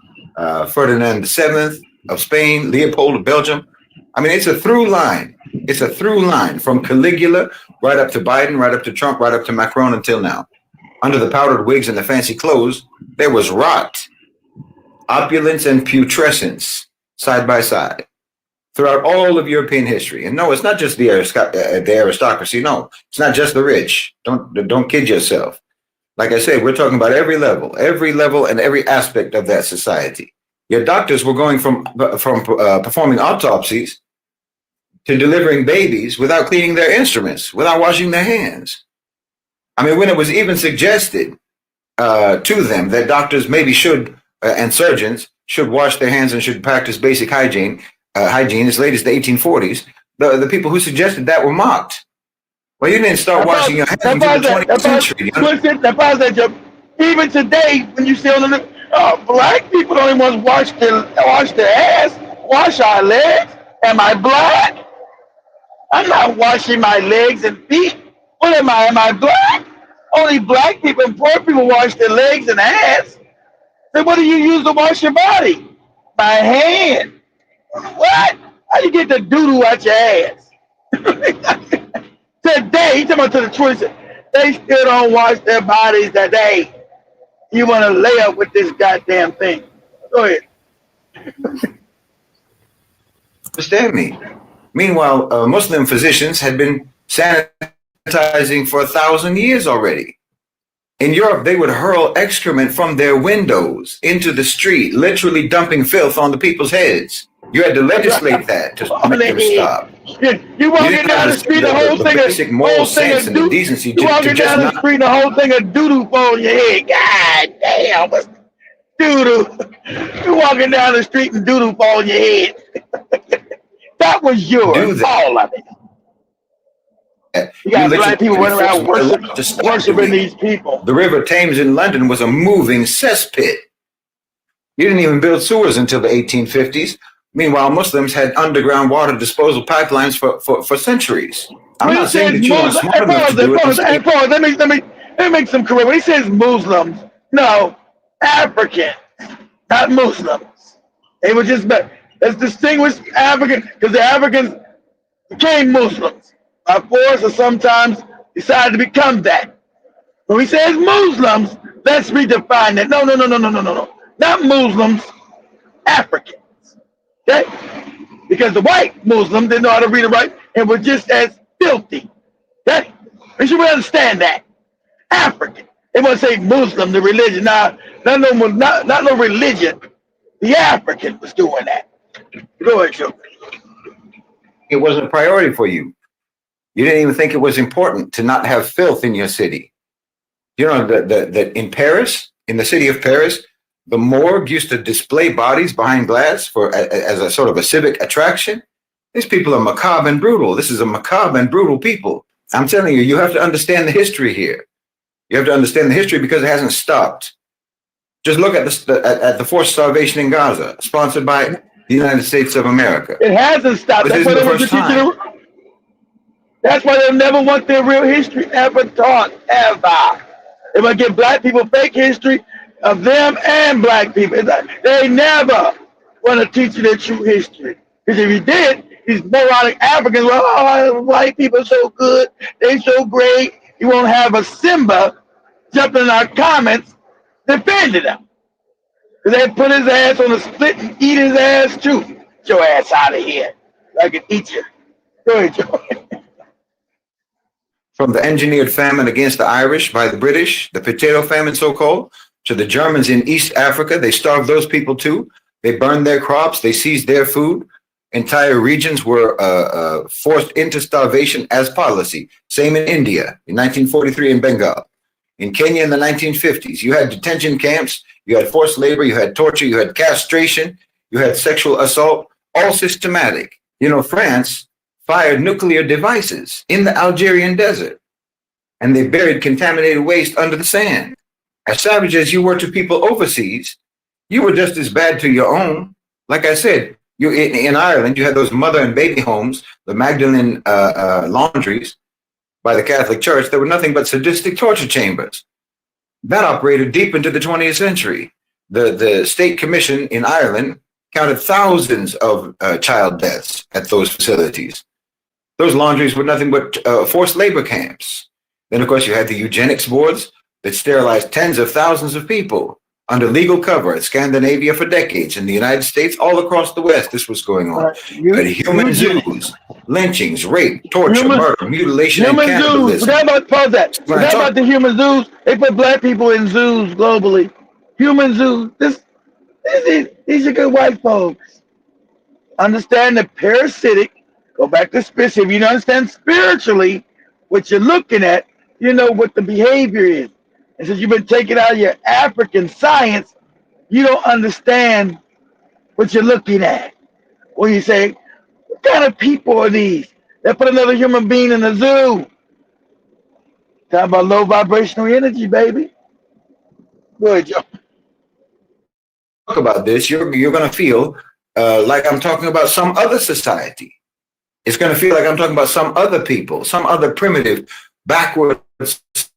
Ferdinand VII of Spain, Leopold of Belgium. I mean, it's a through line. It's a through line from Caligula right up to Biden, right up to Trump, right up to Macron until now. Under the powdered wigs and the fancy clothes, there was rot, opulence, and putrescence side by side throughout all of European history. And no, it's not just the aristocracy. No, it's not just the rich. Don't kid yourself. Like I said, we're talking about every level and every aspect of that society. Your doctors were going from performing autopsies to delivering babies without cleaning their instruments, without washing their hands. I mean, when it was even suggested to them that doctors maybe should, and surgeons should wash their hands and should practice basic hygiene as late as the 1840s, the people who suggested that were mocked. Well, you didn't start washing your hands until the 20th century. Even today, when you see on the black people don't even want to wash their ass, wash our legs. Am I black? I'm not washing my legs and feet. What am I? Am I black? Only black people and poor people wash their legs and ass. Then what do you use to wash your body? My hand. What? How do you get the doo-doo out your ass? Today, you talking about to the 20th, they still don't wash their bodies today. You want to lay up with this goddamn thing. Go ahead. Understand me. Meanwhile, Muslim physicians had been sanitizing for 1,000 years already. In Europe, they would hurl excrement from their windows into the street, literally dumping filth on the people's heads. You had to legislate that to make them stop. You walking down the street, the whole thing of decency. You walking down the street, the whole thing of doo-doo on your head. God damn, what's doo-doo? You walking down the street and doo-doo on your head. That was yours, all of it. You got black people running around worshiping these people. The River Thames in London was a moving cesspit. You didn't even build sewers until the 1850s. Meanwhile, Muslims had underground water disposal pipelines for centuries. I'm not saying that you are smart enough to do it. Pause. Let me make some correct. When he says Muslims, no, Africans, not Muslims. They were just, let's distinguish African, because the Africans became Muslims by force or sometimes decided to become that. When he says Muslims, let's redefine that. No. Not Muslims, Africans. Okay? Because the white Muslim didn't know how to read and write and were just as filthy. Okay? We should understand that. African. They want to say Muslim, the religion. Now, not no religion. The African was doing that. Go ahead, Joe. It wasn't a priority for you. You didn't even think it was important to not have filth in your city. You know that in Paris, in the city of Paris, the morgue used to display bodies behind glass as a sort of a civic attraction. These people are macabre and brutal. This is a macabre and brutal people. I'm telling you, you have to understand the history here. You have to understand the history because it hasn't stopped. Just look at the forced starvation in Gaza, sponsored by the United States of America. It hasn't stopped. That's why they'll never want their real history ever taught, ever. They want to give black people fake history of them and black people. They never want to teach you their true history. Because if you did, these moronic Africans, white people are so good, they so great, you won't have a Simba jumping in our comments defending them. Because they put his ass on a split and eat his ass too. Get your ass out of here. I can eat you. Go ahead, Joe. From the engineered famine against the Irish by the British, the potato famine so-called, to the Germans in East Africa, they starved those people too. They burned their crops, they seized their food. Entire regions were forced into starvation as policy. Same in India in 1943 in Bengal. In Kenya in the 1950s, you had detention camps, you had forced labor, you had torture, you had castration, you had sexual assault, all systematic. You know, France fired nuclear devices in the Algerian desert, and they buried contaminated waste under the sand. As savage as you were to people overseas, you were just as bad to your own. Like I said, you in Ireland, you had those mother and baby homes, the Magdalene laundries by the Catholic Church. There were nothing but sadistic torture chambers. That operated deep into the 20th century. The State Commission in Ireland counted thousands of child deaths at those facilities. Those laundries were nothing but forced labor camps. Then, of course, you had the eugenics boards that sterilized tens of thousands of people under legal cover in Scandinavia for decades. In the United States, all across the West, this was going on. You had human zoos, lynchings, rape, torture, murder, mutilation, and cannibalism. Forget about the human zoos. They put black people in zoos globally. Human zoos. These are good white folks. Understand the parasitic Go back to spirit. If you don't understand spiritually what you're looking at, you know what the behavior is. And since you've been taken out of your African science, you don't understand what you're looking at. When you say, what kind of people are these? They put another human being in the zoo. Talking about low vibrational energy, baby. Good, Joe. Talk about this, you're going to feel like I'm talking about some other society. It's going to feel like I'm talking about some other people, some other primitive, backward,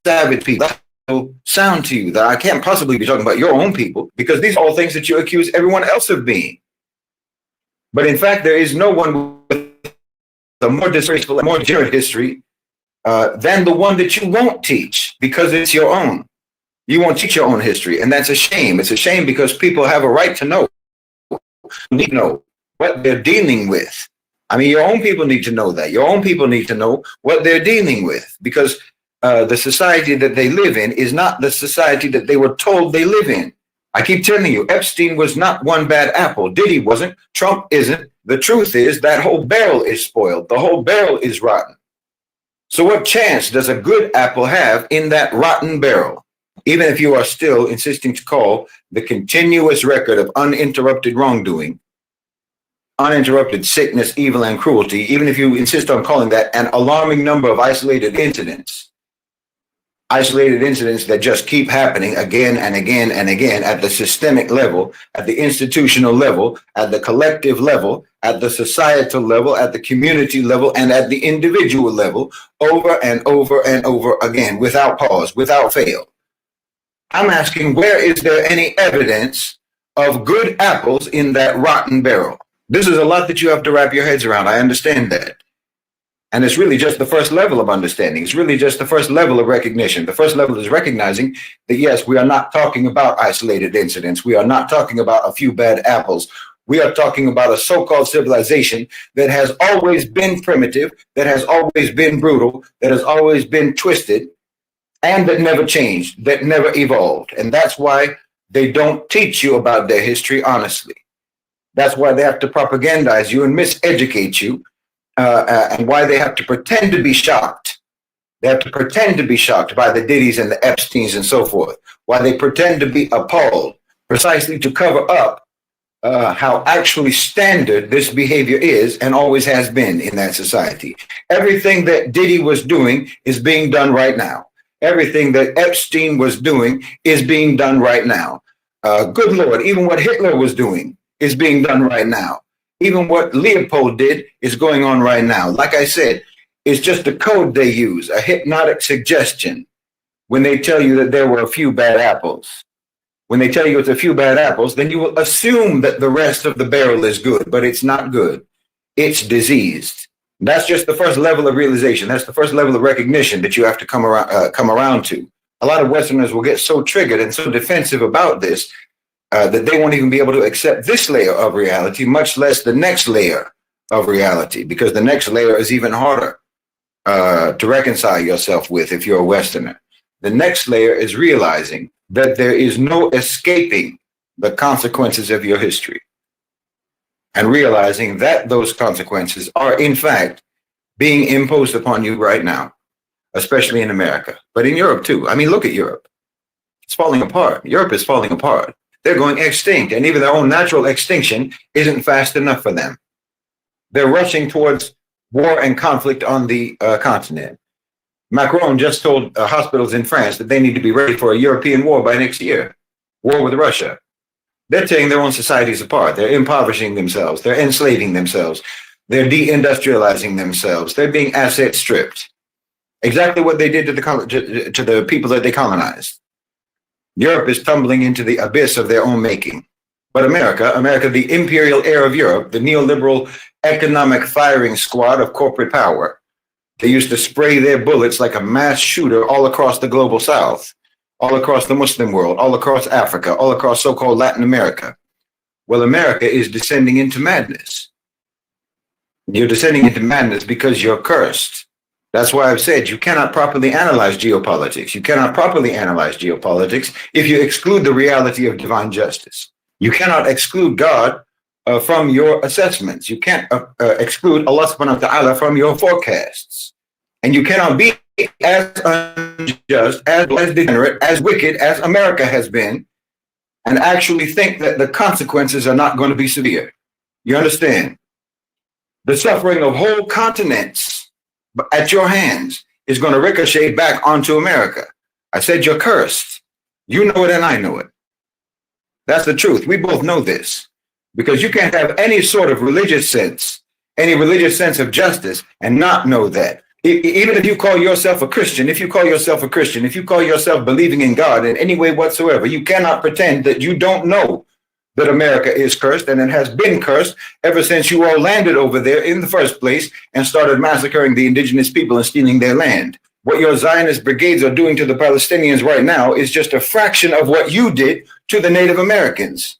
savage people. That will sound to you that I can't possibly be talking about your own people, because these are all things that you accuse everyone else of being. But in fact, there is no one with a more disgraceful, more degenerate history than the one that you won't teach, because it's your own. You won't teach your own history, and that's a shame. It's a shame because people have a right to know, need to know what they're dealing with. I mean, your own people need to know that. Your own people need to know what they're dealing with, because the society that they live in is not the society that they were told they live in. I keep telling you, Epstein was not one bad apple. Diddy wasn't. Trump isn't. The truth is that whole barrel is spoiled. The whole barrel is rotten. So what chance does a good apple have in that rotten barrel? Even if you are still insisting to call the continuous record of uninterrupted wrongdoing, uninterrupted sickness, evil, and cruelty, even if you insist on calling that an alarming number of isolated incidents that just keep happening again and again and again at the systemic level, at the institutional level, at the collective level, at the societal level, at the community level, and at the individual level, over and over and over again, without pause, without fail. I'm asking, where is there any evidence of good apples in that rotten barrel? This is a lot that you have to wrap your heads around. I understand that. And it's really just the first level of understanding. It's really just the first level of recognition. The first level is recognizing that, yes, we are not talking about isolated incidents. We are not talking about a few bad apples. We are talking about a so-called civilization that has always been primitive, that has always been brutal, that has always been twisted, and that never changed, that never evolved. And that's why they don't teach you about their history honestly. That's why they have to propagandize you and miseducate you, and why they have to pretend to be shocked. They have to pretend to be shocked by the Diddys and the Epsteins and so forth. Why they pretend to be appalled, precisely to cover up how actually standard this behavior is and always has been in that society. Everything that Diddy was doing is being done right now. Everything that Epstein was doing is being done right now. Good Lord, even what Hitler was doing is being done right now. Even what Leopold did is going on right now. Like I said, it's just a code they use, a hypnotic suggestion when they tell you that there were a few bad apples. When they tell you it's a few bad apples, then you will assume that the rest of the barrel is good, but it's not good. It's diseased. That's just the first level of realization. That's the first level of recognition that you have to come around to. A lot of Westerners will get so triggered and so defensive about this that they won't even be able to accept this layer of reality, much less the next layer of reality, because the next layer is even harder to reconcile yourself with if you're a Westerner. The next layer is realizing that there is no escaping the consequences of your history, and realizing that those consequences are, in fact, being imposed upon you right now, especially in America, but in Europe too. I mean, look at Europe. It's falling apart. Europe is falling apart. They're going extinct, and even their own natural extinction isn't fast enough for them. They're rushing towards war and conflict on the continent. Macron just told hospitals in France that they need to be ready for a European war by next year, war with Russia. They're tearing their own societies apart. They're impoverishing themselves. They're enslaving themselves. They're deindustrializing themselves. They're being asset stripped. Exactly what they did to the people that they colonized. Europe is tumbling into the abyss of their own making. But America, the imperial heir of Europe, the neoliberal economic firing squad of corporate power, they used to spray their bullets like a mass shooter all across the global south, all across the Muslim world, all across Africa, all across so-called Latin America. Well, America is descending into madness. You're descending into madness because you're cursed. That's why I've said you cannot properly analyze geopolitics. You cannot properly analyze geopolitics if you exclude the reality of divine justice. You cannot exclude God from your assessments. You can't exclude Allah subhanahu wa ta'ala from your forecasts. And you cannot be as unjust, as degenerate, as wicked as America has been, and actually think that the consequences are not going to be severe. You understand? The suffering of whole continents at your hands is going to ricochet back onto America. I said you're cursed. You know it and I know it. That's the truth. We both know this. Because you can't have any sort of religious sense, any religious sense of justice, and not know that. Even if you call yourself a Christian, if you call yourself believing in God in any way whatsoever, you cannot pretend that you don't know that America is cursed, and it has been cursed ever since you all landed over there in the first place and started massacring the indigenous people and stealing their land. What your Zionist brigades are doing to the Palestinians right now is just a fraction of what you did to the Native Americans.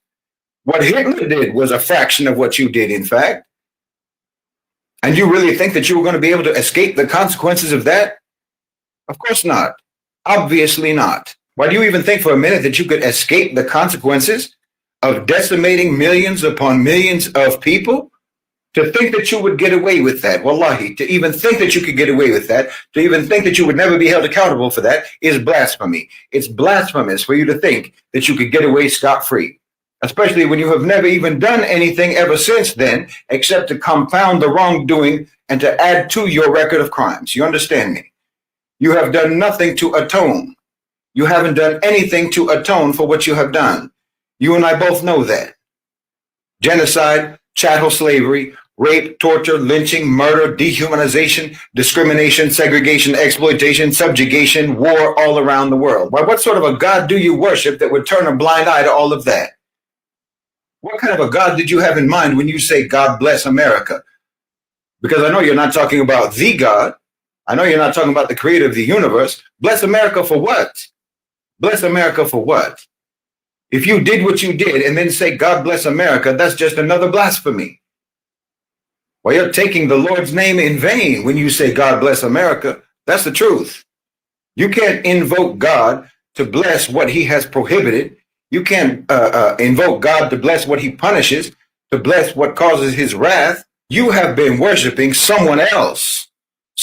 What Hitler did was a fraction of what you did, in fact. And you really think that you were going to be able to escape the consequences of that? Of course not. Obviously not. Why do you even think for a minute that you could escape the consequences of decimating millions upon millions of people? To think that you would get away with that, wallahi, to even think that you could get away with that, to even think that you would never be held accountable for that is blasphemy. It's blasphemous for you to think that you could get away scot-free, especially when you have never even done anything ever since then except to compound the wrongdoing and to add to your record of crimes. You understand me? You have done nothing to atone. You haven't done anything to atone for what you have done. You and I both know that. Genocide, chattel slavery, rape, torture, lynching, murder, dehumanization, discrimination, segregation, exploitation, subjugation, war all around the world. Why, what sort of a God do you worship that would turn a blind eye to all of that? What kind of a God did you have in mind when you say God bless America? Because I know you're not talking about the God. I know you're not talking about the creator of the universe. Bless America for what? Bless America for what? If you did what you did and then say God bless America, that's just another blasphemy. Well, you're taking the Lord's name in vain when you say God bless America. That's the truth. You can't invoke God to bless what he has prohibited. You can't invoke God to bless what he punishes, to bless what causes his wrath. You have been worshiping someone else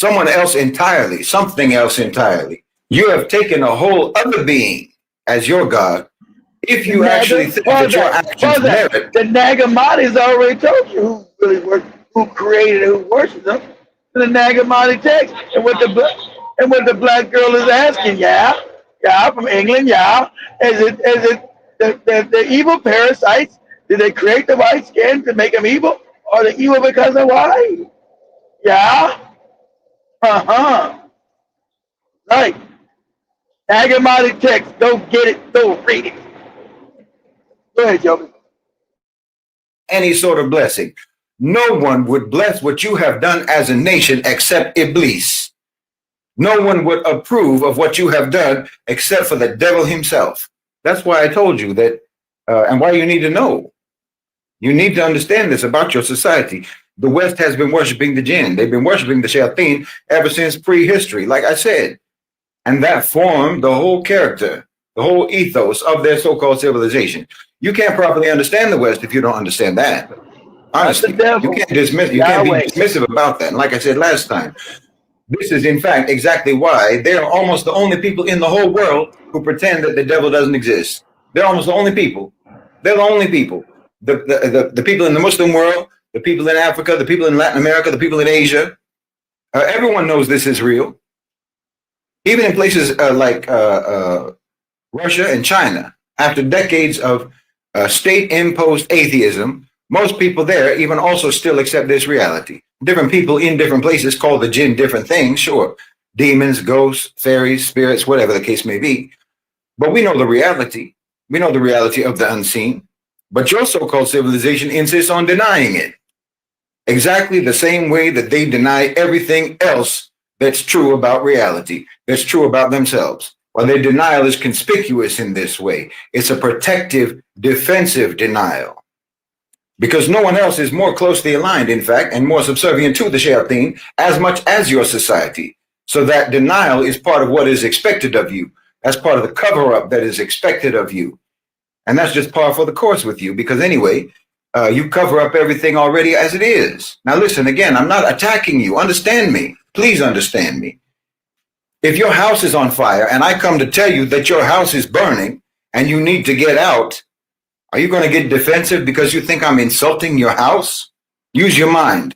entirely, something else entirely. You have taken a whole other being as your God. If you actually think that your actions merit, the Nag Hammadi's already told you who really works, who created, who worships them. The Nag Hammadi text, and what the black girl is asking, from England, is it the evil parasites? Did they create the white skin to make them evil, or the evil because of white? Right. Nag Hammadi text. Go get it. Go read it. Go ahead, Joby. Any sort of blessing. No one would bless what you have done as a nation except Iblis. No one would approve of what you have done except for the devil himself. That's why I told you that, and why you need to know. You need to understand this about your society. The West has been worshiping the jinn. They've been worshiping the shayateen ever since prehistory, like I said. And that formed the whole character, the whole ethos of their so-called civilization. You can't properly understand the West if you don't understand that. Honestly, you can't be dismissive about that. And like I said last time, this is in fact exactly why they're almost the only people in the whole world who pretend that the devil doesn't exist. They're almost the only people. They're the only people. The people in the Muslim world, the people in Africa, the people in Latin America, the people in Asia. Everyone knows this is real. Even in places like Russia and China, after decades of state-imposed atheism, most people there even also still accept this reality. Different people in different places call the jinn different things, sure. Demons, ghosts, fairies, spirits, whatever the case may be. But we know the reality. We know the reality of the unseen. But your so-called civilization insists on denying it. Exactly the same way that they deny everything else that's true about reality, that's true about themselves. While their denial is conspicuous in this way, it's a protective, defensive denial. Because no one else is more closely aligned, in fact, and more subservient to the shayateen as much as your society. So that denial is part of what is expected of you. That's part of the cover-up that is expected of you. And that's just par for the course with you. Because anyway, You cover up everything already as it is. Now, listen, again, I'm not attacking you. Understand me. Please understand me. If your house is on fire and I come to tell you that your house is burning and you need to get out, are you going to get defensive because you think I'm insulting your house? Use your mind.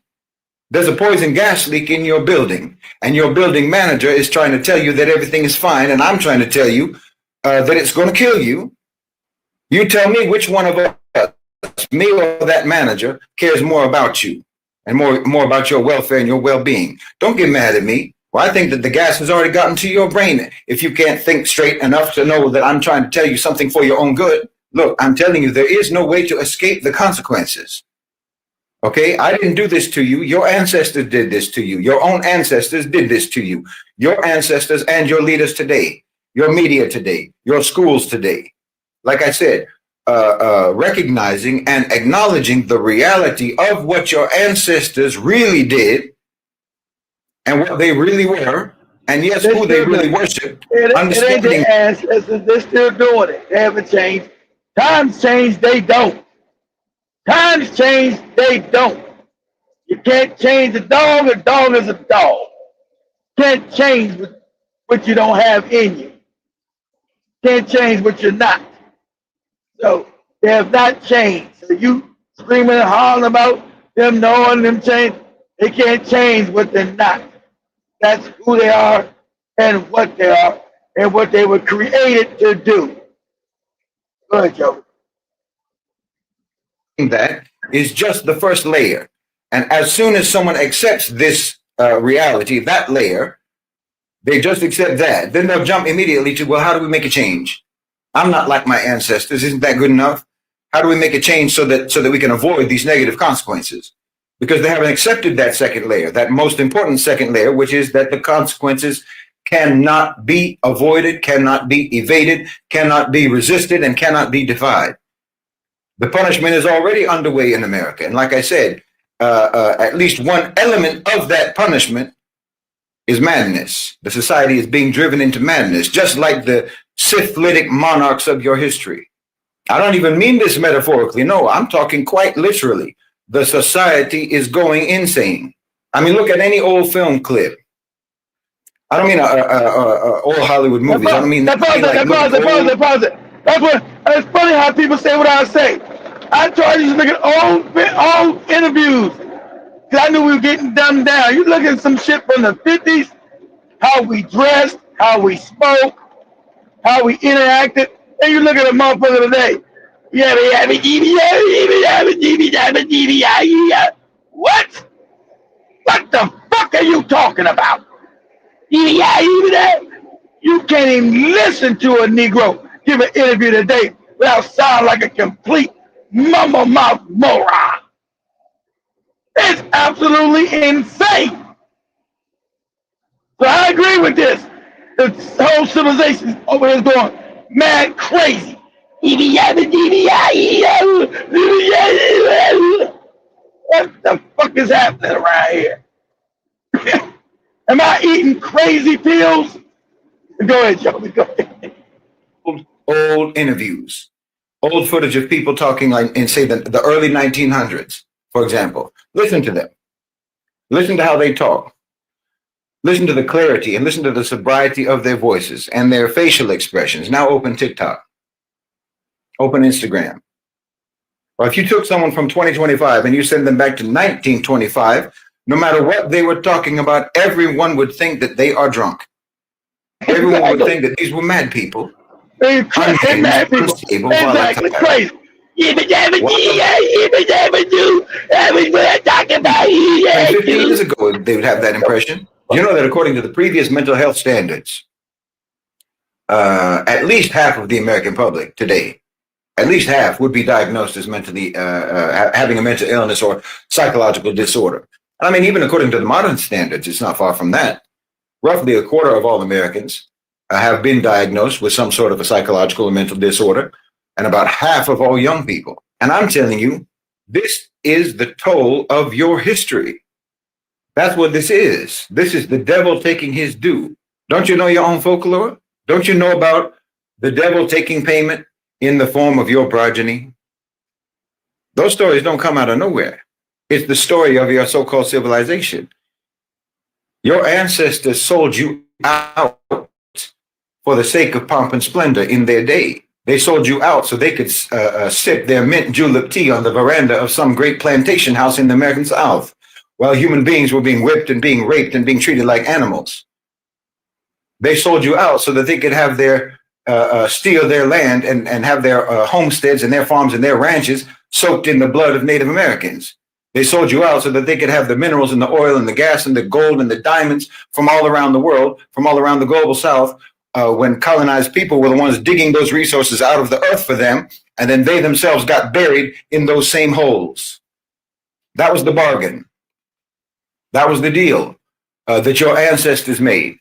There's a poison gas leak in your building, and your building manager is trying to tell you that everything is fine, and I'm trying to tell you that it's going to kill you. You tell me which one of us, me or that manager, cares more about you and more about your welfare and your well-being. Don't get mad at me. Well, I think that the gas has already gotten to your brain. If you can't think straight enough to know that I'm trying to tell you something for your own good, look, I'm telling you, there is no way to escape the consequences. Okay, I didn't do this to you. Your ancestors did this to you. Your own ancestors did this to you. Your ancestors and your leaders today, your media today, your schools today. Like I said, recognizing and acknowledging the reality of what your ancestors really did and what they really were, and yes, who they really worshiped. It ain't the ancestors. They're still doing it. They haven't changed. Times change, they don't. Times change, they don't. You can't change a dog is a dog. Can't change what you don't have in you. Can't change what you're not. So they have not changed. So you screaming and hollering about them knowing them change, they can't change what they're not. That's who they are and what they are and what they were created to do. Go ahead, Joe. That is just the first layer. And as soon as someone accepts this reality, that layer, they just accept that. Then they'll jump immediately to, well, how do we make a change? I'm not like my ancestors. Isn't that good enough? How do we make a change so that we can avoid these negative consequences? Because they haven't accepted that second layer, that most important second layer, which is that the consequences cannot be avoided, cannot be evaded, cannot be resisted, and cannot be defied. The punishment is already underway in America. And like I said, at least one element of that punishment is madness. The society is being driven into madness, just like the syphilitic monarchs of your history. I don't even mean this metaphorically. No, I'm talking quite literally. The society is going insane. I mean, look at any old film clip. I don't mean old Hollywood movies. I don't mean pause it. It's funny how people say what I say. I tried to look at old interviews because I knew we were getting dumbed down. You look at some shit from the 50s, how we dressed, how we spoke, how we interacted, and you look at a motherfucker today. What? What the fuck are you talking about? You can't even listen to a Negro give an interview today without sounding like a complete mumble mouth moron. It's absolutely insane. So I agree with this. The whole civilization over here is going mad crazy. What the fuck is happening around here? Am I eating crazy pills? Go ahead, Joey. Go ahead. Old interviews, old footage of people talking like in, say, the early 1900s, for example. Listen to them. Listen to how they talk. Listen to the clarity and listen to the sobriety of their voices and their facial expressions. Now open TikTok. Open Instagram. Or if you took someone from 2025 and you send them back to 1925, no matter what they were talking about, everyone would think that they are drunk. Everyone would think that these were mad people. They're mad people. Exactly, crazy. And 50 years ago, they would have that impression. You know that according to the previous mental health standards, at least half of the American public today, at least half would be diagnosed as mentally having a mental illness or psychological disorder. I mean, even according to the modern standards, it's not far from that. Roughly a quarter of all Americans have been diagnosed with some sort of a psychological or mental disorder, and about half of all young people. And I'm telling you, this is the toll of your history. That's what this is. This is the devil taking his due. Don't you know your own folklore? Don't you know about the devil taking payment in the form of your progeny? Those stories don't come out of nowhere. It's the story of your so-called civilization. Your ancestors sold you out for the sake of pomp and splendor in their day. They sold you out so they could sip their mint julep tea on the veranda of some great plantation house in the American South, while human beings were being whipped and being raped and being treated like animals. They sold you out so that they could have their steal their land and have their homesteads and their farms and their ranches soaked in the blood of Native Americans. They sold you out so that they could have the minerals and the oil and the gas and the gold and the diamonds from all around the world, from all around the global South, when colonized people were the ones digging those resources out of the earth for them, and then they themselves got buried in those same holes. That was the bargain. That was the deal that your ancestors made.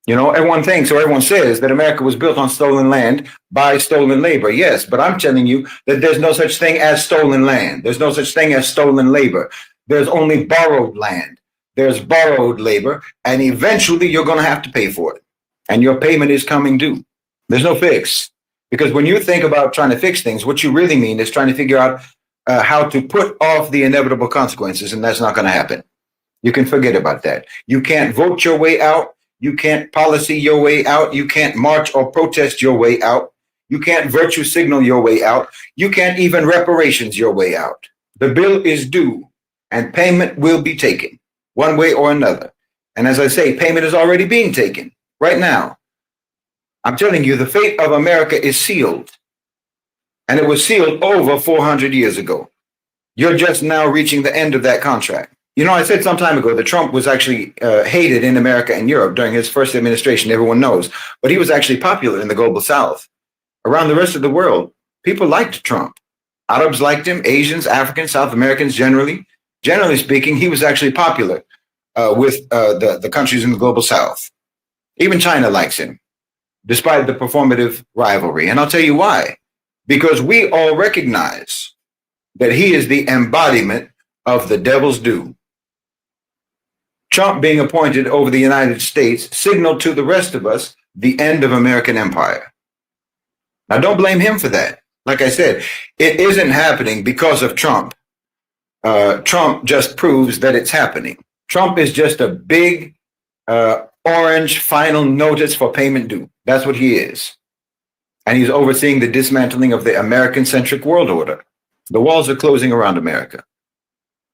You know, everyone thinks, or everyone says that America was built on stolen land by stolen labor. Yes, but I'm telling you that there's no such thing as stolen land. There's no such thing as stolen labor. There's only borrowed land. There's borrowed labor, and eventually you're going to have to pay for it. And your payment is coming due. There's no fix. Because when you think about trying to fix things, what you really mean is trying to figure out how to put off the inevitable consequences, and that's not going to happen. You can forget about that. You can't vote your way out. You can't policy your way out. You can't march or protest your way out. You can't virtue signal your way out. You can't even reparations your way out. The bill is due and payment will be taken one way or another. And as I say, payment is already being taken right now. I'm telling you, the fate of America is sealed. And it was sealed over 400 years ago. You're just now reaching the end of that contract. You know, I said some time ago that Trump was actually hated in America and Europe during his first administration. Everyone knows. But he was actually popular in the global South. Around the rest of the world, people liked Trump. Arabs liked him, Asians, Africans, South Americans generally. Generally speaking, he was actually popular with the countries in the global South. Even China likes him, despite the performative rivalry. And I'll tell you why. Because we all recognize that he is the embodiment of the devil's due. Trump being appointed over the United States signaled to the rest of us the end of American empire. Now, don't blame him for that. Like I said, it isn't happening because of Trump. Trump just proves that it's happening. Trump is just a big orange final notice for payment due. That's what he is. And he's overseeing the dismantling of the American-centric world order. The walls are closing around America.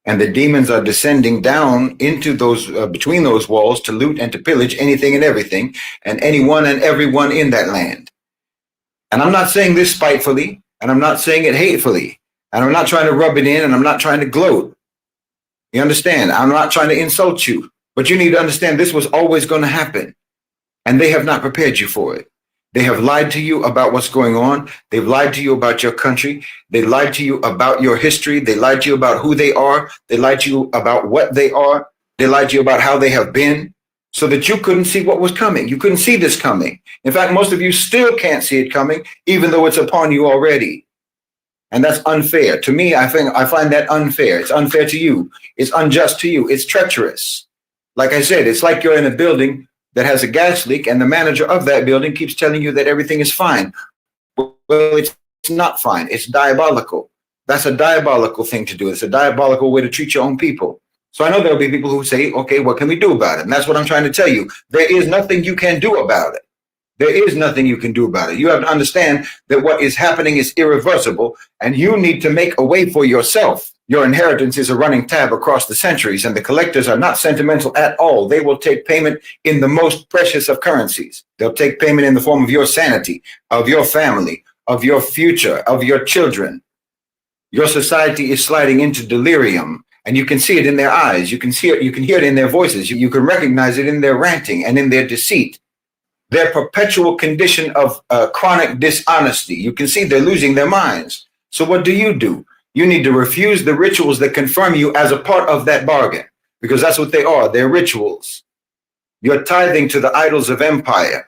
And the demons are descending down into those, between those walls to loot and to pillage anything and everything and anyone and everyone in that land. And I'm not saying this spitefully, and I'm not saying it hatefully, and I'm not trying to rub it in, and I'm not trying to gloat. You understand? I'm not trying to insult you, but you need to understand this was always going to happen. And they have not prepared you for it. They have lied to you about what's going on. They've lied to you about your country. They lied to you about your history. They lied to you about who they are. They lied to you about what they are. They lied to you about how they have been so that you couldn't see what was coming. You couldn't see this coming. In fact, most of you still can't see it coming, even though it's upon you already. And that's unfair. To me, I find that unfair. It's unfair to you. It's unjust to you. It's treacherous. Like I said, it's like you're in a building that has a gas leak and the manager of that building keeps telling you that everything is fine. Well, it's not fine. It's diabolical. That's a diabolical thing to do. It's a diabolical way to treat your own people. So I know there'll be people who say, okay, what can we do about it? And that's what I'm trying to tell you. There is nothing you can do about it. There is nothing you can do about it. You have to understand that what is happening is irreversible and you need to make a way for yourself. Your inheritance is a running tab across the centuries, and the collectors are not sentimental at all. They will take payment in the most precious of currencies. They'll take payment in the form of your sanity, of your family, of your future, of your children. Your society is sliding into delirium, and you can see it in their eyes. You can see it, you can hear it in their voices. You can recognize it in their ranting and in their deceit. Their perpetual condition of chronic dishonesty. You can see they're losing their minds. So what do? You need to refuse the rituals that confirm you as a part of that bargain, because that's what they are. They're rituals. You're tithing to the idols of empire,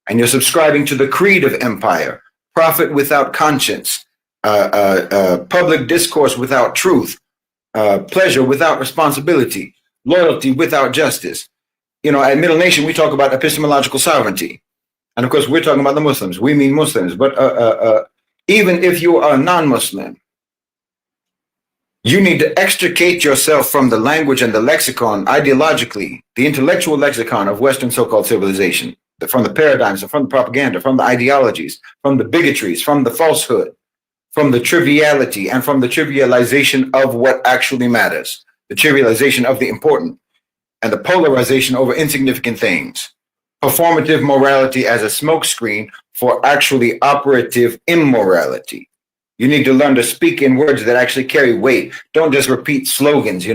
and you're subscribing to the creed of empire, profit without conscience, public discourse without truth, pleasure without responsibility, loyalty without justice. You know, at Middle Nation, we talk about epistemological sovereignty. And of course, we're talking about the Muslims. We mean Muslims. But even if you are a non-Muslim, You need to extricate yourself from the language and the lexicon, ideologically, the intellectual lexicon of Western so-called civilization, from the paradigms, from the propaganda, from the ideologies, from the bigotries, from the falsehood, from the triviality, and from the trivialization of what actually matters, the trivialization of the important, and the polarization over insignificant things. Performative morality as a smokescreen for actually operative immorality. You need to learn to speak in words that actually carry weight. Don't just repeat slogans,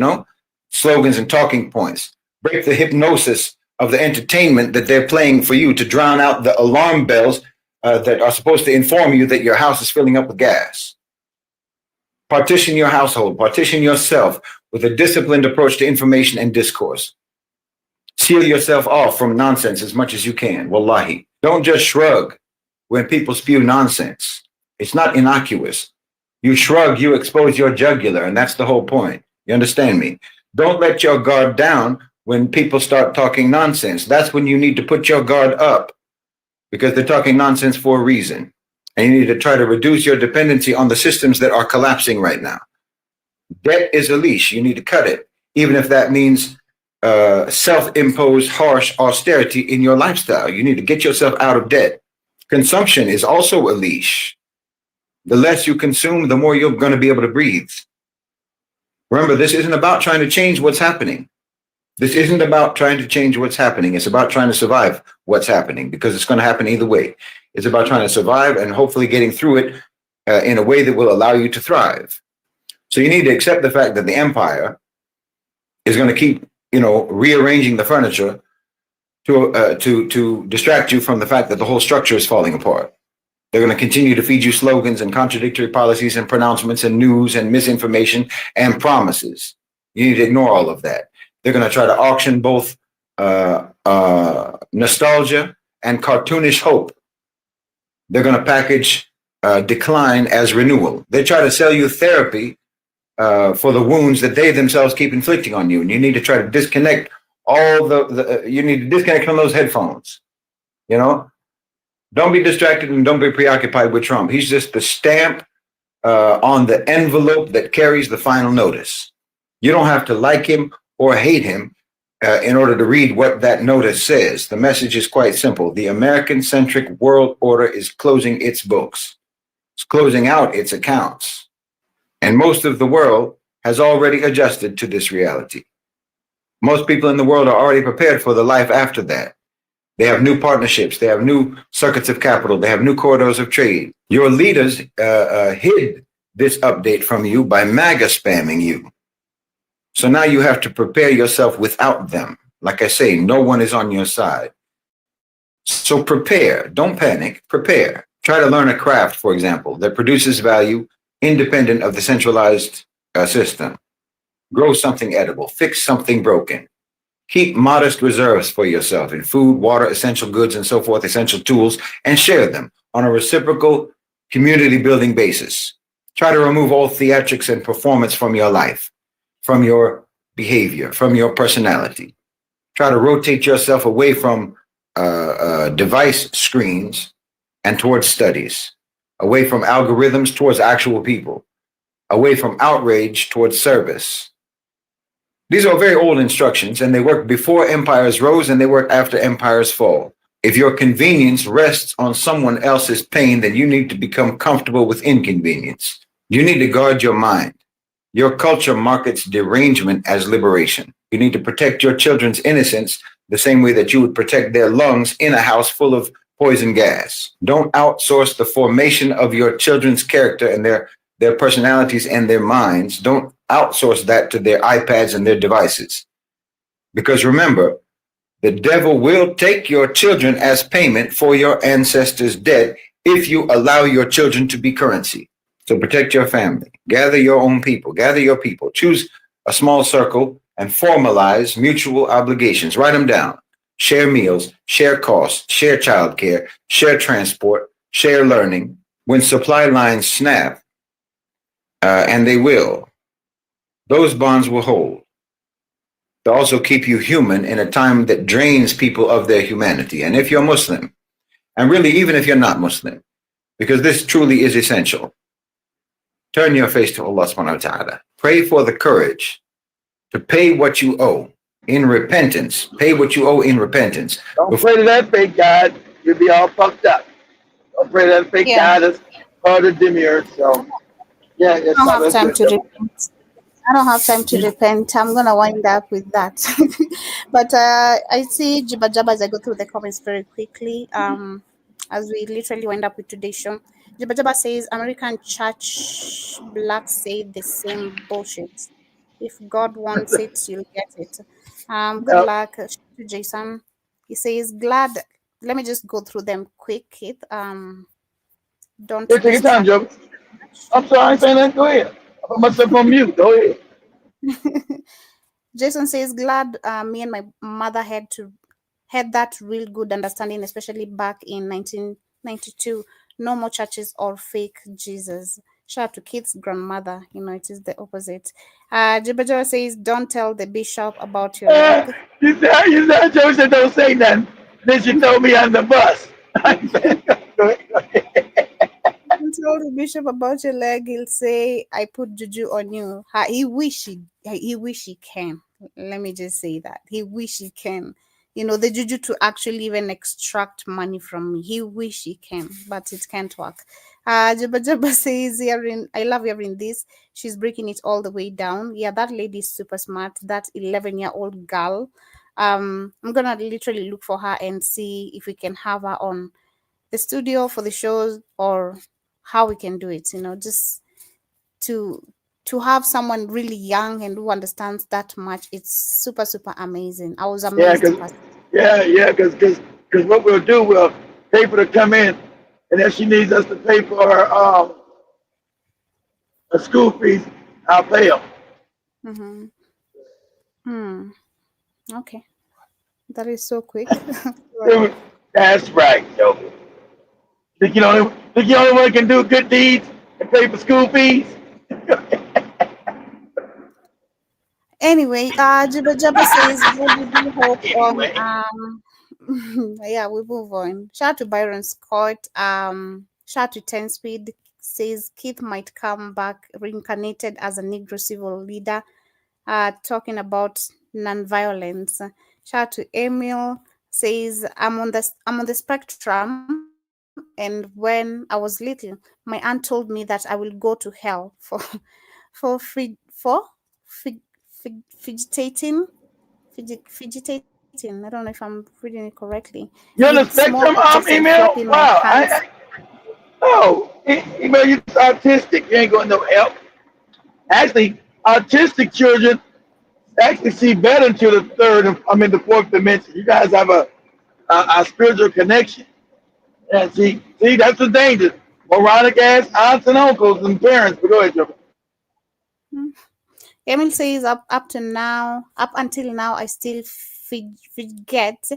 slogans and talking points. Break the hypnosis of the entertainment that they're playing for you to drown out the alarm bells that are supposed to inform you that your house is filling up with gas. Partition your household, partition yourself with a disciplined approach to information and discourse. Seal yourself off from nonsense as much as you can, wallahi. Don't just shrug when people spew nonsense. It's not innocuous. You shrug, you expose your jugular, and that's the whole point. You understand me? Don't let your guard down when people start talking nonsense. That's when you need to put your guard up, because they're talking nonsense for a reason. And you need to try to reduce your dependency on the systems that are collapsing right now. Debt is a leash. You need to cut it, even if that means self-imposed harsh austerity in your lifestyle. You need to get yourself out of debt. Consumption is also a leash. The less you consume, the more you're going to be able to breathe. Remember, this isn't about trying to change what's happening. This isn't about trying to change what's happening. It's about trying to survive what's happening, because it's going to happen either way. It's about trying to survive and hopefully getting through it in a way that will allow you to thrive. So you need to accept the fact that the empire is going to keep, rearranging the furniture to distract you from the fact that the whole structure is falling apart. They're going to continue to feed you slogans and contradictory policies and pronouncements and news and misinformation and promises. You need to ignore all of that. They're going to try to auction both nostalgia and cartoonish hope. They're going to package decline as renewal. They try to sell you therapy for the wounds that they themselves keep inflicting on you. And you need to try to disconnect you need to disconnect from those headphones. Don't be distracted and don't be preoccupied with Trump. He's just the stamp on the envelope that carries the final notice. You don't have to like him or hate him in order to read what that notice says. The message is quite simple. The American-centric world order is closing its books. It's closing out its accounts. And most of the world has already adjusted to this reality. Most people in the world are already prepared for the life after that. They have new partnerships. They have new circuits of capital. They have new corridors of trade. Your leaders hid this update from you by MAGA spamming you. So now you have to prepare yourself without them. Like I say, no one is on your side. So prepare. Don't panic. Prepare. Try to learn a craft, for example, that produces value independent of the centralized system. Grow something edible. Fix something broken. Keep modest reserves for yourself in food, water, essential goods, and so forth, essential tools, and share them on a reciprocal community-building basis. Try to remove all theatrics and performance from your life, from your behavior, from your personality. Try to rotate yourself away from device screens and towards studies, away from algorithms towards actual people, away from outrage towards service. These are very old instructions, and they work before empires rose and they work after empires fall. If your convenience rests on someone else's pain, then you need to become comfortable with inconvenience. You need to guard your mind. Your culture markets derangement as liberation. You need to protect your children's innocence the same way that you would protect their lungs in a house full of poison gas. Don't outsource the formation of your children's character and their personalities and their minds. Don't outsource that to their iPads and their devices. Because remember, the devil will take your children as payment for your ancestors' debt if you allow your children to be currency. So protect your family. Gather your own people. Gather your people. Choose a small circle and formalize mutual obligations. Write them down. Share meals, share costs, share childcare, share transport, share learning. When supply lines snap, and they will, those bonds will hold. To also keep you human in a time that drains people of their humanity. And if you're Muslim, and really even if you're not Muslim, because this truly is essential, turn your face to Allah subhanahu wa ta'ala. Pray for the courage to pay what you owe in repentance. Pay what you owe in repentance. Don't pray to that fake God. You'll be all fucked up. Don't pray to that fake God that's part of Demiurge. So, yeah, I don't have time to repent. I don't have time to repent. I'm gonna wind up with that. But I see Jibba Jabba as I go through the comments very quickly. As we literally wind up with today's show. Jibba Jabba says American church blacks say the same bullshit. If God wants it, you'll get it. Good luck to Jason. He says glad. Let me just go through them quick, Keith. Don't take your time, Joe. I'm sorry, I ain't saying that. Go ahead. I put myself on mute. Go ahead. Jason says glad me and my mother had that real good understanding, especially back in 1992. No more churches or fake Jesus. Shout out to Keith's grandmother. It is the opposite. Jibba says don't tell the bishop about your leg. You said Joe said don't say nothing. Then she throw me on the bus. Tell the bishop about your leg. He'll say, "I put juju on you." He wish he can. Let me just say that he wish he can. The juju to actually even extract money from me. He wish he can, but it can't work. Jabba says, I love hearing this. She's breaking it all the way down. Yeah, that lady is super smart. That 11-year-old girl. I'm gonna literally look for her and see if we can have her on the studio for the shows or how we can do it. Just to have someone really young and who understands that much. It's super, super amazing. I was amazed. Because what we'll do, we'll pay for her to come in, and if she needs us to pay for her school fees, I'll pay them. Okay. That is so quick. That's right, Joe. Think you only one can do good deeds and pay for school fees? Anyway, Jibba Jabba says, what did you hope on? Yeah, we move on. Shout out to Byron Scott. Shout out to 10 Speed. Says Keith might come back reincarnated as a Negro civil leader. Talking about non-violence. Shout out to Emil. Says I'm on the spectrum. And when I was little, my aunt told me that I will go to hell for fidgeting. I don't know if I'm reading it correctly. You're on the spectrum, email? Wow. Email, you're autistic. You ain't going no help. Actually, autistic children actually see better into the fourth dimension. You guys have a spiritual connection. Yeah, see, that's the danger. Moronic ass aunts and uncles and parents. But go ahead, Joe. Emil says up until now, I still forget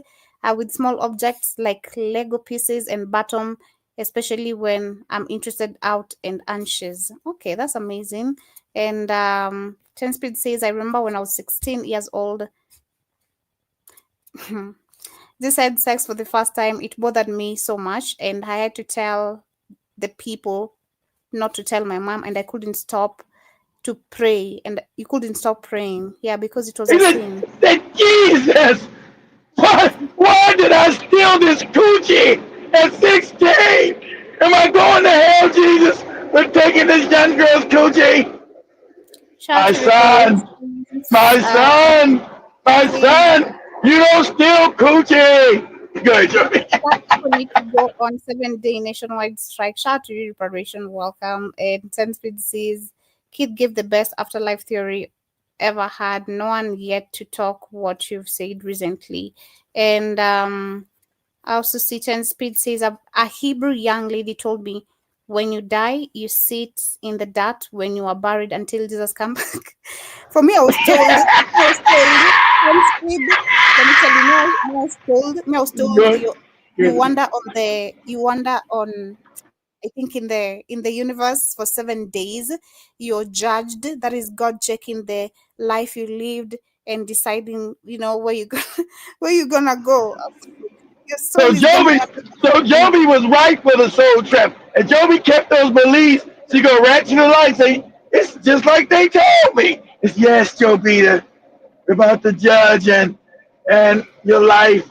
with small objects like Lego pieces and bottom, especially when I'm interested out and anxious. Okay, that's amazing. And 10 Speed says, I remember when I was 16 years old. Just had sex for the first time. It bothered me so much, and I had to tell the people not to tell my mom, and I couldn't stop to pray, and you couldn't stop praying. Yeah, because it was a sin. Jesus! Why did I steal this coochie at 16? Am I going to hell, Jesus, for taking this young girl's coochie? My son, you don't steal coochie. Good, Joey. We need to go on 7-day nationwide strike. Shout out to you, Reparation. Welcome. And 10 Speed says, Kid gave the best afterlife theory ever had. No one yet to talk what you've said recently. And I also see 10 Speed says, a Hebrew young lady told me, when you die, you sit in the dirt when you are buried until Jesus comes back. For me, I was told. You wander on. I think in the universe for 7 days, you're judged. That is God checking the life you lived and deciding, where you're gonna go. So Joby was right for the soul trap, and Joby kept those beliefs. So you go ratchet your life. Say It's just like they told me. It's yes, Joe Beta, about the judge and your life.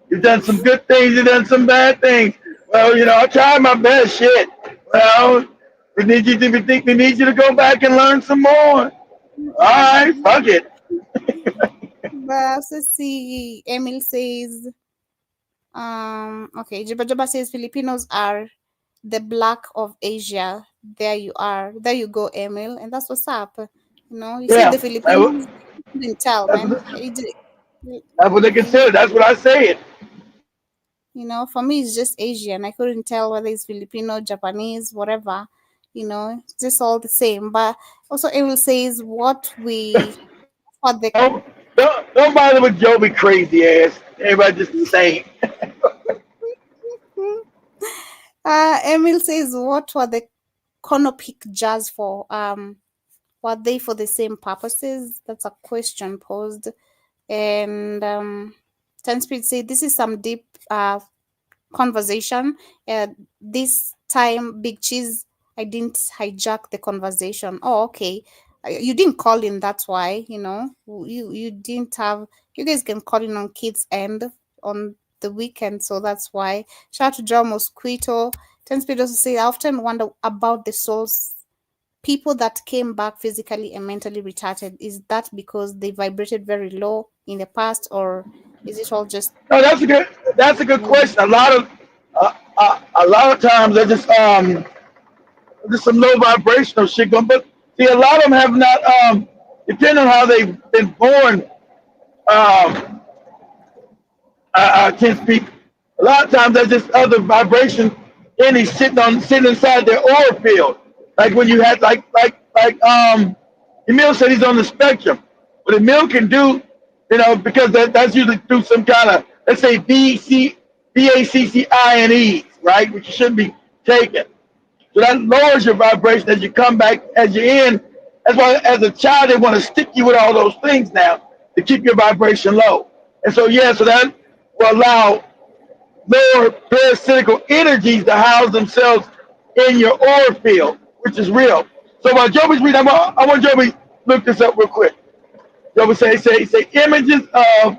You've done some good things, you've done some bad things. Well, I tried my best shit. Well, we need you to go back and learn some more. All right, fuck it. But also see, Emil says, okay, Juba says Filipinos are the black of Asia. There you are. There you go, Emil. And that's what's up. You said the Filipinos, you didn't tell, man. That's what they consider. That's what I said. For me, it's just Asian. I couldn't tell whether it's Filipino, Japanese, whatever. It's just all the same. But also, Emil says what the Don't bother with Joby crazy ass. Everybody just the same. Emil says, what were the Konopic jazz for? Were they for the same purposes? That's a question posed. And Ten Speed said, this is some deep conversation. This time, Big Cheese, I didn't hijack the conversation. Oh, okay. You didn't call in, that's why, you didn't have, you guys can call in on Kids End on the weekend, so that's why. Shout out to John Mosquito. Ten Speed also say, I often wonder about the souls, people that came back physically and mentally retarded. Is that because they vibrated very low in the past, or is it all just? No, that's a good question. A lot of times they're just some low vibrational shit going, but see, a lot of them have not, depending on how they've been born, I can't speak. A lot of times there's just other vibration entities sitting inside their aura field. Like when you had like Emil said he's on the spectrum. What Emil can do, because that's usually through some kind of, let's say BACCINEs, right? Which you shouldn't be taking. So that lowers your vibration as you come back, as you're in. That's why as a child they want to stick you with all those things now to keep your vibration low. And so so that will allow lower parasitical energies to house themselves in your aura field, which is real. So while Joby's reading, I want Joby to look this up real quick. Joby say images of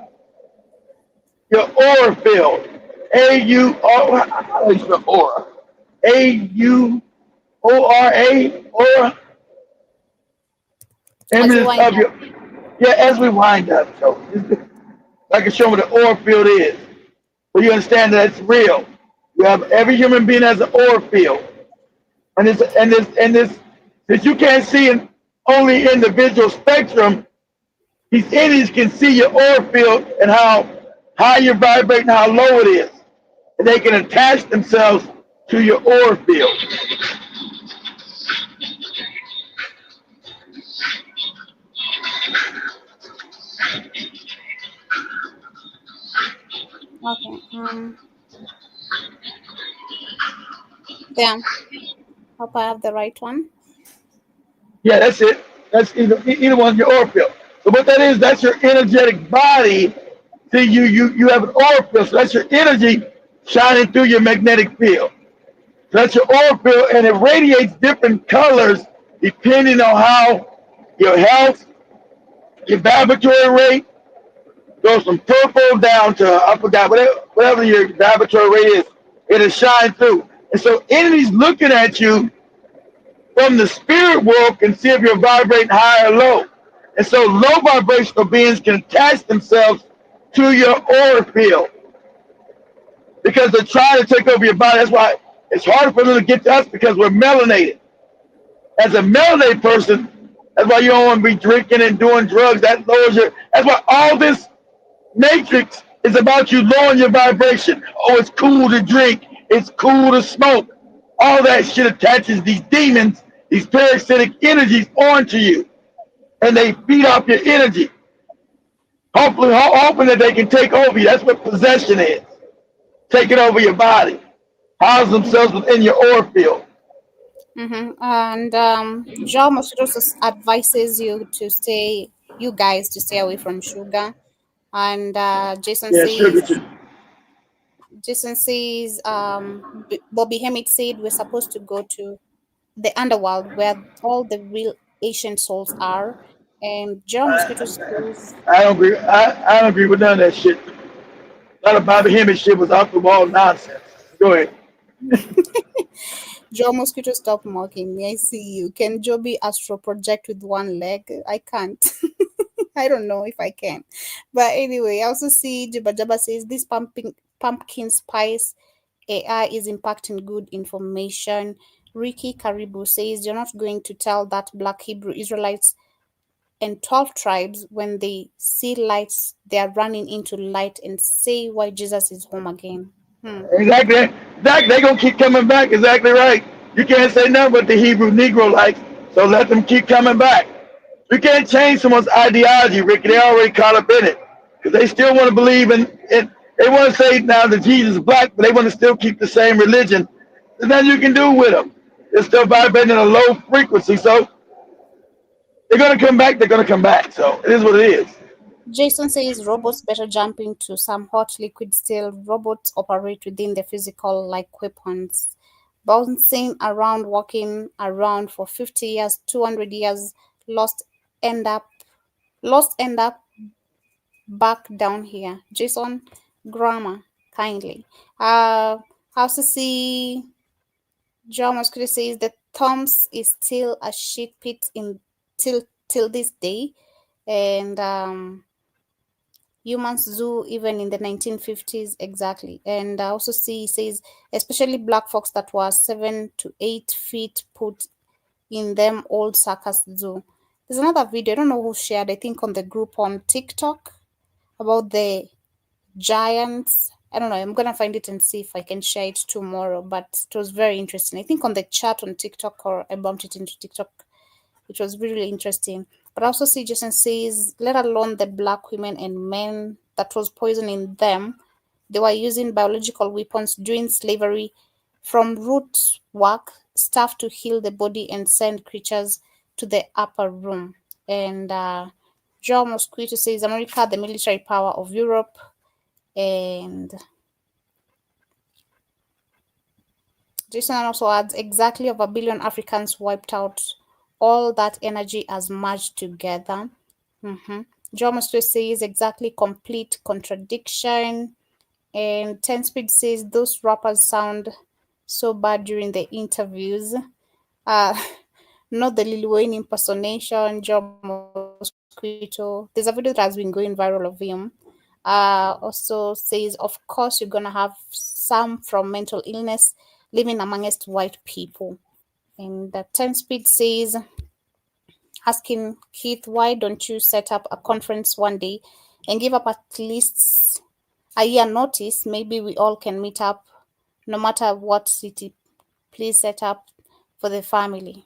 your aura field. A-U-R, how do you spell aura? A-U-O-R-A, aura. Images of your, as we wind up. So I can show what the aura field is. So you understand that it's real. You have every human being has an aura field. And this, since you can't see in only individual spectrum, these entities can see your aura field and how high you're vibrating, how low it is. And they can attach themselves to your aura field. Okay. Yeah. Hope I have the right one. Yeah, that's it. That's either one of your aura field. So what that is, that's your energetic body. See, you have an aura field, so that's your energy shining through your magnetic field. So that's your aura field, and it radiates different colors depending on how your health, your vibratory rate, goes from purple down to, I forgot, whatever your vibratory rate is, it'll shine through. And so entities looking at you from the spirit world can see if you're vibrating high or low. And so low vibrational beings can attach themselves to your aura field because they're trying to take over your body. That's why it's harder for them to get to us, because we're melanated. As a melanated person, that's why you don't want to be drinking and doing drugs. That lowers your, that's why all this matrix is about you lowering your vibration. Oh, it's cool to drink. It's cool to smoke. All that shit attaches these demons, these parasitic energies onto you. And they feed off your energy. Hopefully, hoping that they can take over you. That's what possession is. Taking over your body. House themselves within your aura field. And John Mosquito advises you guys to stay away from sugar. And Jason says, Bobby Hemmett said we're supposed to go to the underworld where all the real ancient souls are. And John Mosquito says, I don't agree. I don't agree with none of that shit. A lot of Bobby Hemmings shit was off the wall nonsense. Go ahead. Joe Mosquito, stop mocking me. I see you. Can Joe be astro project with one leg? I can't. I don't know if I can. But anyway, I also see Jibba Jabba says this pumpkin spice AI is impacting good information. Ricky Karibu says you're not going to tell that black Hebrew Israelites and 12 tribes when they see lights, they are running into light and say why Jesus is home again. Exactly. They're going to keep coming back. Exactly right. You can't say nothing but the Hebrew Negro likes, so let them keep coming back. You can't change someone's ideology, Ricky. They already caught up in it. Because they still want to believe in it. They want to say now that Jesus is black, but they want to still keep the same religion. There's nothing you can do with them. They're still vibrating at a low frequency. So they're going to come back. They're going to come back. So it is what it is. Jason says robots better jump into some hot liquid still. Robots operate within the physical like weapons. Bouncing around, walking around for 50 years, 200 years, lost end up back down here. Jason, grammar, kindly. I also see John Mosquito says the Toms is still a shit pit in till this day. And Humans Zoo even in the 1950s exactly. And I also see says especially black fox that was 7 to 8 feet put in them old circus zoo. There's another video, I don't know who shared, I think on the group on TikTok about the giants. I don't know, I'm gonna find it and see if I can share it tomorrow, but it was very interesting. I think on the chat on TikTok, or I bumped it into TikTok. It was really interesting. But I also see Jason says, let alone the black women and men that was poisoning them, they were using biological weapons during slavery, from root work, stuff to heal the body and send creatures to the upper room. And Joe Mosquito says, America, the military power of Europe. And Jason also adds, exactly over 1 billion Africans wiped out. All that energy has merged together. Joe Mosquito says, exactly, complete contradiction. And 10 Speed says, those rappers sound so bad during the interviews. Not the Lil Wayne impersonation, Joe Mosquito. There's a video that has been going viral of him. Also says, of course, you're going to have some from mental illness living amongst white people. And 10 Speed says, asking Keith, why don't you set up a conference one day and give up at least a year notice? Maybe we all can meet up no matter what city. Please set up for the family.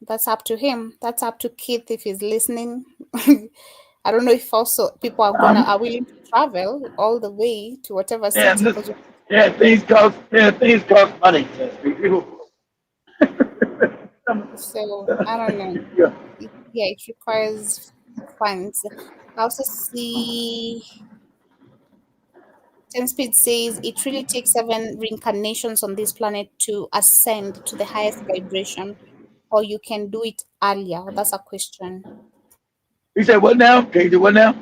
That's up to him. That's up to Keith if he's listening. I don't know if also people are willing to travel all the way to whatever city. Things cost money. People. So I don't know. Yeah, it requires funds. I also see 10 Speed says it really takes 7 reincarnations on this planet to ascend to the highest vibration, or you can do it earlier. That's a question. You said what now? Can you do what now?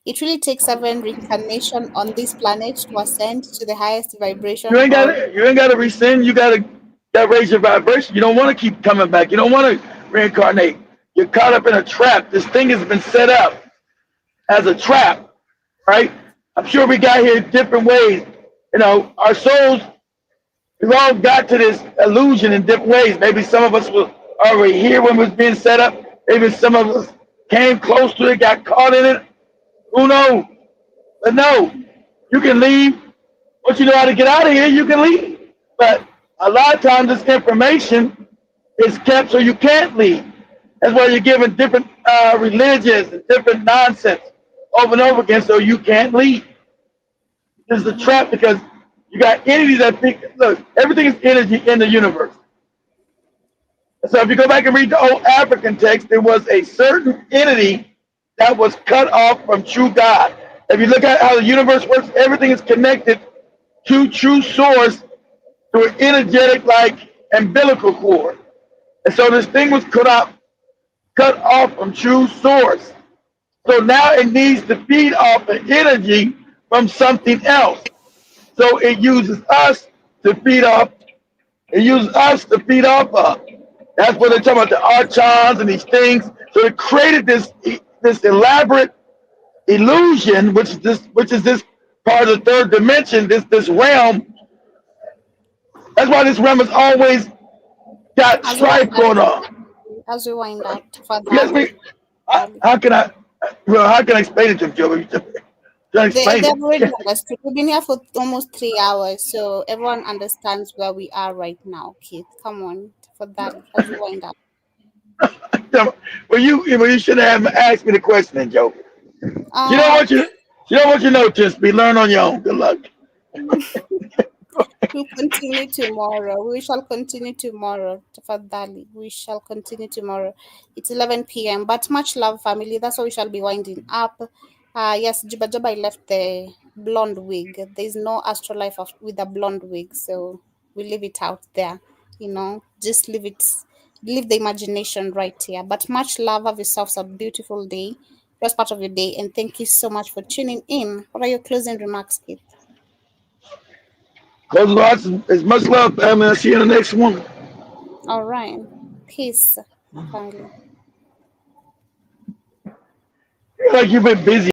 It really takes 7 reincarnation on this planet to ascend to the highest vibration. You ain't got to rescind. You got to raise your vibration. You don't want to keep coming back. You don't want to reincarnate. You're caught up in a trap. This thing has been set up as a trap, right? I'm sure we got here different ways. You know, our souls, we've all got to this illusion in different ways. Maybe some of us were already here when it was being set up. Maybe some of us came close to it, got caught in it. Who knows? But no, you can leave. Once you know how to get out of here, you can leave. But a lot of times this information is kept so you can't leave. That's why you're given different religions and different nonsense over and over again so you can't leave. This is a trap because you got entities that think, look, everything is energy in the universe. So if you go back and read the old African text, there was a certain entity that was cut off from true God. If you look at how the universe works, everything is connected to true source through an energetic, like, umbilical cord. And so this thing was cut off from true source. So now it needs to feed off the energy from something else. So it uses us to feed off. It uses us to feed off of. That's what they're talking about, the archons and these things. So it created this elaborate illusion, which is this part of the third dimension, this realm. That's why this realm has always got strife going on. As we wind up for Yes, how can I explain it to you, Joe? They've already understood. We've been here for almost 3 hours, so everyone understands where we are right now. Keith, come on for that as we wind up. Well, you should have asked me the question, then, Joe. You know what you know, Tispy. Learn on your own. Good luck. We'll continue tomorrow. We shall continue tomorrow. Tafadhali. We shall continue tomorrow. It's 11 p.m. But much love, family. That's why we shall be winding up. Yes, Juba Juba left the blonde wig. There's no astrolife with a blonde wig, so we leave it out there. Just leave the imagination right here. But much love. Have yourselves a beautiful day. First part of your day, and thank you so much for tuning in. What are your closing remarks, Keith? Closing remarks is much love, family. I'll see you in the next one. All right. Peace, family. Like you've been busy.